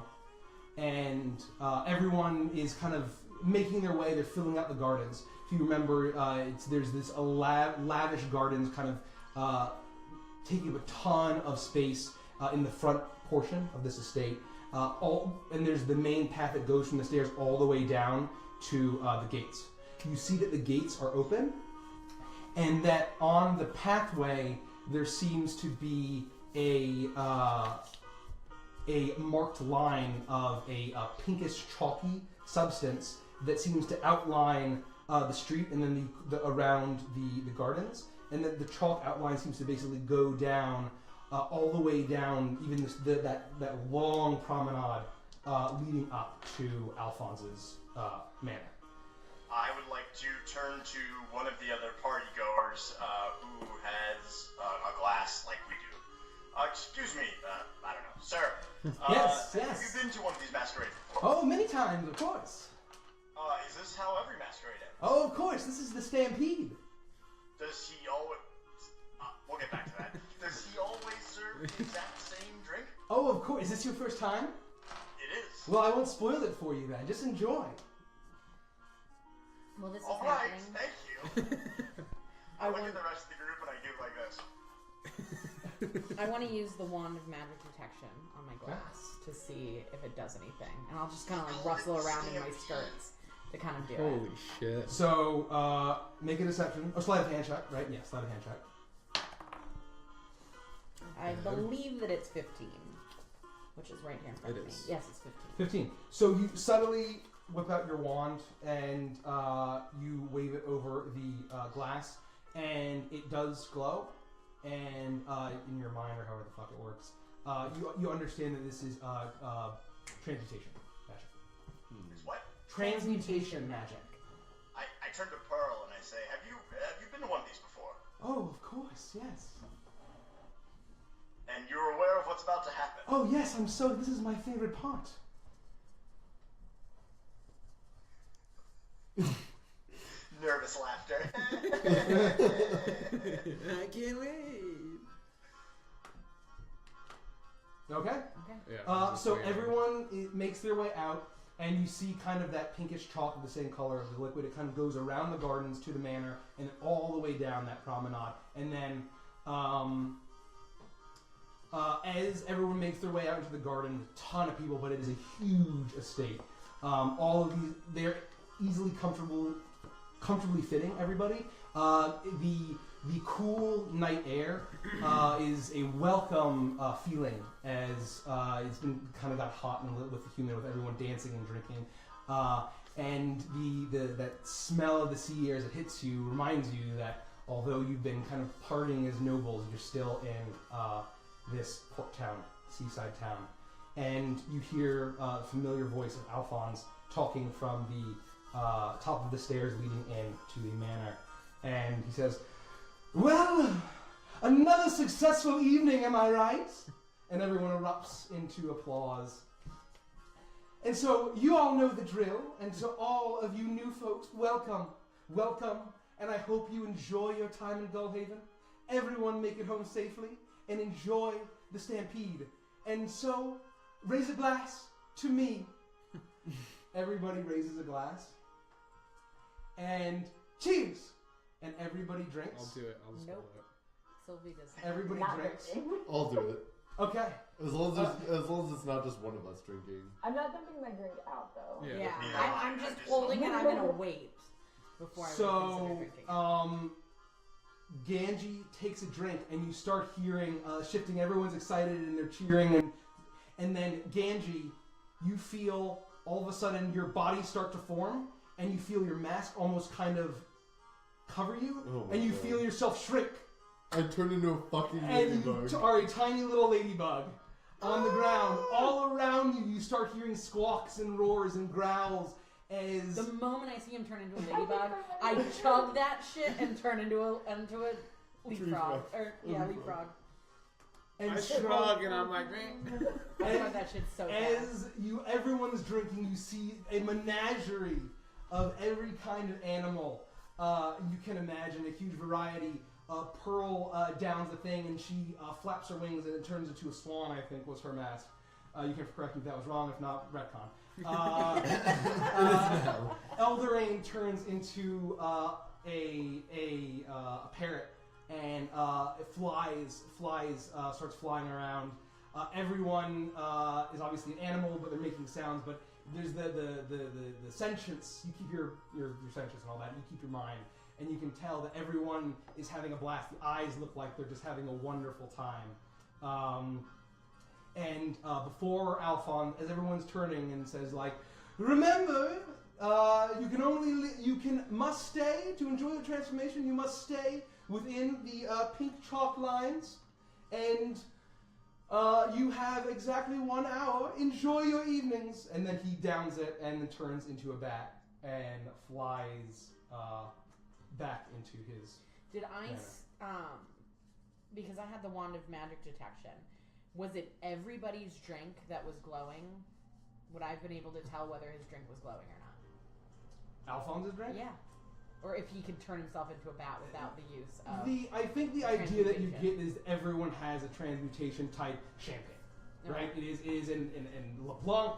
And everyone is kind of making their way, they're filling out the gardens. If you remember, there's this lavish gardens kind of taking up a ton of space in the front portion of this estate. And there's the main path that goes from the stairs all the way down to the gates. You see that the gates are open, and that on the pathway there seems to be a marked line of a pinkish chalky substance that seems to outline the street and then around the gardens, and then the chalk outline seems to basically go down all the way down, even that long promenade leading up to Alphonse's manor. I would like to turn to one of the other partygoers who has a glass like we do. Excuse me, I don't know, sir. Yes. Have you been to one of these masquerades before? Oh, many times, of course. Is this how every masquerade ends? Oh, of course. This is the Stampede. Does he always... we'll get back to that. Does he always serve the exact same drink? Oh, of course. Is this your first time? It is. Well, I won't spoil it for you then. Just enjoy. Well, this is All right, happening. thank you. I look at the rest of the group and I give like this. I want to use the wand of magic detection on my glass to see if it does anything, and I'll just kind of like rustle around in my skirts to kind of do Holy it. shit. So, make a deception. Oh, sleight of hand check, right? Yeah, sleight of hand check. I believe that it's 15, which is right here in front of me. is. Yes, it's 15. 15. So you subtly whip out your wand and you wave it over the glass, and it does glow. And in your mind, or however the fuck it works, you understand that this is transmutation magic. It's what? Transmutation magic. I turn to Pearl and I say, have you been to one of these before? Oh, of course, yes. And you're aware of what's about to happen? Oh, yes, this is my favorite part. Nervous laughter. I can't wait. Okay? Okay. Yeah. So everyone makes their way out, and you see kind of that pinkish chalk of the same color of the liquid. It kind of goes around the gardens to the manor, and all the way down that promenade. And then, as everyone makes their way out into the garden, a ton of people, but it is a huge estate. All of these, they're easily comfortably fitting everybody. The cool night air is a welcome feeling as it's been kind of got hot and lit with the human, with everyone dancing and drinking, and that smell of the sea air as it hits you reminds you that although you've been kind of partying as nobles, you're still in this port town, seaside town, and you hear the familiar voice of Alphonse talking from the top of the stairs leading in to the manor, and he says, "Well, another successful evening, am I right?" And everyone erupts into applause. And so you all know the drill, and to all of you new folks, welcome, welcome, and I hope you enjoy your time in Gullhaven. Everyone make it home safely, and enjoy the stampede. And so, raise a glass to me. Everybody raises a glass. And cheers! And everybody drinks. I'll do it. I'll just Nope. follow it. Sylvie does. Everybody Not drinks. drinking. I'll do it. Okay. As long as it's not just one of us drinking. I'm not dumping my drink out though. Yeah. Yeah, Yeah. I'm just holding it. I'm gonna wait before I really consider So, drinking. Ganji takes a drink, and you start hearing shifting. Everyone's excited, and they're cheering, and then Ganji, you feel all of a sudden your body start to form, and you feel your mask almost kind of cover you, Oh my and you God. feel yourself shrink, I turned into a fucking and you ladybug. are a tiny little ladybug on the ground. All around you, you start hearing squawks and roars and growls as The moment I see him turn into a ladybug, I chug that shit and turn into a leapfrog. Leapfrog. and I shrug and I'm like, I love that shit so fast. As everyone's drinking, you see a menagerie of every kind of animal you can imagine, a huge variety. Pearl downs the thing, and she flaps her wings, and it turns into a swan, I think, was her mask. You can correct me if that was wrong, if not, retcon. Eldorain turns into a parrot, and it starts flying around. Everyone is obviously an animal, but they're making sounds. But there's the sentience. You keep your sentience and all that. You keep your mind, and you can tell that everyone is having a blast. The eyes look like they're just having a wonderful time. And before Alphonse, as everyone's turning and says, like, remember, you must stay to enjoy the transformation. You must stay within the pink chalk lines, and you have exactly 1 hour. Enjoy your evenings. And then he downs it and then turns into a bat and flies back into his. Did I, because I had the wand of magic detection, was it everybody's drink that was glowing? Would I have been able to tell whether his drink was glowing or not? Alphonse's drink? Yeah. Or if he could turn himself into a bat without the use of... I think the idea that you transmutation. get is everyone has a transmutation type champagne, right? Okay. It is in LeBlanc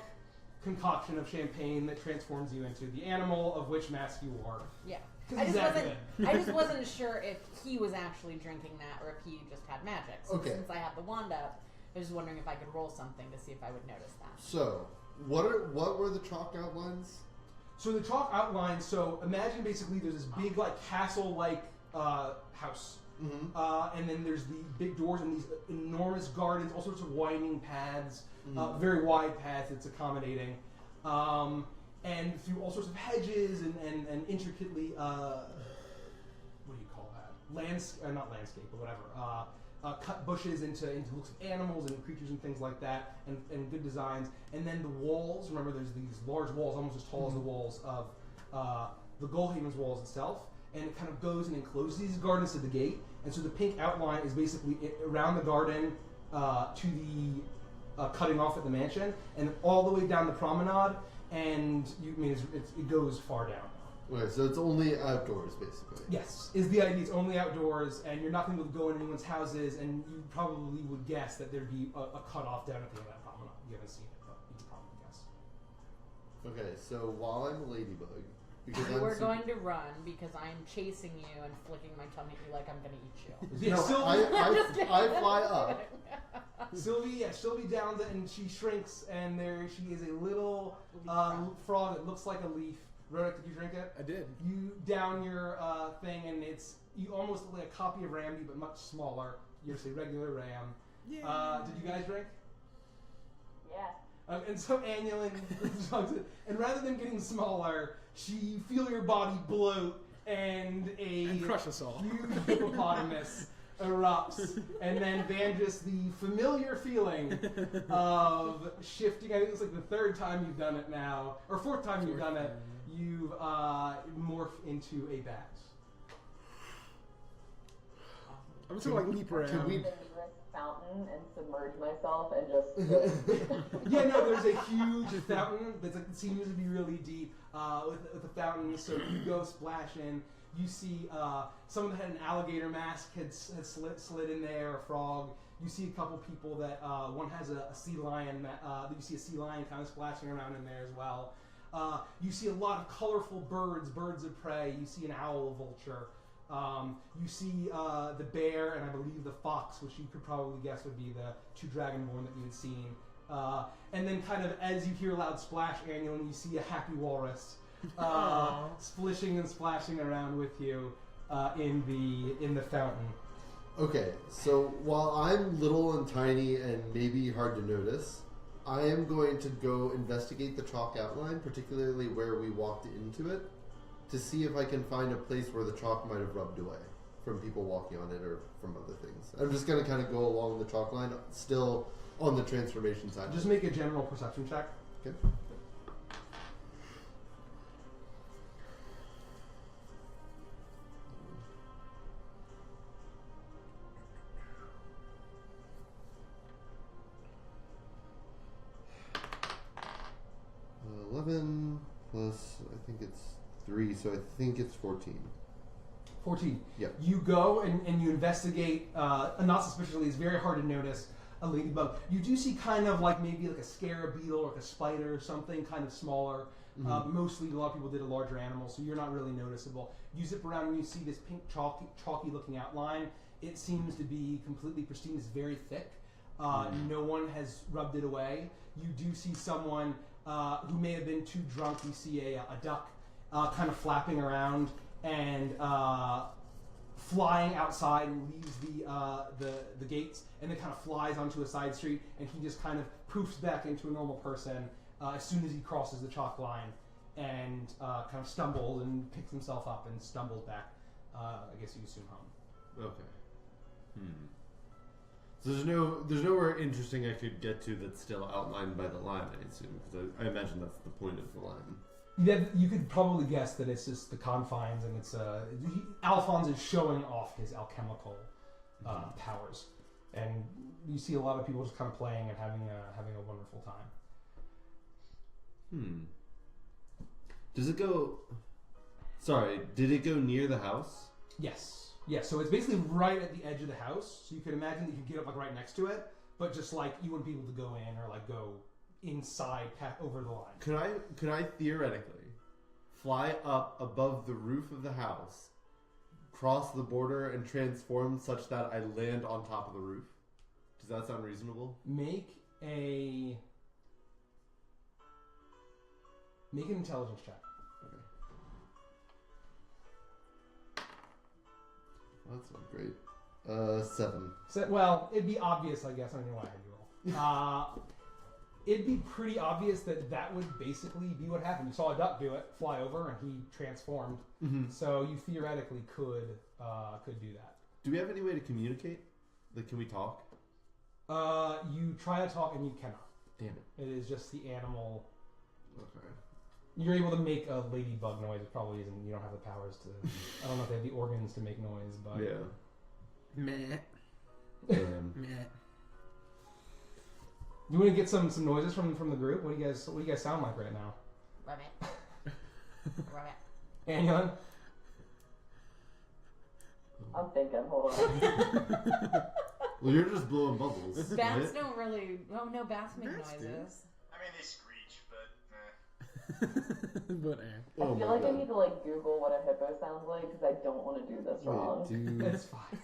concoction of champagne that transforms you into the animal of which mask you are. Yeah. 'Cause I he's just, that good. I just wasn't sure if he was actually drinking that or if he just had magic. So Okay. since I had the wand up, I was just wondering if I could roll something to see if I would notice that. So, what were the chalk outlines? So the chalk outlines. So imagine basically there's this big like castle-like house, Mm-hmm. and then there's the big doors and these enormous gardens, all sorts of winding paths, Mhm. very wide paths. It's accommodating, and through all sorts of hedges and intricately what do you call that? Not landscape, but whatever. Cut bushes into looks of animals and creatures and things like that, and good designs. And then the walls, remember there's these large walls, almost as tall as the walls of the Gullhaven's walls itself, and it kind of goes and encloses these gardens to the gate. And so the pink outline is basically around the garden to the cutting off at the mansion, and all the way down the promenade, and it goes far down. Okay, so it's only outdoors, basically. Yes, is the idea. It's only outdoors, and you're not going to go in anyone's houses, and you probably would guess that there'd be a cutoff down at the end of that promenade. You haven't seen it, but you can probably guess. Okay, so while I'm a ladybug, because You I'm were super- going to run because I'm chasing you and flicking my tummy at you like I'm going to eat you. Yeah, No, Sylvie, I fly up. Sylvie downs it, and she shrinks, and there she is, a little Leaf frog. frog that looks like a leaf, Roderick, did you drink it? I did. You down your thing, and you almost look like a copy of Ramsey, but much smaller. You're just a regular Ram. Yeah. Did you guys drink? Yeah. And so Annulin, and rather than getting smaller, you feel your body bloat, and crush us all. huge hippopotamus erupts, and then Vandris, the familiar feeling of shifting. I think it's like the third time you've done it now, or fourth time you've done it. You've morphed into a bat. I'm just gonna leap around. The nearest fountain and submerge myself and just. Yeah, no, there's a huge fountain that seems to be really deep with the fountain. So you go splash in. You see someone that had an alligator mask had slid in there, a frog. You see a couple people that one has a sea lion. You see a sea lion kind of splashing around in there as well. You see a lot of colorful birds of prey. You see an owl, a vulture. You see the bear and I believe the fox, which you could probably guess would be the two dragonborn that you had seen. And then kind of as you hear a loud splash, Annulin, you see a happy walrus splishing and splashing around with you in the fountain. Okay, so while I'm little and tiny and maybe hard to notice, I am going to go investigate the chalk outline, particularly where we walked into it, to see if I can find a place where the chalk might have rubbed away from people walking on it or from other things. I'm just going to kind of go along the chalk line, still on the transformation side. Just make a general perception check. Okay. Plus, I think it's 3, so I think it's 14. 14. Yep. You go and you investigate, not suspiciously, it's very hard to notice a ladybug. You do see kind of like maybe like a scarab beetle or like a spider or something kind of smaller. Mm-hmm. Mostly a lot of people did a larger animal, so you're not really noticeable. You zip around and you see this pink chalky looking outline. It seems to be completely pristine. It's very thick. No one has rubbed it away. You do see someone who may have been too drunk. You see a duck kind of flapping around and flying outside and leaves the gates and then kind of flies onto a side street, and he just kind of poofs back into a normal person as soon as he crosses the chalk line and kind of stumbles and picks himself up and stumbles back. I guess you assume home. Okay. So there's nowhere interesting I could get to that's still outlined by the line, I assume, because I imagine that's the point of the line. Yeah, you could probably guess that it's just the confines, and it's Alphonse is showing off his alchemical powers, and you see a lot of people just kind of playing and having a wonderful time. Does it go? Sorry, did it go near the house? Yes. Yeah, so it's basically right at the edge of the house, so you could imagine that you could get up like right next to it, but just like you wouldn't be able to go in or like go inside over the line. Could I theoretically fly up above the roof of the house, cross the border, and transform such that I land on top of the roof? Does that sound reasonable? Make an intelligence check. That's not great. 7. So, well, it'd be obvious, I guess. I don't know why I roll. It'd be pretty obvious that would basically be what happened. You saw a duck do it, fly over, and he transformed. Mm-hmm. So you theoretically could do that. Do we have any way to communicate? Like, can we talk? You try to talk and you cannot. Damn it. It is just the animal. Okay. You're able to make a ladybug noise. It probably isn't. You don't have the powers to. I don't know if they have the organs to make noise, but yeah. Meh. Damn. Meh. You want to get some noises from the group? What do you guys sound like right now? Rabbit. Rabbit. Annulin? I'm thinking, hold on. Well, you're just blowing bubbles. Bats right? don't really. Oh no, bats make Bats do. noises. I mean, they screech, but But I feel like I need to like Google what a hippo sounds like because I don't want to do this wrong. Dude. It's fine.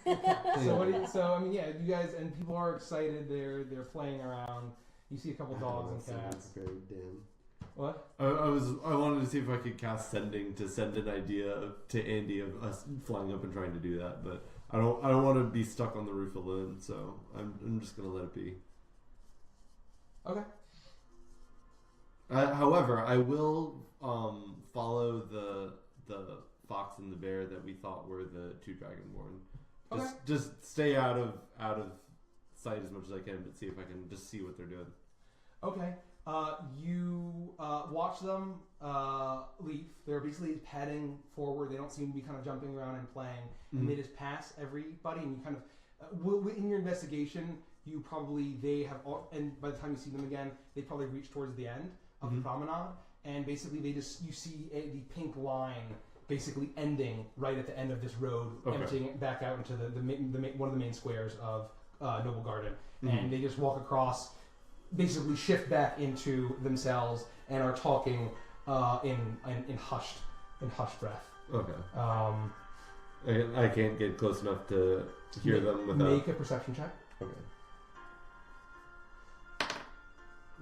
So I mean, yeah, you guys and people are excited. They're playing around. You see a couple dogs and cats. Damn. What? I wanted to see if I could cast sending to send an idea to Andy of us flying up and trying to do that, but I don't want to be stuck on the roof alone, so I'm just gonna let it be. Okay. However, I will follow the fox and the bear that we thought were the two dragonborn. Just stay out of sight as much as I can, but see if I can just see what they're doing. Okay. You watch them leave. They're basically heading forward. They don't seem to be kind of jumping around and playing. Mm-hmm. And they just pass everybody. And you kind of, in your investigation, they have, and by the time you see them again, they probably reach towards the end of the promenade. And basically, you see the pink line basically ending right at the end of this road, emptying it back out into one of the main squares of Noble Garden. Mm-hmm. And they just walk across, basically shift back into themselves, and are talking in hushed breath. Okay. I can't get close enough to hear them without... Make a perception check. Okay.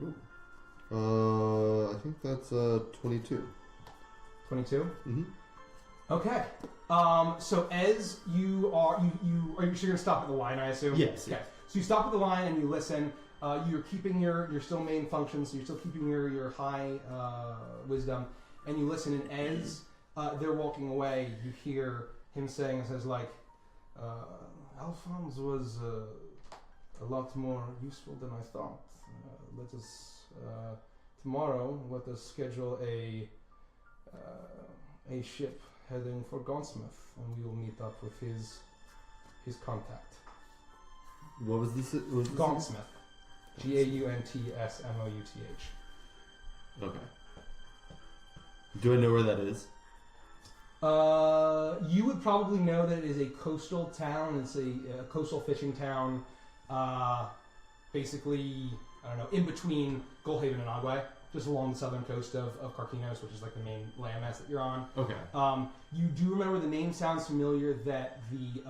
Ooh. I think that's 22. 22? Mm-hmm. Okay. So as you are you sure you're gonna stop at the line, I assume? Yes. Okay. So you stop at the line and you listen. You're keeping your still main functions, so you're still keeping your high wisdom, and you listen. And as they're walking away, you hear him saying, "It says like, Alphonse was a lot more useful than I thought. Let us tomorrow. Let us schedule a ship heading for Gaunsmith, and we will meet up with his contact." What was this? Gaunsmith. GauntSmouth. Okay. Do I know where that is? You would probably know that it is a coastal town. It's a coastal fishing town. Basically, I don't know, in between Goldhaven and Agwe, just along the southern coast of Carquinos, which is like the main landmass that you're on. Okay. You do remember the name sounds familiar, that the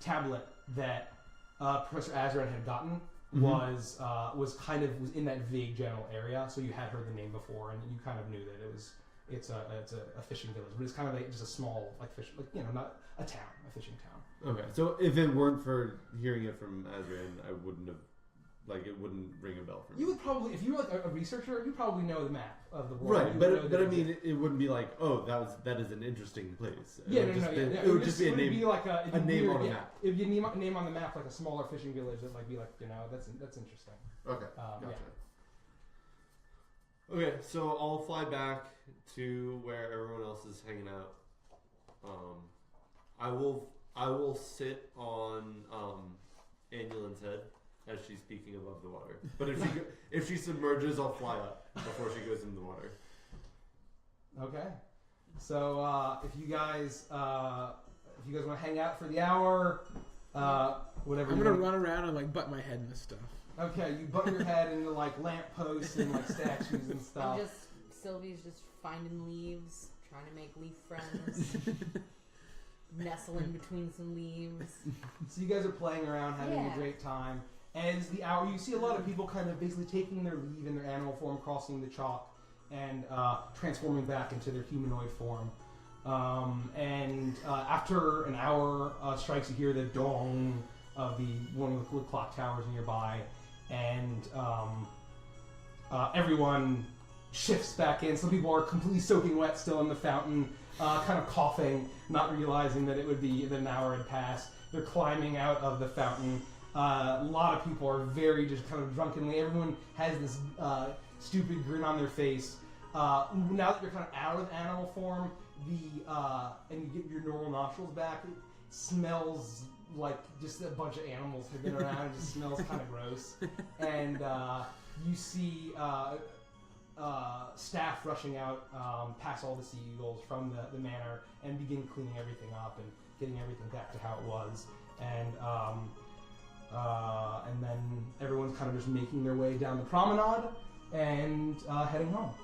tablet that Professor Azran had gotten was in that vague general area, so you had heard the name before, and you kind of knew that it's a fishing village, but it's kind of like just a small not a town, a fishing town. Okay, so if it weren't for hearing it from Azran, I wouldn't have, it wouldn't ring a bell for me. You would probably, if you were like a researcher, you probably know the map of the world. Right, but I mean, it wouldn't be like, oh, that is an interesting place. It would just be a name. Be like a name on a map. If you name on the map like a smaller fishing village, that might be like, that's interesting. Okay, gotcha. Yeah. Okay, so I'll fly back to where everyone else is hanging out. I will sit on Andulin's head as she's peeking above the water. But if she submerges, I'll fly up before she goes into the water. Okay. So if you guys want to hang out for the hour, whatever. I'm gonna run around and butt my head into stuff. Okay, you butt your head into lampposts and statues and stuff. Sylvie's just finding leaves, trying to make leaf friends. Nestle in between some leaves. So you guys are playing around, having a great time. As the hour, you see a lot of people kind of basically taking their leave in their animal form, crossing the chalk, and transforming back into their humanoid form. And after an hour strikes, you hear the dong of one of the clock towers nearby, and everyone shifts back in. Some people are completely soaking wet still in the fountain, kind of coughing, not realizing that it would be that an hour had passed. They're climbing out of the fountain. A lot of people are very just kind of drunkenly. Everyone has this stupid grin on their face. Now that you're kind of out of animal form, and you get your normal nostrils back, it smells like just a bunch of animals have been around. It just smells kind of gross. And you see staff rushing out past all the seagulls from the manor and begin cleaning everything up and getting everything back to how it was. And then everyone's kind of just making their way down the promenade and heading home.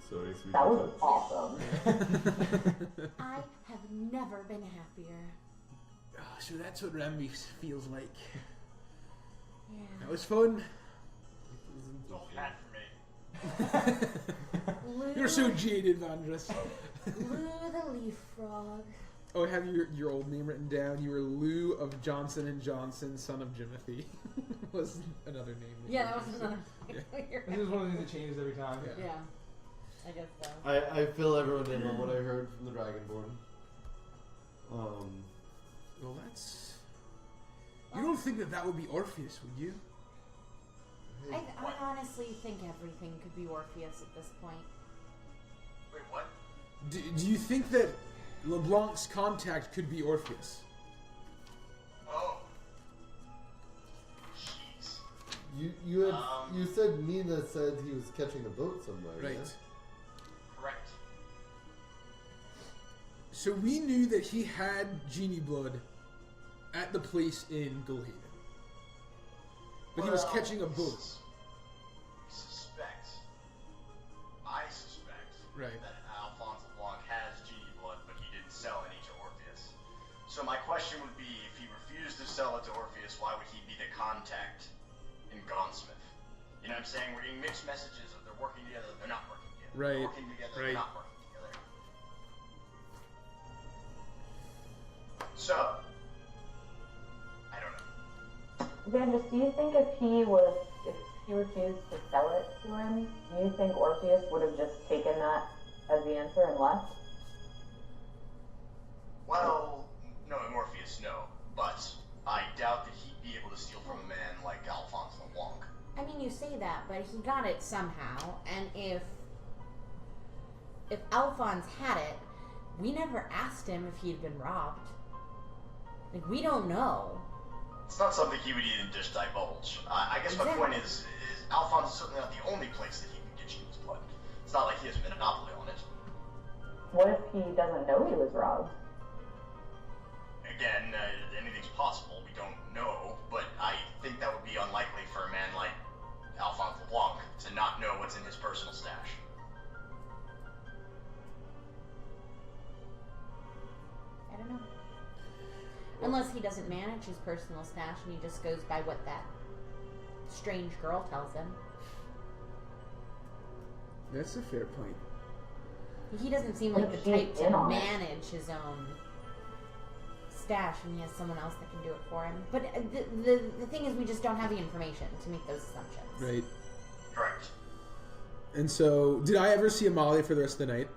So that was awesome. I have never been happier. Oh, so that's what Remy feels like. Yeah. That was fun. It's all cat for me. Lou, You're so jaded, Avantris. Lou the leaf frog. Oh, I have your old name written down. You were Lou of Johnson and Johnson, son of Jimothy. Was another name. Yeah, that was another. This is one of the things that changes every time. Yeah. Yeah, I guess so. I fill everyone in on what I heard from the Dragonborn. Well, that's. You don't think that would be Orpheus, would you? I honestly think everything could be Orpheus at this point. Wait, what? Do you think that LeBlanc's contact could be Orpheus? Oh. Jeez. You said Nina said he was catching a boat somewhere. Right. Yeah? Correct. So we knew that he had genie blood at the place in Gulhaven. But he was catching a boat. I suspect Right. that Alphonse LeBlanc has genie blood, but he didn't sell any to Orpheus. So my question would be, if he refused to sell it to Orpheus, why would he be the contact in Gaunsmith? You know what I'm saying? We're getting mixed messages of they're working together, they're not working together. Right, They're working together, right. they're not working together. So, I don't know. Vandus, do you think if he refused to sell it to him, do you think Orpheus would have just taken that as the answer and left? Well, no, Orpheus, no. But I doubt that he'd be able to steal from a man like Alphonse LeBlanc. I mean, you say that, but he got it somehow, and if Alphonse had it, we never asked him if he'd been robbed. Like, we don't know. It's not something he would even just divulge. I guess my point is Alphonse is certainly not the only place that he can get genie's blood. It's not like he has a monopoly on it. What if he doesn't know he was robbed? Again, anything's possible. We don't know, but I think that would be unlikely for a man like Alphonse LeBlanc to not know what's in his personal stash. I don't know. Unless he doesn't manage his personal stash and he just goes by what that strange girl tells him. That's a fair point. He doesn't seem like the type to manage his own stash when he has someone else that can do it for him. But the thing is, we just don't have the information to make those assumptions. Right. Correct. And so, did I ever see Amalia for the rest of the night?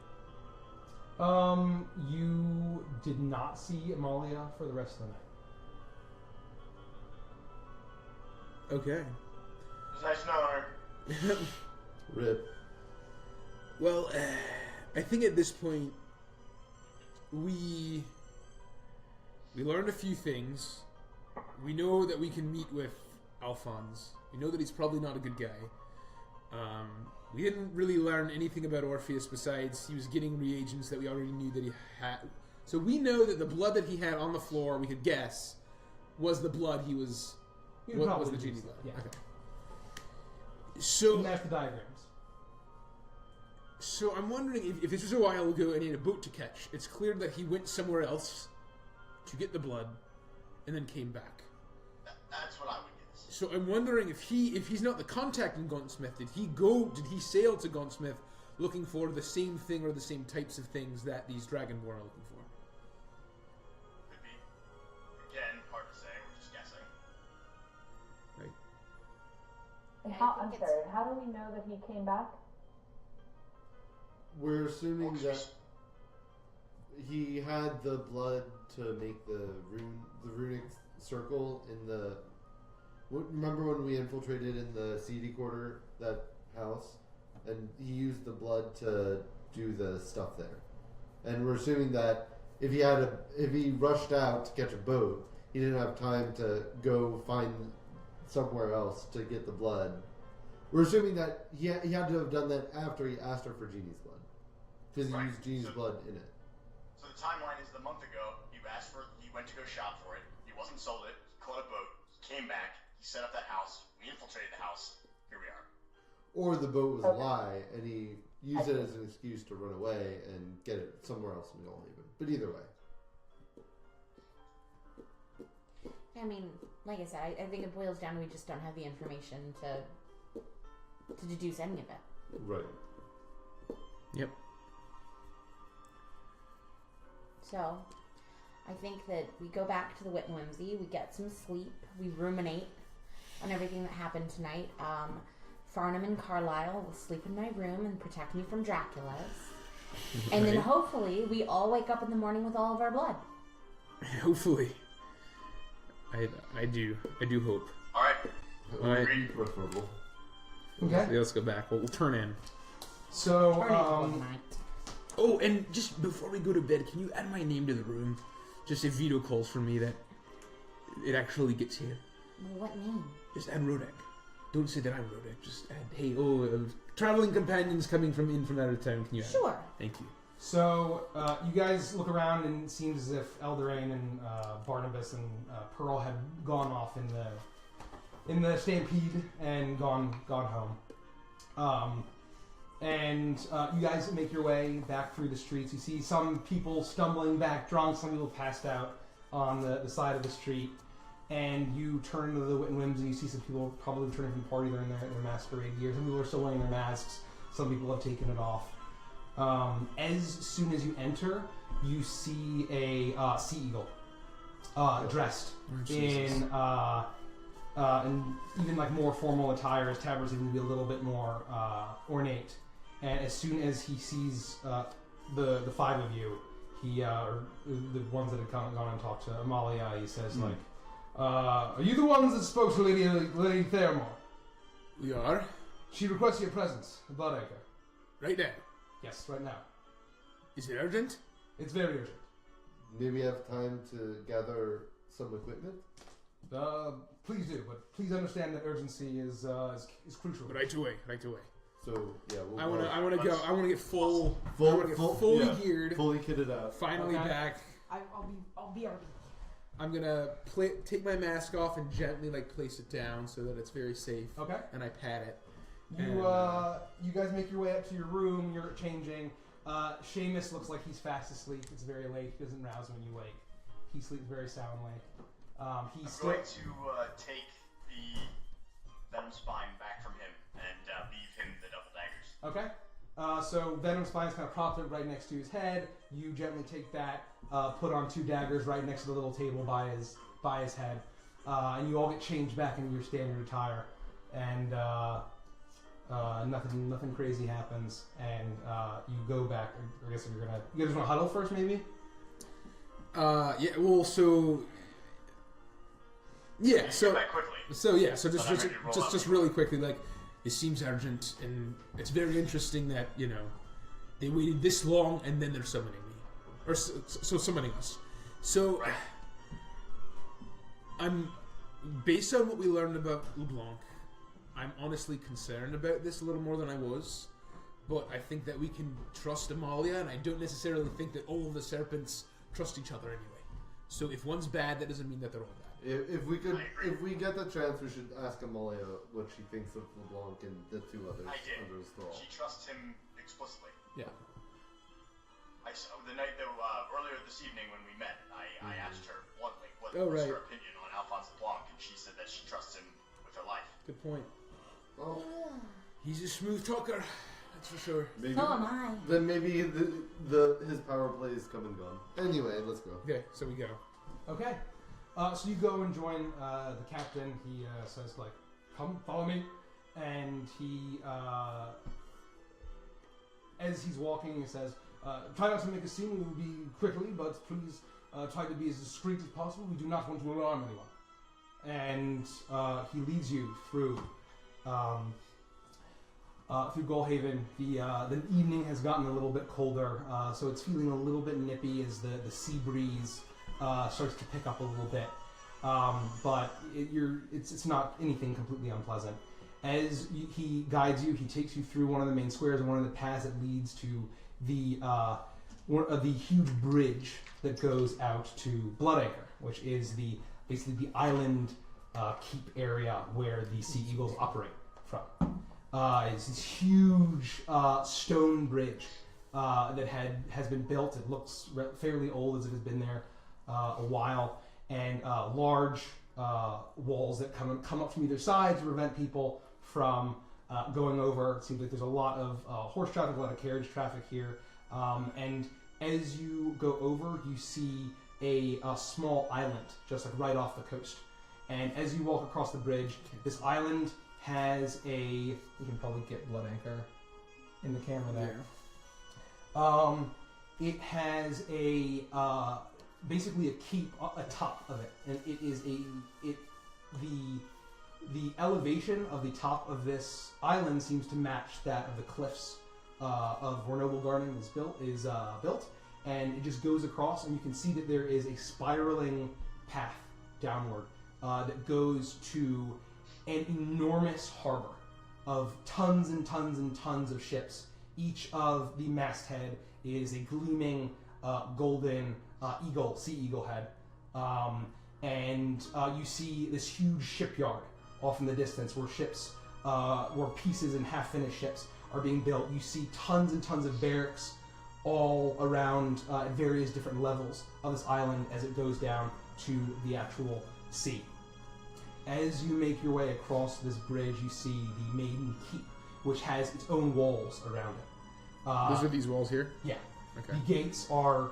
You did not see Amalia for the rest of the night. Okay. It was nice knowing her. Rip. Well, I think at this point we learned a few things. We know that we can meet with Alphonse. We know that he's probably not a good guy. We didn't really learn anything about Orpheus besides he was getting reagents that we already knew that he had. So we know that the blood that he had on the floor, we could guess, was the blood he was. You What probably was the use genie that, blood? yeah. Okay. So, And that's the diagrams. so I'm wondering if this was a while ago and he had a boat to catch. It's clear that he went somewhere else to get the blood and then came back. That's what I would guess. So I'm wondering if he's not the contact in Gaunsmith, did he sail to Gaunsmith looking for the same thing or the same types of things that these Dragonborn are looking for? Could be. Again, hard to say. We're just guessing. Right. And Yeah, I I'm think sorry, how do we know that he came back? We're assuming that he had the blood to make the runic circle in the. Remember when we infiltrated in the CD quarter, that house, and he used the blood to do the stuff there, and we're assuming that if he rushed out to catch a boat, he didn't have time to go find somewhere else to get the blood. We're assuming that he had to have done that after he asked her for Genie's blood, because he Right. used Genie's blood in it. So the timeline is the month ago. He went to go shop for it. He wasn't sold it. He caught a boat. He came back. He set up that house. We infiltrated the house. Here we are. Or the boat was a Okay. lie, and he used it as an excuse to run away and get it somewhere else in Goldhaven. But either way. I mean, like I said, I think it boils down to we just don't have the information to to deduce any of it. Right. Yep. So, I think that we go back to the Wit and Whimsy, we get some sleep, we ruminate on everything that happened tonight. Farnham and Carlisle will sleep in my room and protect me from Dracula's. And then hopefully we all wake up in the morning with all of our blood. Hopefully. I do hope. Alright. Alright. Preferable. Okay. Let's go back. We'll turn in. So, Turn into one night. Oh, and just before we go to bed, can you add my name to the room? Just if Vito calls for me, that it actually gets here. Well, what name? Just add Rodek. Don't say that I'm Rodek. Just add, hey, traveling companions coming from out of town. Can you add? Sure. Thank you. So you guys look around, and it seems as if Eldorain and Barnabas and Pearl had gone off in the stampede and gone home. And you guys make your way back through the streets. You see some people stumbling back drunk, some people passed out on the side of the street. And you turn to the Wit and Whimsy. You see some people probably returning from the party. They're in their masquerade gear. Some people are still wearing their masks. Some people have taken it off. As soon as you enter, you see a sea eagle dressed in even like more formal attire. His tabard seems to be a little bit more ornate. And as soon as he sees the five of you, he or the ones that had gone and talked to Amalia, he says like, "Are you the ones that spoke to Lady Thermore? We are. She requests your presence, the Bloodacre." Right now. Yes, right now. Is it urgent? It's very urgent. Maybe have time to gather some equipment. Please do, but please understand that urgency is crucial. Right away. So yeah, I want to go. I want to get fully yeah, geared. fully kitted out. Finally Okay. back. I'll be already. I'm gonna take my mask off and gently place it down so that it's very safe. Okay. And I pat it. You guys make your way up to your room. You're changing. Seamus looks like he's fast asleep. It's very late. He doesn't rouse when you wake. He sleeps very soundly. I'm going to take the Venom Spine back from him and leave him the double daggers. Okay. So Venom Spine's kind of propped up right next to his head. You gently take that, put on 2 daggers right next to the little table by his head, and you all get changed back into your standard attire, and nothing crazy happens, and you go back. I guess you guys want to huddle first, maybe. Yeah. Well, so. Yeah. So. Back quickly. So yeah. So just really quickly, it seems urgent, and it's very interesting that they waited this long and then they're summoning me, or so summoning us. So Right. I'm based on what we learned about LeBlanc. I'm honestly concerned about this a little more than I was, but I think that we can trust Amalia, and I don't necessarily think that all of the serpents trust each other anyway. So if one's bad, that doesn't mean that they're all bad. If we get the chance, we should ask Amalia what she thinks of LeBlanc and the 2 others I did. under his thrall. She trusts him explicitly. Yeah. The night though, earlier this evening when we met, I asked her bluntly what Oh, was right. her opinion on Alphonse LeBlanc, and she said that she trusts him with her life. Good point. Oh, He's a smooth talker, that's for sure. maybe. So am I. Then maybe his power play is come and gone. Anyway, let's go. Okay, so we go. Okay. So you go and join the captain. He says, "Come, follow me." And he, as he's walking, he says, "Try not to make a scene. We will be quickly, but please try to be as discreet as possible. We do not want to alarm anyone." And he leads you through Goalhaven. The evening has gotten a little bit colder, so it's feeling a little bit nippy as the sea breeze starts to pick up a little bit, but it's not anything completely unpleasant. As he guides you, he takes you through one of the main squares and one of the paths that leads to the huge bridge that goes out to Bloodacre, which is basically the island keep area where the Sea Eagles operate from. It's this huge stone bridge that has been built. It looks fairly old, as it has been there a while, and large walls that come up from either side to prevent people from going over. It seems like there's a lot of horse traffic, a lot of carriage traffic here. And as you go over, you see a small island just like right off the coast. And as you walk across the bridge, this island has you can probably get Blood Anchor in the camera there. Yeah. It has basically a keep atop of it, and it is the elevation of the top of this island seems to match that of the cliffs of where Noble Garden is built, and it just goes across, and you can see that there is a spiraling path downward that goes to an enormous harbor of tons and tons and tons of ships. Each of the masthead is a gleaming golden sea eagle head, and you see this huge shipyard off in the distance where ships, where pieces and half-finished ships are being built. You see tons and tons of barracks all around at various different levels of this island as it goes down to the actual sea. As you make your way across this bridge, you see the Maiden Keep, which has its own walls around it. Those are these walls here? Yeah. Okay. The gates are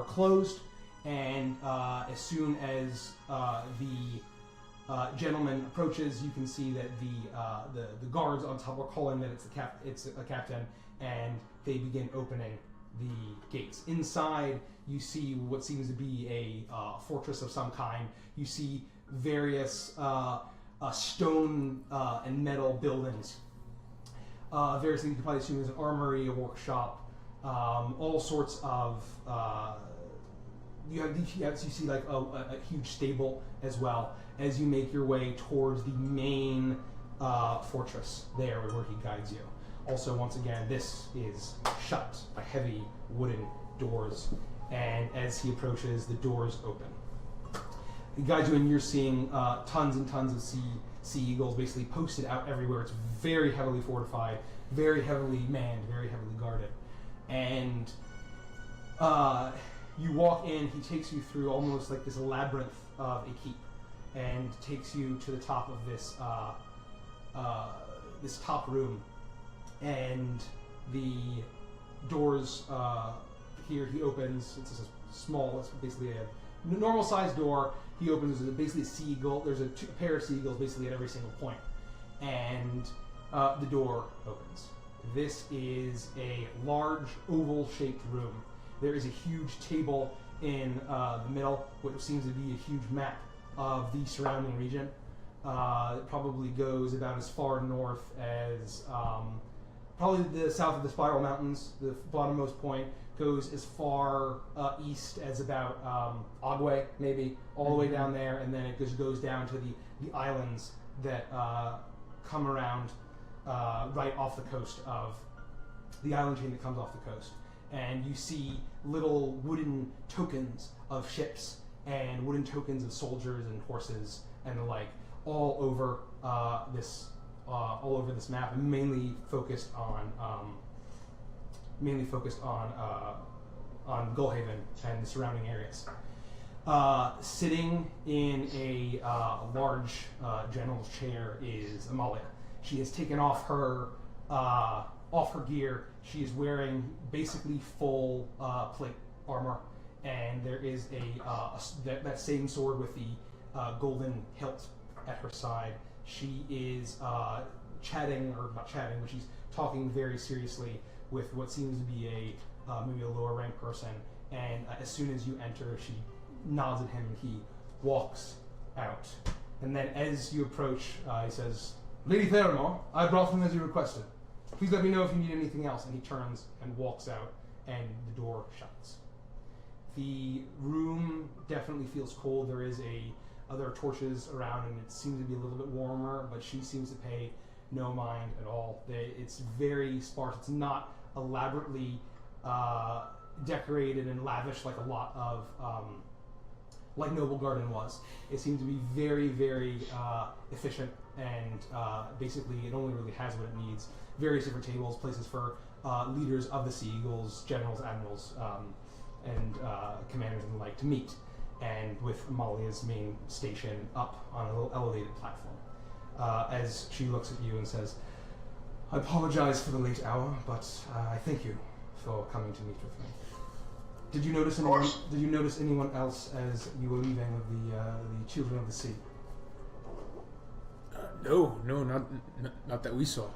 closed, and as soon as the gentleman approaches, you can see that the guards on top are calling that it's a captain, and they begin opening the gates. Inside, you see what seems to be a fortress of some kind. You see various stone and metal buildings. Various things you can probably assume is an armory, a workshop, all sorts of. You see like a huge stable as well as you make your way towards the main fortress there where he guides you. Also, once again, this is shut by heavy wooden doors, and as he approaches, the doors open. He guides you, and you're seeing tons and tons of sea eagles basically posted out everywhere. It's very heavily fortified, very heavily manned, very heavily guarded. And you walk in, he takes you through almost like this labyrinth of a keep, and takes you to the top of this this top room. And the doors here he opens. It's a small. It's basically a normal sized door. He opens. There's basically a seagull. There's a pair of seagulls basically at every single point, and the door opens. This is a large oval-shaped room. There is a huge table in the middle, which seems to be a huge map of the surrounding region. It probably goes about as far north as probably the south of the Spiral Mountains. The bottommost point goes as far east as about Agwe, maybe, all the way down there, and then it just goes down to the islands that come around right off the coast of the island chain that comes off the coast. And you see little wooden tokens of ships and wooden tokens of soldiers and horses and the like all over this map, and mainly focused on Gullhaven and the surrounding areas. Sitting in a large general's chair is Amalia. She has taken off her gear. She is wearing basically full plate armor, and there is that same sword with the golden hilt at her side. She is chatting, or not chatting, but she's talking very seriously with what seems to be maybe a lower ranked person. And as soon as you enter, she nods at him, and he walks out. And then as you approach, he says, "Lady Theramore, I brought him as you requested. Please let me know if you need anything else." And he turns and walks out, and the door shuts. The room definitely feels cold. There are torches around, and it seems to be a little bit warmer, but she seems to pay no mind at all. It's very sparse. It's not elaborately decorated and lavish like a lot of like Noble Garden was. It seems to be very, very efficient, and basically it only really has what it needs. Various different tables, places for leaders of the Sea Eagles, generals, admirals, and commanders and the like to meet, and with Amalia's main station up on a little elevated platform. As she looks at you and says, I apologize for the late hour, but I thank you for coming to meet with me. Did you notice anyone? course. Did you notice anyone else as you were leaving with the Children of the Sea? No, not that we saw.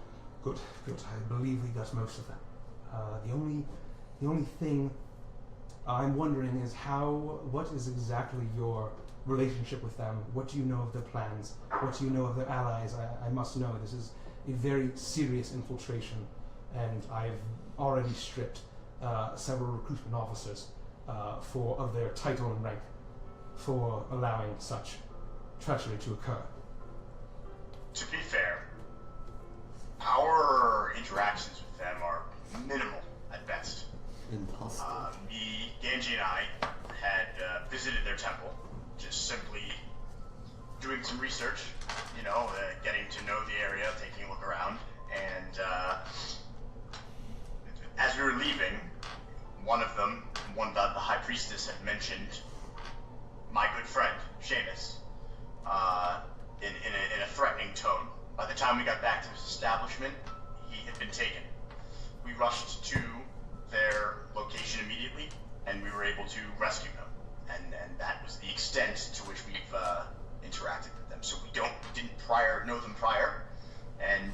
Good. I believe we got most of them. The only thing I'm wondering is what is exactly your relationship with them? What do you know of their plans? What do you know of their allies? I must know. This is a very serious infiltration, and I've already stripped several recruitment officers of their title and rank for allowing such treachery to occur. To be fair, our interactions with them are minimal at best. Impossible. Me, Genji, and I had visited their temple, just simply doing some research, getting to know the area, taking a look around, and as we were leaving, one of them, the High Priestess, had mentioned my good friend, Seamus, in a threatening tone. By the time we got back to his establishment, he had been taken. We rushed to their location immediately, and we were able to rescue them. And that was the extent to which we've interacted with them. So we didn't know them prior, and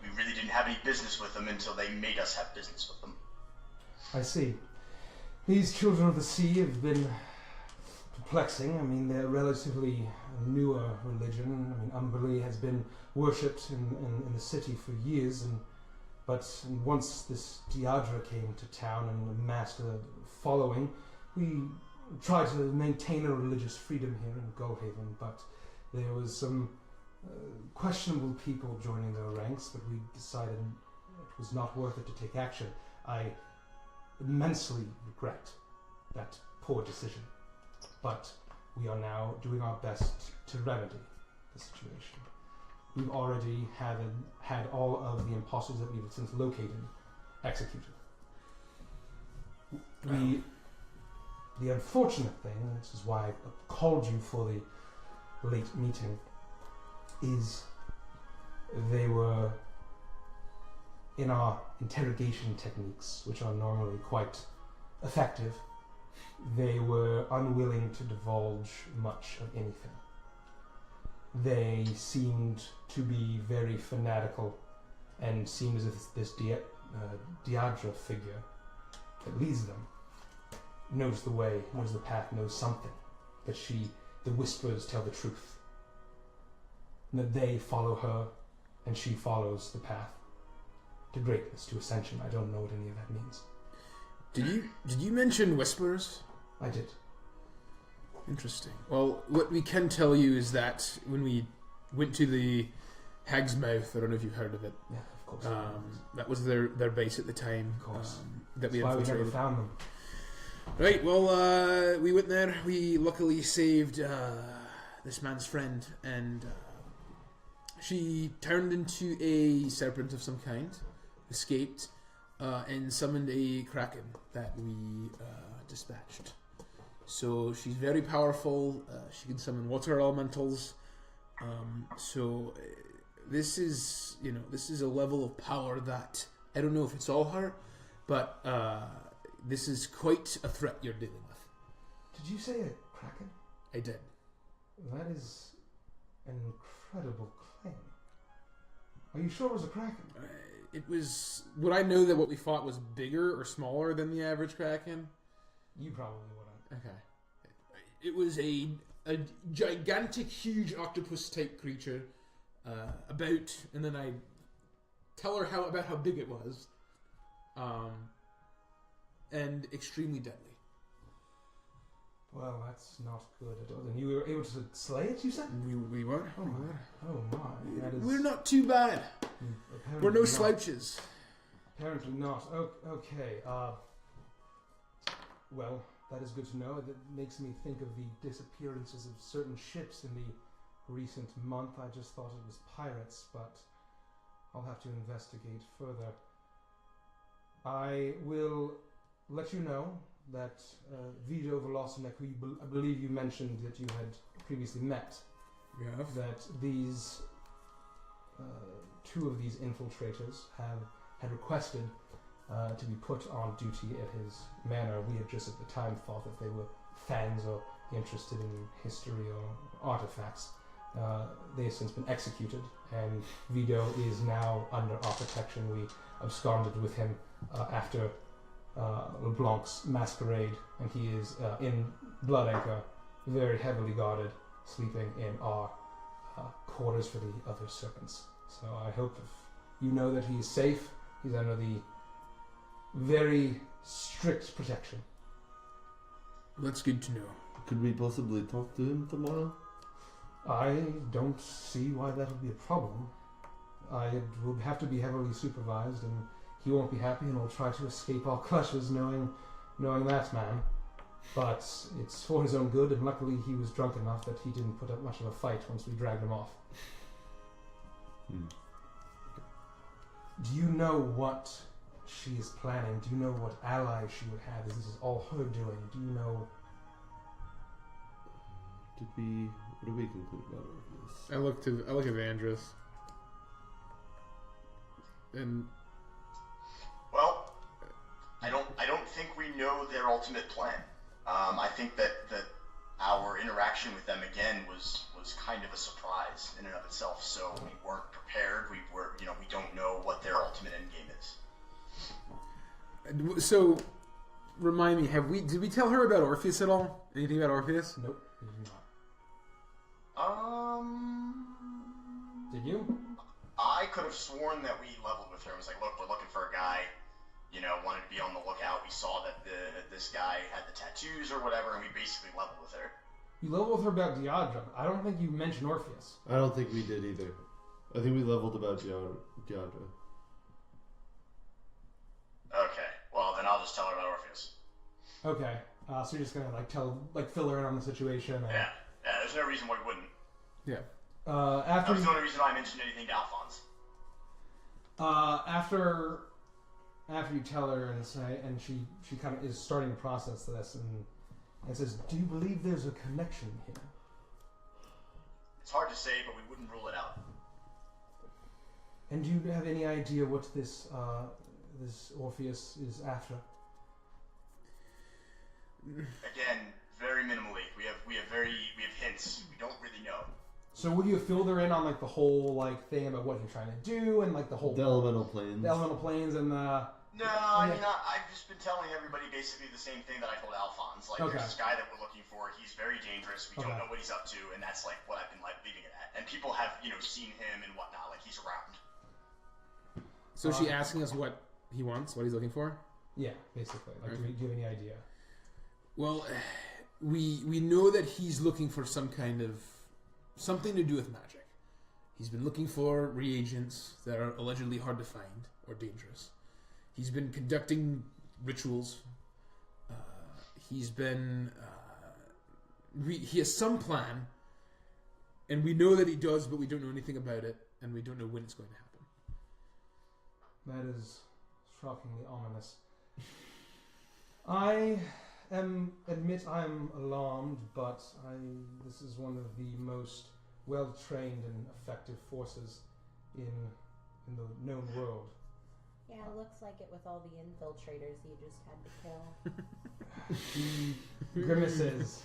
we really didn't have any business with them until they made us have business with them. I see. These Children of the Sea have been perplexing. I mean, they're relatively newer religion. I mean, Umberlee has been worshipped in the city for years, but once this Diadra came to town and amassed a following, we tried to maintain a religious freedom here in Gullhaven, but there was some questionable people joining their ranks, but we decided it was not worth it to take action. I immensely regret that poor decision, but we are now doing our best to remedy the situation. We've already had all of the imposters that we've since located executed. The unfortunate thing, and this is why I called you for the late meeting, is they were, in our interrogation techniques, which are normally quite effective, they were unwilling to divulge much of anything. They seemed to be very fanatical and seemed as if this Diadra figure that leads them knows the way, knows the path, knows something. That the whispers tell the truth. And that they follow her and she follows the path to greatness, to ascension. I don't know what any of that means. Did you mention whispers? I did. Interesting. Well, what we can tell you is that when we went to the Hag's Mouth, I don't know if you've heard of it. Yeah, of course. That was their base at the time. Of course. That we That's why we infiltrated. never found them. Right. Well, we went there. We luckily saved this man's friend, and she turned into a serpent of some kind, escaped, and summoned a kraken that we dispatched. So she's very powerful. She can summon water elementals. This is a level of power that I don't know if it's all her, but this is quite a threat you're dealing with. Did you say a kraken? I did. That is an incredible claim. Are you sure it was a kraken? It was. Would I know that what we fought was bigger or smaller than the average kraken? You probably wouldn't. Okay. It was a gigantic, huge octopus-type creature. And then I tell her about how big it was. And extremely deadly. Well, that's not good at all. And you were able to slay it, you said? We were. Oh my. That is, We're not too bad. We're no slouches. Apparently not. Okay. Well, that is good to know. That makes me think of the disappearances of certain ships in the recent month. I just thought it was pirates, but I'll have to investigate further. I will let you know that Vito Velocinek, who I believe you mentioned that you had previously met, Yeah. that these two of these infiltrators had requested to be put on duty at his manor. We had just at the time thought that they were fans or interested in history or artifacts. They have since been executed, and Vito is now under our protection. We absconded with him after LeBlanc's Masquerade, and he is in Blood Anchor, very heavily guarded, sleeping in our quarters for the other serpents. So I hope if you know that he is safe. He's under the very strict protection. That's good to know. Could we possibly talk to him tomorrow? I don't see why that would be a problem. It would have to be heavily supervised, and he won't be happy and will try to escape our clutches knowing that man. But it's for his own good, and luckily he was drunk enough that he didn't put up much of a fight once we dragged him off. Do you know what she is planning? Do you know what allies she would have? This is all her doing. Do you know? What did we conclude about this? I look at Avantris. And Well, I don't think we know their ultimate plan. I think that our interaction with them again was kind of a surprise in and of itself. So we weren't prepared. We don't know what their ultimate end game is. so, remind me, did we tell her about Orpheus at all? Anything about Orpheus? Nope, we did not. Did you? I could have sworn that we leveled with her. I was like, look, we're looking for a guy. Wanted to be on the lookout. We saw that this guy had the tattoos or whatever, and we basically leveled with her. You leveled with her about Diadra. I don't think you mentioned Orpheus. I don't think we did either. I think we leveled about Diandra. Okay, well then I'll just tell her about Orpheus. Okay, so you're just gonna fill her in on the situation. And, Yeah, there's no reason why we wouldn't. Yeah. That was the only reason I mentioned anything to Alphonse. After you tell her and she kind of is starting to process this and says, "Do you believe there's a connection here?" It's hard to say, but we wouldn't rule it out. And do you have any idea what this Orpheus is after? Again, very minimally. We have hints. We don't really know. So would you have filled her in on the whole thing about what you're trying to do and the whole elemental planes and the No, I mean I've just been telling everybody basically the same thing that I told Alphonse. Okay. There's this guy that we're looking for. He's very dangerous. We don't know what he's up to, and that's what I've been leaving it at. And people have seen him and whatnot. He's around. So is she asking us what he wants, what he's looking for? Yeah, basically. Do you have any idea? Well, we know that he's looking for something to do with magic. He's been looking for reagents that are allegedly hard to find or dangerous. He's been conducting rituals. He has some plan, and we know that he does, but we don't know anything about it, and we don't know when it's going to happen. That is shockingly ominous. I admit I'm alarmed, but this is one of the most well-trained and effective forces in the known world. Yeah, it looks like it with all the infiltrators you just had to kill. He grimaces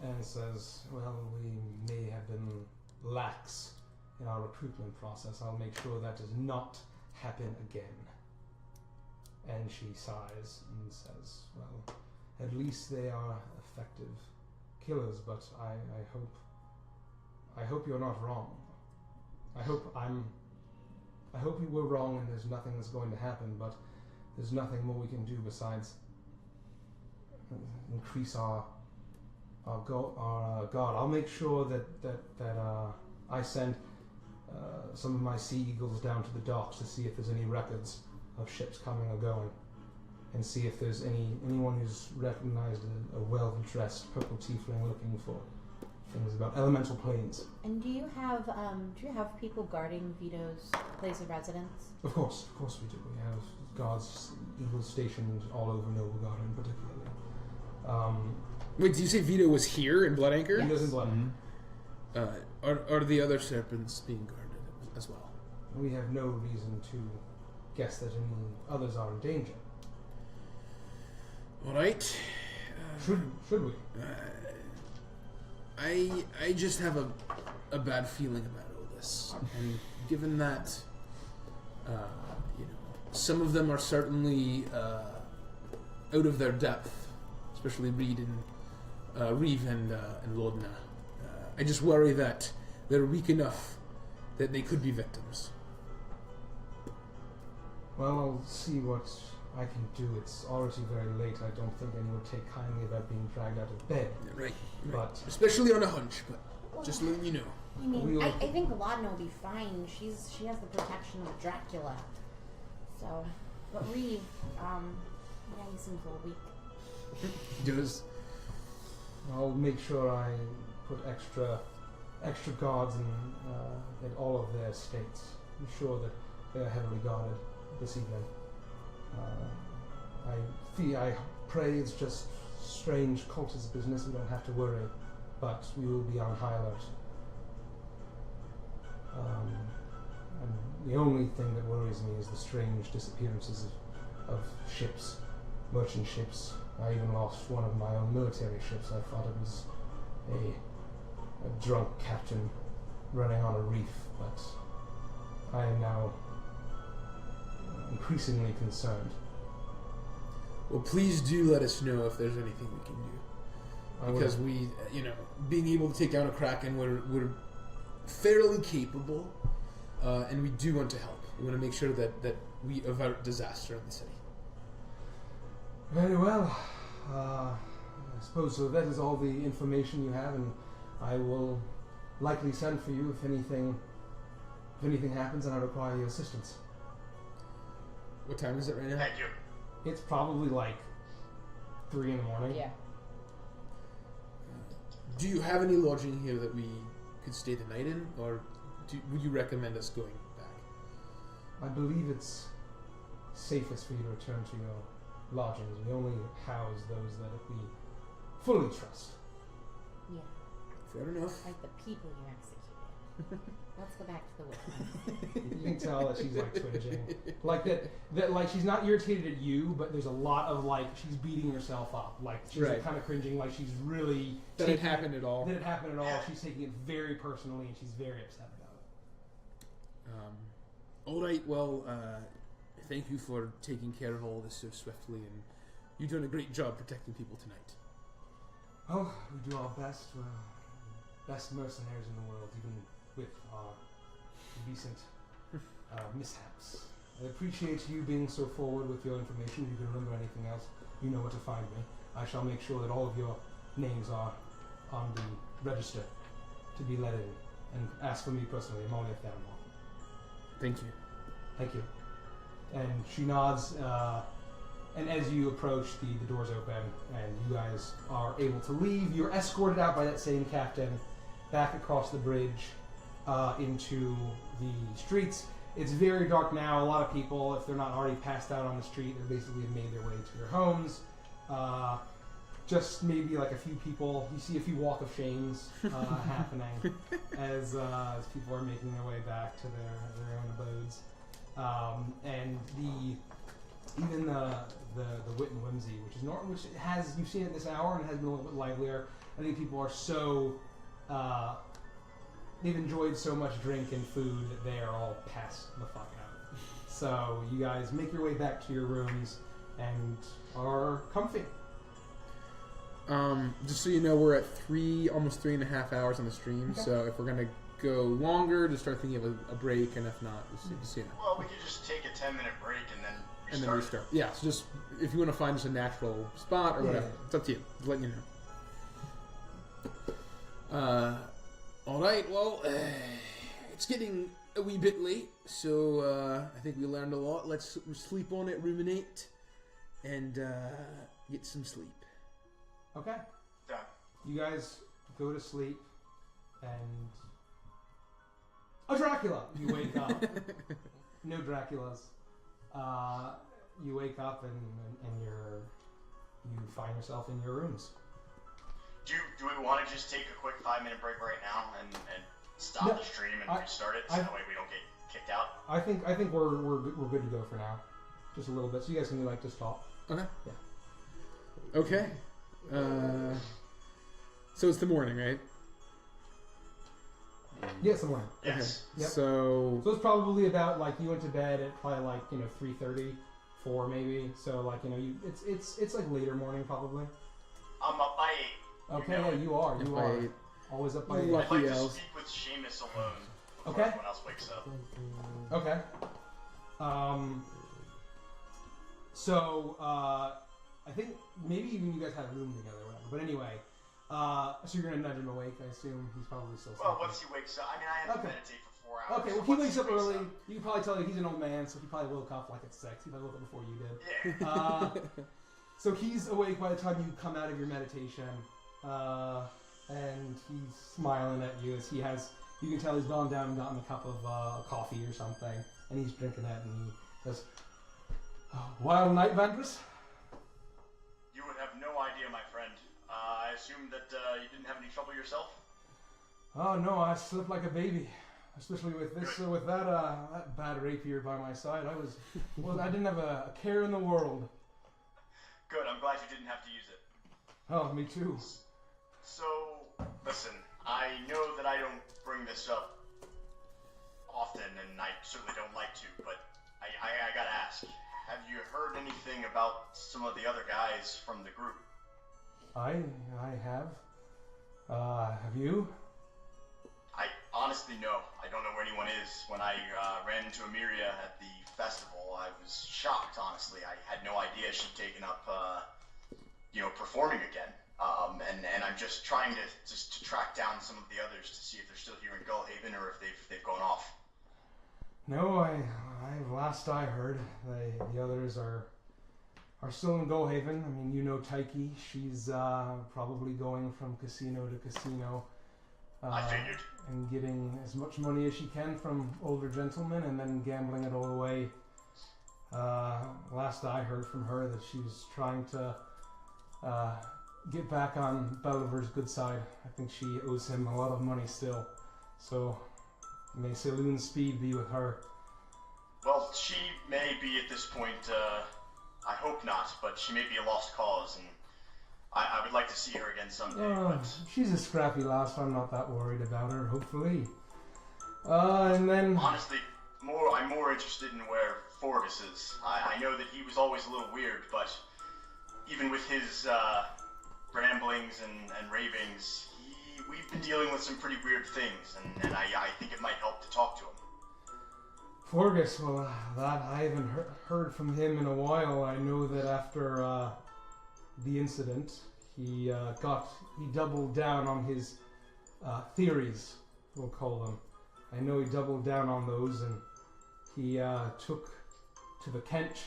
and says, "Well, we may have been lax in our recruitment process. I'll make sure that does not happen again." And she sighs and says, "Well, at least they are effective killers, but I hope you're not wrong. I hope we were wrong and there's nothing that's going to happen, but there's nothing more we can do besides increase our guard. I'll make sure that I send some of my sea eagles down to the docks to see if there's any records of ships coming or going, and see if there's anyone who's recognized a well-dressed purple tiefling looking for things about elemental planes." And do you have people guarding Vito's place of residence? Of course we do. We have guards, eagles stationed all over Noble Garden, particularly. Wait, did you say Vito was here in Blood Anchor? He goes in Blood Anchor. Are the other serpents being guarded? as well. We have no reason to guess that any others are in danger. All right. Should we? I just have a bad feeling about all this, and given that, some of them are certainly out of their depth, especially Reeve and Lodna. I just worry that they're weak enough that they could be victims. Well, I'll see what I can do. It's already very late. I don't think anyone would take kindly about being dragged out of bed. Right. But especially on a hunch, but just letting you know. I mean, I think Laudna will be fine. She has the protection of Dracula. So, but Reeve, he seems a little weak. Does. I'll make sure I put extra guards in all of their estates. I'm sure that they are heavily guarded this evening. I pray it's just strange cultist business. We don't have to worry, but we will be on high alert. And the only thing that worries me is the strange disappearances of ships, merchant ships. I even lost one of my own military ships. I thought it was a drunk captain running on a reef, but I am now increasingly concerned. Well, please do let us know if there's anything we can do. Because we, being able to take down a Kraken, we're fairly capable, and we do want to help. We want to make sure that we avert disaster in the city. Very well. I suppose so. That is all the information you have, and I will likely send for you if anything happens and I require your assistance. What time is it right now? Thank you. It's probably like 3 in the morning. Yeah. Do you have any lodging here that we could stay the night in, or would you recommend us going back? I believe it's safest for you to return to your lodgings. We only house those that we fully trust. Yeah. Fair enough. Like the people you executed. Let's go back to the witness. You can tell that she's like twitching, like that like she's not irritated at you, but there's a lot of like she's beating herself up, like she's Right. kind of cringing, like she's really That it happened at all. That it happened at all. She's taking it very personally, and she's very upset about it. All right. Well, thank you for taking care of all this so swiftly, and you're doing a great job protecting people tonight. Oh, we do our best. We're best mercenaries in the world, even with our recent mishaps. I appreciate you being so forward with your information. If you can remember anything else, you know where to find me. I shall make sure that all of your names are on the register to be let in. And ask for me personally, Amalia Thermal. Thank you. Thank you. And she nods, and as you approach, the doors open, and you guys are able to leave. You're escorted out by that same captain back across the bridge into the streets. It's very dark now. A lot of people, if they're not already passed out on the street, they basically have made their way to their homes. Just maybe like a few people. You see a few walk of shames happening as people are making their way back to their own abodes. And even the Wit and Whimsy, which has you've seen it this hour and has been a little bit livelier. I think people are so they've enjoyed so much drink and food that they are all passed the fuck out. So you guys make your way back to your rooms and are comfy. Just so you know, we're at almost 3.5 hours on the stream. Okay. So if we're gonna go longer, just start thinking of a break, and if not, just you know. Well, we could just take a 10-minute break and then restart. And then restart. Yeah, so just if you want to find just a natural spot or whatever, it's up to you. Just letting you know. All right. Well, it's getting a wee bit late, so I think we learned a lot. Let's sleep on it, ruminate, and get some sleep. Okay. Done. You guys go to sleep, and a Dracula. You wake up. No Draculas. You wake up and you find yourself in your rooms. Do we want to just take a quick 5-minute break right now and stop the stream and restart it so that way we don't get kicked out? I think we're good to go for now. Just a little bit, so you guys can just talk. Okay. Yeah. Okay. So it's the morning, right? Yeah, it's the morning. Yes. Yep. So it's probably about you went to bed at probably 3:30, 4 maybe. So it's later morning probably. I'm up by 8. Okay, yeah, you are. You are. 8. Always up by 8. I'd like to elves. speak with Seamus alone before Okay. everyone else wakes up. Okay. So I think maybe even you guys had a room together or whatever. But anyway, so you're gonna nudge him awake. I assume he's probably still sleeping. Well, once he wakes up, I mean, I have to meditate for 4 hours. Okay, well, he wakes up early. You can probably tell he's an old man, so he probably woke up at 6. He probably woke up before you did. Yeah. So he's awake by the time you come out of your meditation, and he's smiling at you as you can tell he's gone down and gotten a cup of coffee or something, and he's drinking that, and he says, "Wild night, Avantris?" You would have no idea, my friend. I assume that you didn't have any trouble yourself? Oh no, I slept like a baby. Especially with that bad rapier by my side. I didn't have a care in the world. Good, I'm glad you didn't have to use it. Oh, me too. So, listen, I know that I don't bring this up often, and I certainly don't like to, but I gotta ask, have you heard anything about some of the other guys from the group? I have. Have you? I honestly no. I don't know where anyone is. When I ran into Amalia at the festival, I was shocked, honestly. I had no idea she'd taken up, performing again. And I'm just trying to track down some of the others to see if they're still here in Gullhaven or if they've gone off. No, last I heard, the others are still in Gullhaven. I mean, Taiki. She's probably going from casino to casino. I figured. And getting as much money as she can from older gentlemen and then gambling it all away. Last I heard from her that she was trying to get back on Bolivar's good side. I think she owes him a lot of money still. So may Saloon's speed be with her. Well, she may be at this point, I hope not, but she may be a lost cause, and I would like to see her again someday. But she's a scrappy lass, so I'm not that worried about her, hopefully. And then... Honestly, I'm more interested in where Forgus is. I know that he was always a little weird, but even with his ramblings and ravings, we've been dealing with some pretty weird things, and I think it might help to talk to him. Forgus, well, that I haven't heard from him in a while. I know that after the incident, he doubled down on his theories, we'll call them. I know he doubled down on those, and he took to the Kench.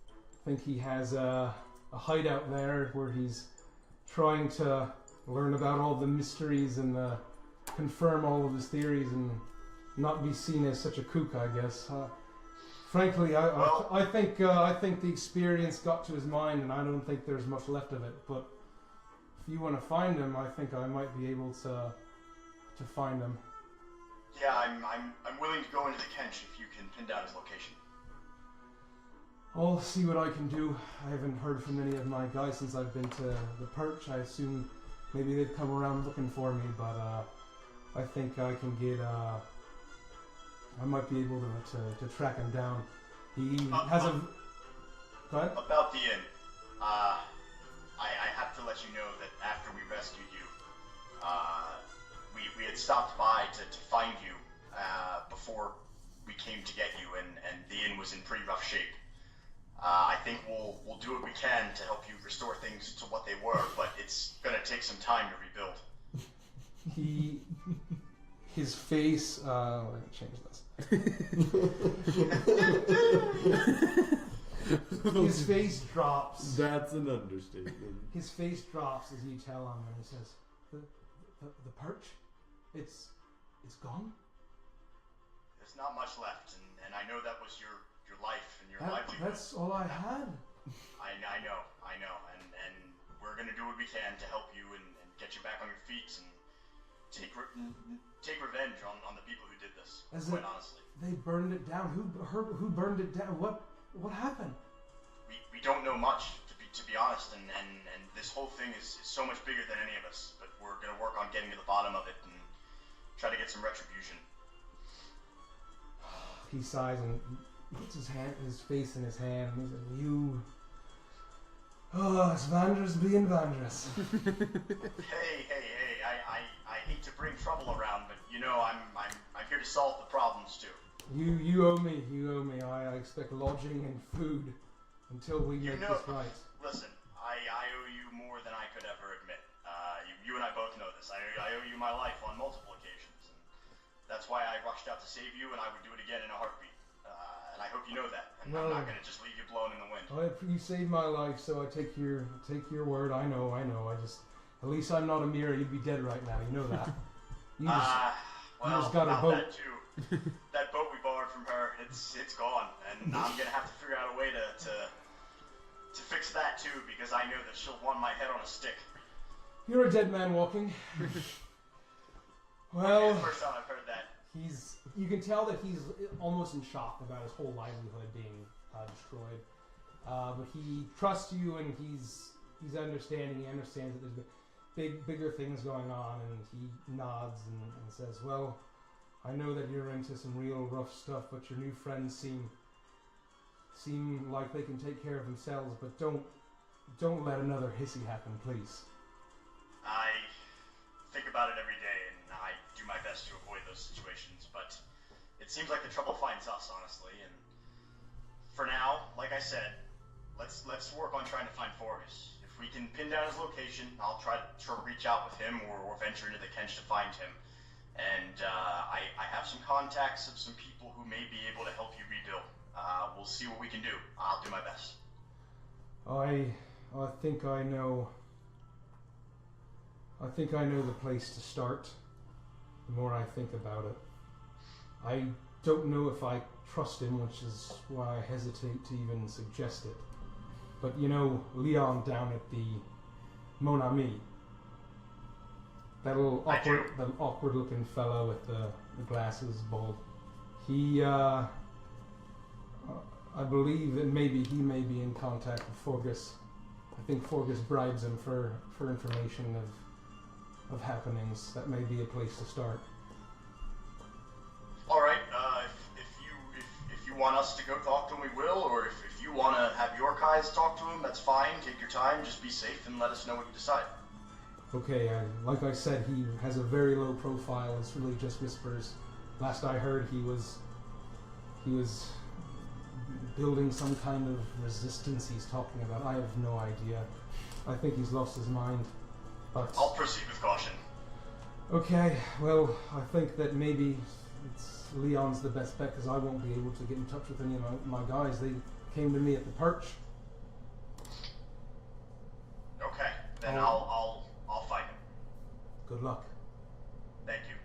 I think he has a hideout there where he's trying to learn about all the mysteries and confirm all of his theories and not be seen as such a kook, I guess. Frankly, I think the experience got to his mind, and I don't think there's much left of it. But if you want to find him, I think I might be able to find him. Yeah, I'm willing to go into the Kench if you can pin down his location. I'll see what I can do. I haven't heard from any of my guys since I've been to the Perch. I assume maybe they've come around looking for me, but I think I can get. I might be able to track him down. He has a. Go ahead. About the inn, I have to let you know that after we rescued you, we had stopped by to find you before we came to get you, and the inn was in pretty rough shape. I think we'll do what we can to help you restore things to what they were, but it's gonna take some time to rebuild. His face. We're gonna change this. His face drops. That's an understatement. His face drops as you tell him, and he says, "The Perch, it's gone." There's not much left, and I know that was your life and your livelihood. That's all I had. I know, and we're gonna do what we can to help you and get you back on your feet and take revenge on the people who did this. As quite honestly, they burned it down. Who burned it down? What happened? we don't know much, to be honest, and this whole thing is so much bigger than any of us. But we're gonna work on getting to the bottom of it and try to get some retribution. He sighs and puts his face in his hand, and he says, "You, it's Vandris being Vandris." Hey! I hate to bring trouble around, but you know I'm here to solve the problems too. You owe me. I expect lodging and food until we make this right. Listen, I owe you more than I could ever admit. You and I both know this. I owe you my life on multiple occasions, and that's why I rushed out to save you, and I would do it again in a heartbeat. And I hope you know that. And I'm not going to just leave you blown in the wind. You saved my life, so I take your word. I know. At least I'm not a mirror. You'd be dead right now. You know that. You just got a boat. That too. That boat we borrowed from her, it's gone, and I'm gonna have to figure out a way to fix that too, because I know that she'll want my head on a stick. You're a dead man walking. Well, the first time I've heard that. You can tell that he's almost in shock about his whole livelihood being destroyed. But he trusts you, and he's understanding. He understands that there's bigger things going on, and he nods and says, "Well, I know that you're into some real rough stuff, but your new friends seem like they can take care of themselves. But don't let another hissy happen, please." I think about it every day, and I do my best to avoid those situations. But it seems like the trouble finds us, honestly. And for now, like I said, let's work on trying to find Forgus. If we can pin down his location, I'll try to reach out with him or venture into the Kench to find him. And I have some contacts of some people who may be able to help you rebuild. We'll see what we can do. I'll do my best. I think I know. I think I know the place to start. The more I think about it, I don't know if I trust him, which is why I hesitate to even suggest it. But you know, Leon down at the Mon Ami, that little awkward-looking fellow with the glasses, bald. He, I believe that maybe he may be in contact with Forgus. I think Forgus bribes him for information of happenings. That may be a place to start. All right. If you want us to go talk to him, we will. Or if you want to have your guys talk to him, that's fine. Take your time. Just be safe and let us know what you decide. Okay. Like I said, he has a very low profile. It's really just whispers. Last I heard, he was building some kind of resistance he's talking about. I have no idea. I think he's lost his mind. But I'll proceed with caution. Okay, well, I think that maybe Leon's the best bet, because I won't be able to get in touch with any of my guys. They came to me at the perch. Okay, then I'll fight him. Good luck. Thank you.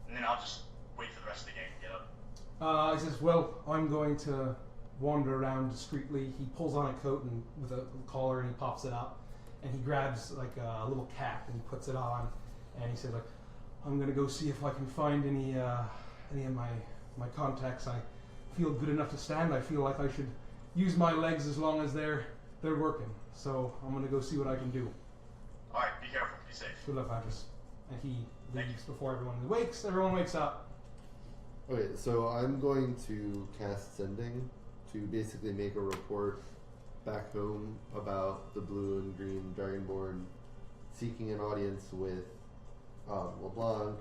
And then I'll just wait for the rest of the gang to get up. He says, "Well, I'm going to wander around discreetly." He pulls on a coat and with a collar, and he pops it up, and he grabs like a little cap and he puts it on, and he says, "Like, I'm gonna go see if I can find any of my contacts. I feel good enough to stand. I feel like I should use my legs as long as they're working. So I'm gonna go see what I can do." All right, be careful, be safe. Good luck, Avantris. And he leaves before everyone wakes. Everyone wakes up. Okay, so I'm going to cast Sending to basically make a report back home about the blue and green Dragonborn seeking an audience with LeBlanc,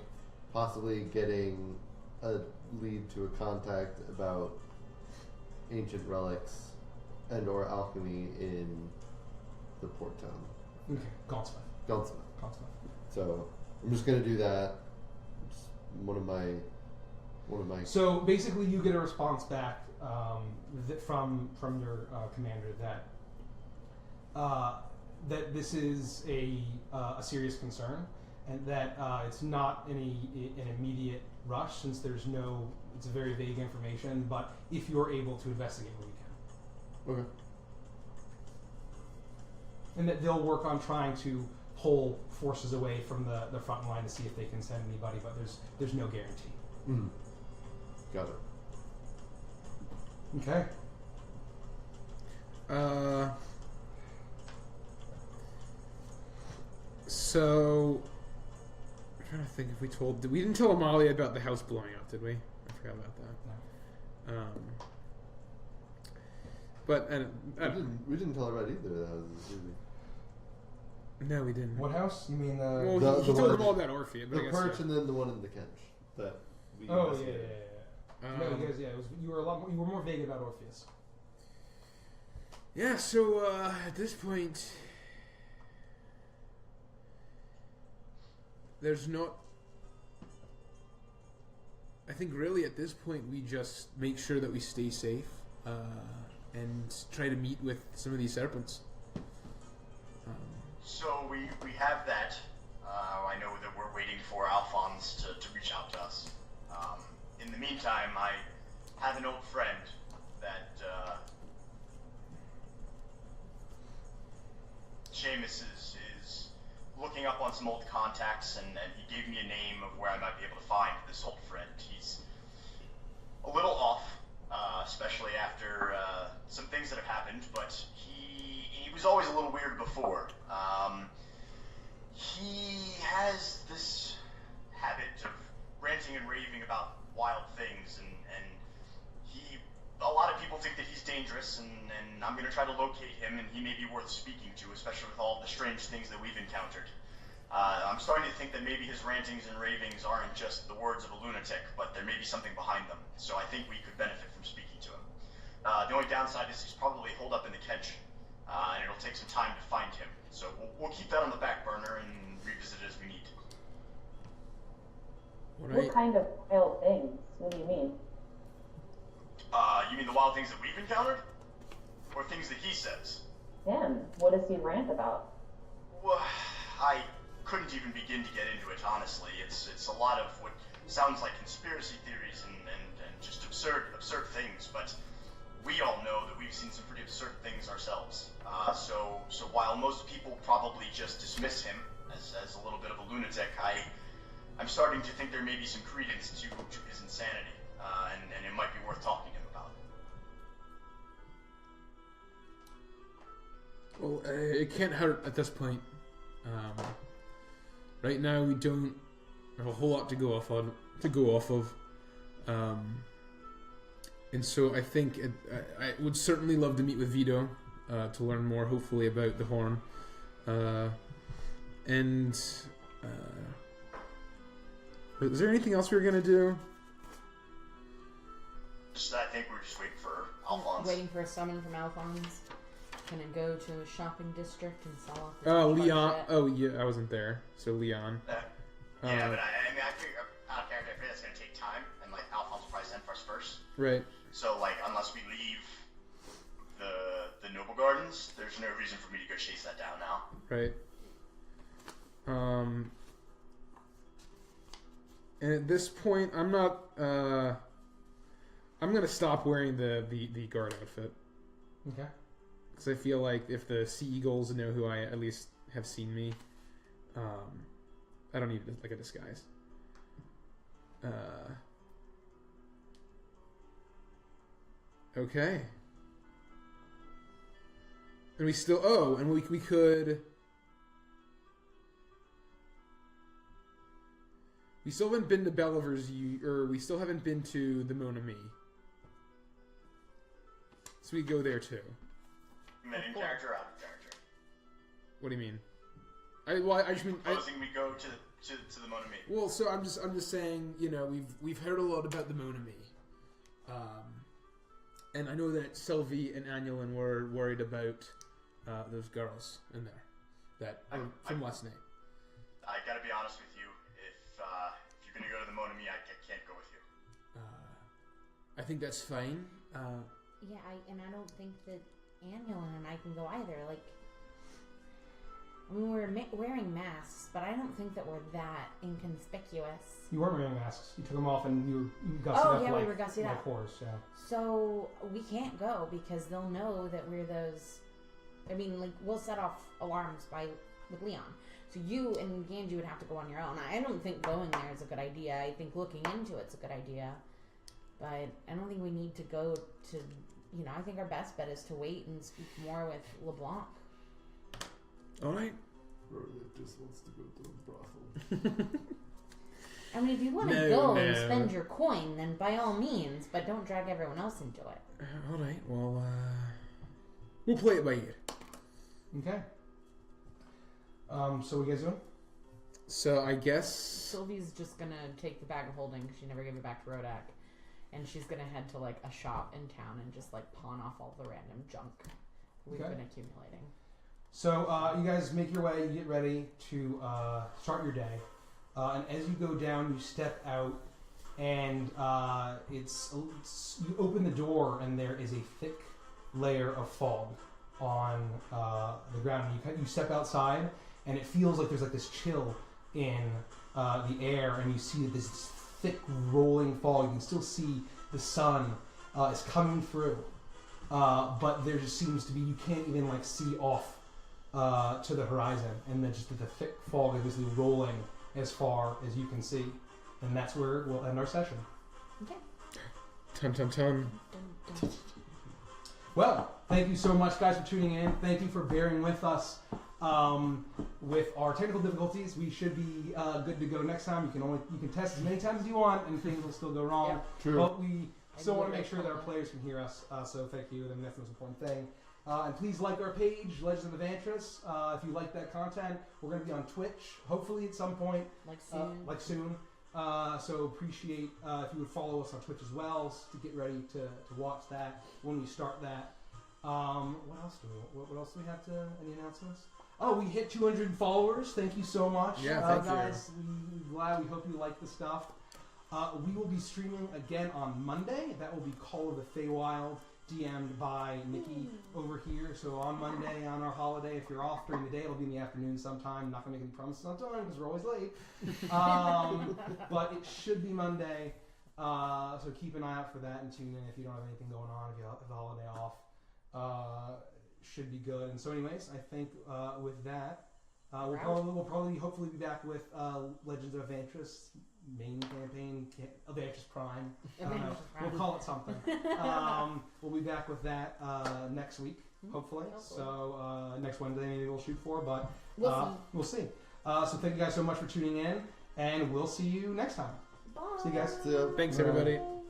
possibly getting a lead to a contact about ancient relics and or alchemy in the port town. Okay, Goldsmith. So I'm just going to do that. It's one of my. So basically, you get a response back from your commander that this is a serious concern, and that it's not an immediate rush, since it's very vague information. But if you're able to investigate, we can. Okay. And that they'll work on trying to pull forces away from the front line to see if they can send anybody, but there's no guarantee. Mm. Got it. Okay. So I'm trying to think if we didn't tell Amalia about the house blowing up, did we? I forgot about that. But We didn't tell her about either of the houses, did we? No, we didn't. What house? You mean the? Well, The- he the told one- them all about Orpheus. But I The guess, perch and then the one in the Kench that we Oh yeah, investigated. yeah. No, you guys, yeah, you were more vague about Orpheus. Yeah, so at this point, there's not. I think really at this point we just make sure that we stay safe and try to meet with some of these serpents. So we have that. I know that we're waiting for Alphonse to reach out to us. In the meantime, I have an old friend that Seamus is looking up on some old contacts, and he gave me a name of where I might be able to find this old friend. He's a little off, especially after some things that have happened, but he was always a little weird before. He has this habit of ranting and raving about wild things, and a lot of people think that he's dangerous, and I'm going to try to locate him, and he may be worth speaking to, especially with all the strange things that we've encountered. I'm starting to think that maybe his rantings and ravings aren't just the words of a lunatic, but there may be something behind them, so I think we could benefit from speaking to him. The only downside is he's probably holed up in the Kench, and it'll take some time to find him, so we'll keep that on the back burner and revisit it as we need. What kind of wild things? What do you mean? You mean the wild things that we've encountered? Or things that he says? Him? What does he rant about? Well, I couldn't even begin to get into it, honestly. It's a lot of what sounds like conspiracy theories and just absurd things, but we all know that we've seen some pretty absurd things ourselves. So while most people probably just dismiss him as a little bit of a lunatic, I'm starting to think there may be some credence to his insanity, and it might be worth talking to him about. Well, it can't hurt at this point. Right now, we don't have a whole lot to go off of, and so I think I would certainly love to meet with Vito to learn more, hopefully, about the horn, and. Is there anything else we were gonna do? I think we're just waiting for Alphonse. Waiting for a summon from Alphonse. Gonna go to a shopping district and sell off. Oh, Leon. Oh, yeah, I wasn't there. So Leon. Yeah, but I figure out of character, I figure that's gonna take time, and like Alphonse will probably send for us first. Right. So like, unless we leave the Noble Gardens, there's no reason for me to go chase that down now. Right. And at this point, I'm not. I'm gonna stop wearing the guard outfit. Okay. Because I feel like if the Sea Eagles know who I at least have seen me, I don't need like a disguise. Okay. And we still. Oh, and we could. We still haven't been to Belliver's, or we still haven't been to the Mon Ami. So we go there too. In character, out of character. What do you mean? I just mean. Supposing we go to the Mon Ami. Well, so I'm just saying, you know, we've heard a lot about the Mon Ami, and I know that Sylvie and Annulin were worried about those girls in there that from last night. I gotta be honest with you. If you're gonna go to the Mon Ami, I can't go with you. I think that's fine. Yeah, I don't think that Annulin and I can go either. Like, I mean, we're wearing masks, but I don't think that we're that inconspicuous. You weren't wearing masks. You took them off and you gussied Oh, up yeah, like, we were gussied like up. horse, yeah. So we can't go because they'll know that we're those. I mean, like, we'll set off alarms with Leon. So you and Ganji would have to go on your own. I don't think going there is a good idea. I think looking into it's a good idea. But I don't think we need to go to, I think our best bet is to wait and speak more with LeBlanc. All right. Rodek just wants to go to the brothel. I mean, if you want to go and spend your coin, then by all means, but don't drag everyone else into it. All right. Well, we'll play it by ear. Okay. So what you guys doing? So I guess Sylvie's just gonna take the bag of holding because she never gave it back to Rodek, and she's gonna head to like a shop in town and just like pawn off all the random junk we've been accumulating. So you guys make your way, you get ready to start your day, and as you go down, you step out, and you open the door, and there is a thick layer of fog on the ground. And you step outside, and it feels like there's like this chill in the air, and you see this thick rolling fog. You can still see the sun is coming through, but there just seems to be, you can't even like see off to the horizon, and then just the thick fog is basically rolling as far as you can see, and that's where we'll end our session. Okay. Ton. Well, thank you so much, guys, for tuning in. Thank you for bearing with us with our technical difficulties. We should be good to go next time. You can test as many times as you want, and things will still go wrong. Yep. True. But we still want to make sure that our players can hear us. So thank you. I mean, that's the most important thing. And please like our page, Legends of Avantris. If you like that content, we're going to be on Twitch, hopefully at some point. Like soon. So appreciate if you would follow us on Twitch as well to get ready to watch that when we start that. What else do we have to? Any announcements? Oh, we hit 200 followers. Thank you so much, guys. We're glad. We hope you like the stuff. We will be streaming again on Monday. That will be Call of the Feywild, DM'd by Nikki over here. So on Monday, on our holiday, if you're off during the day, it'll be in the afternoon sometime. I'm not going to make any promises on time because we're always late. But it should be Monday. So keep an eye out for that and tune in if you don't have anything going on, if you have the holiday off. Should be good. And so anyways, I think with that, we'll probably hopefully be back with Legends of Avantris main campaign, Avantris Prime. We'll call it something. We'll be back with that next week, hopefully. So next Wednesday maybe we'll shoot for, but we'll see. So thank you guys so much for tuning in, and we'll see you next time. Bye. See you guys. Thanks, everybody.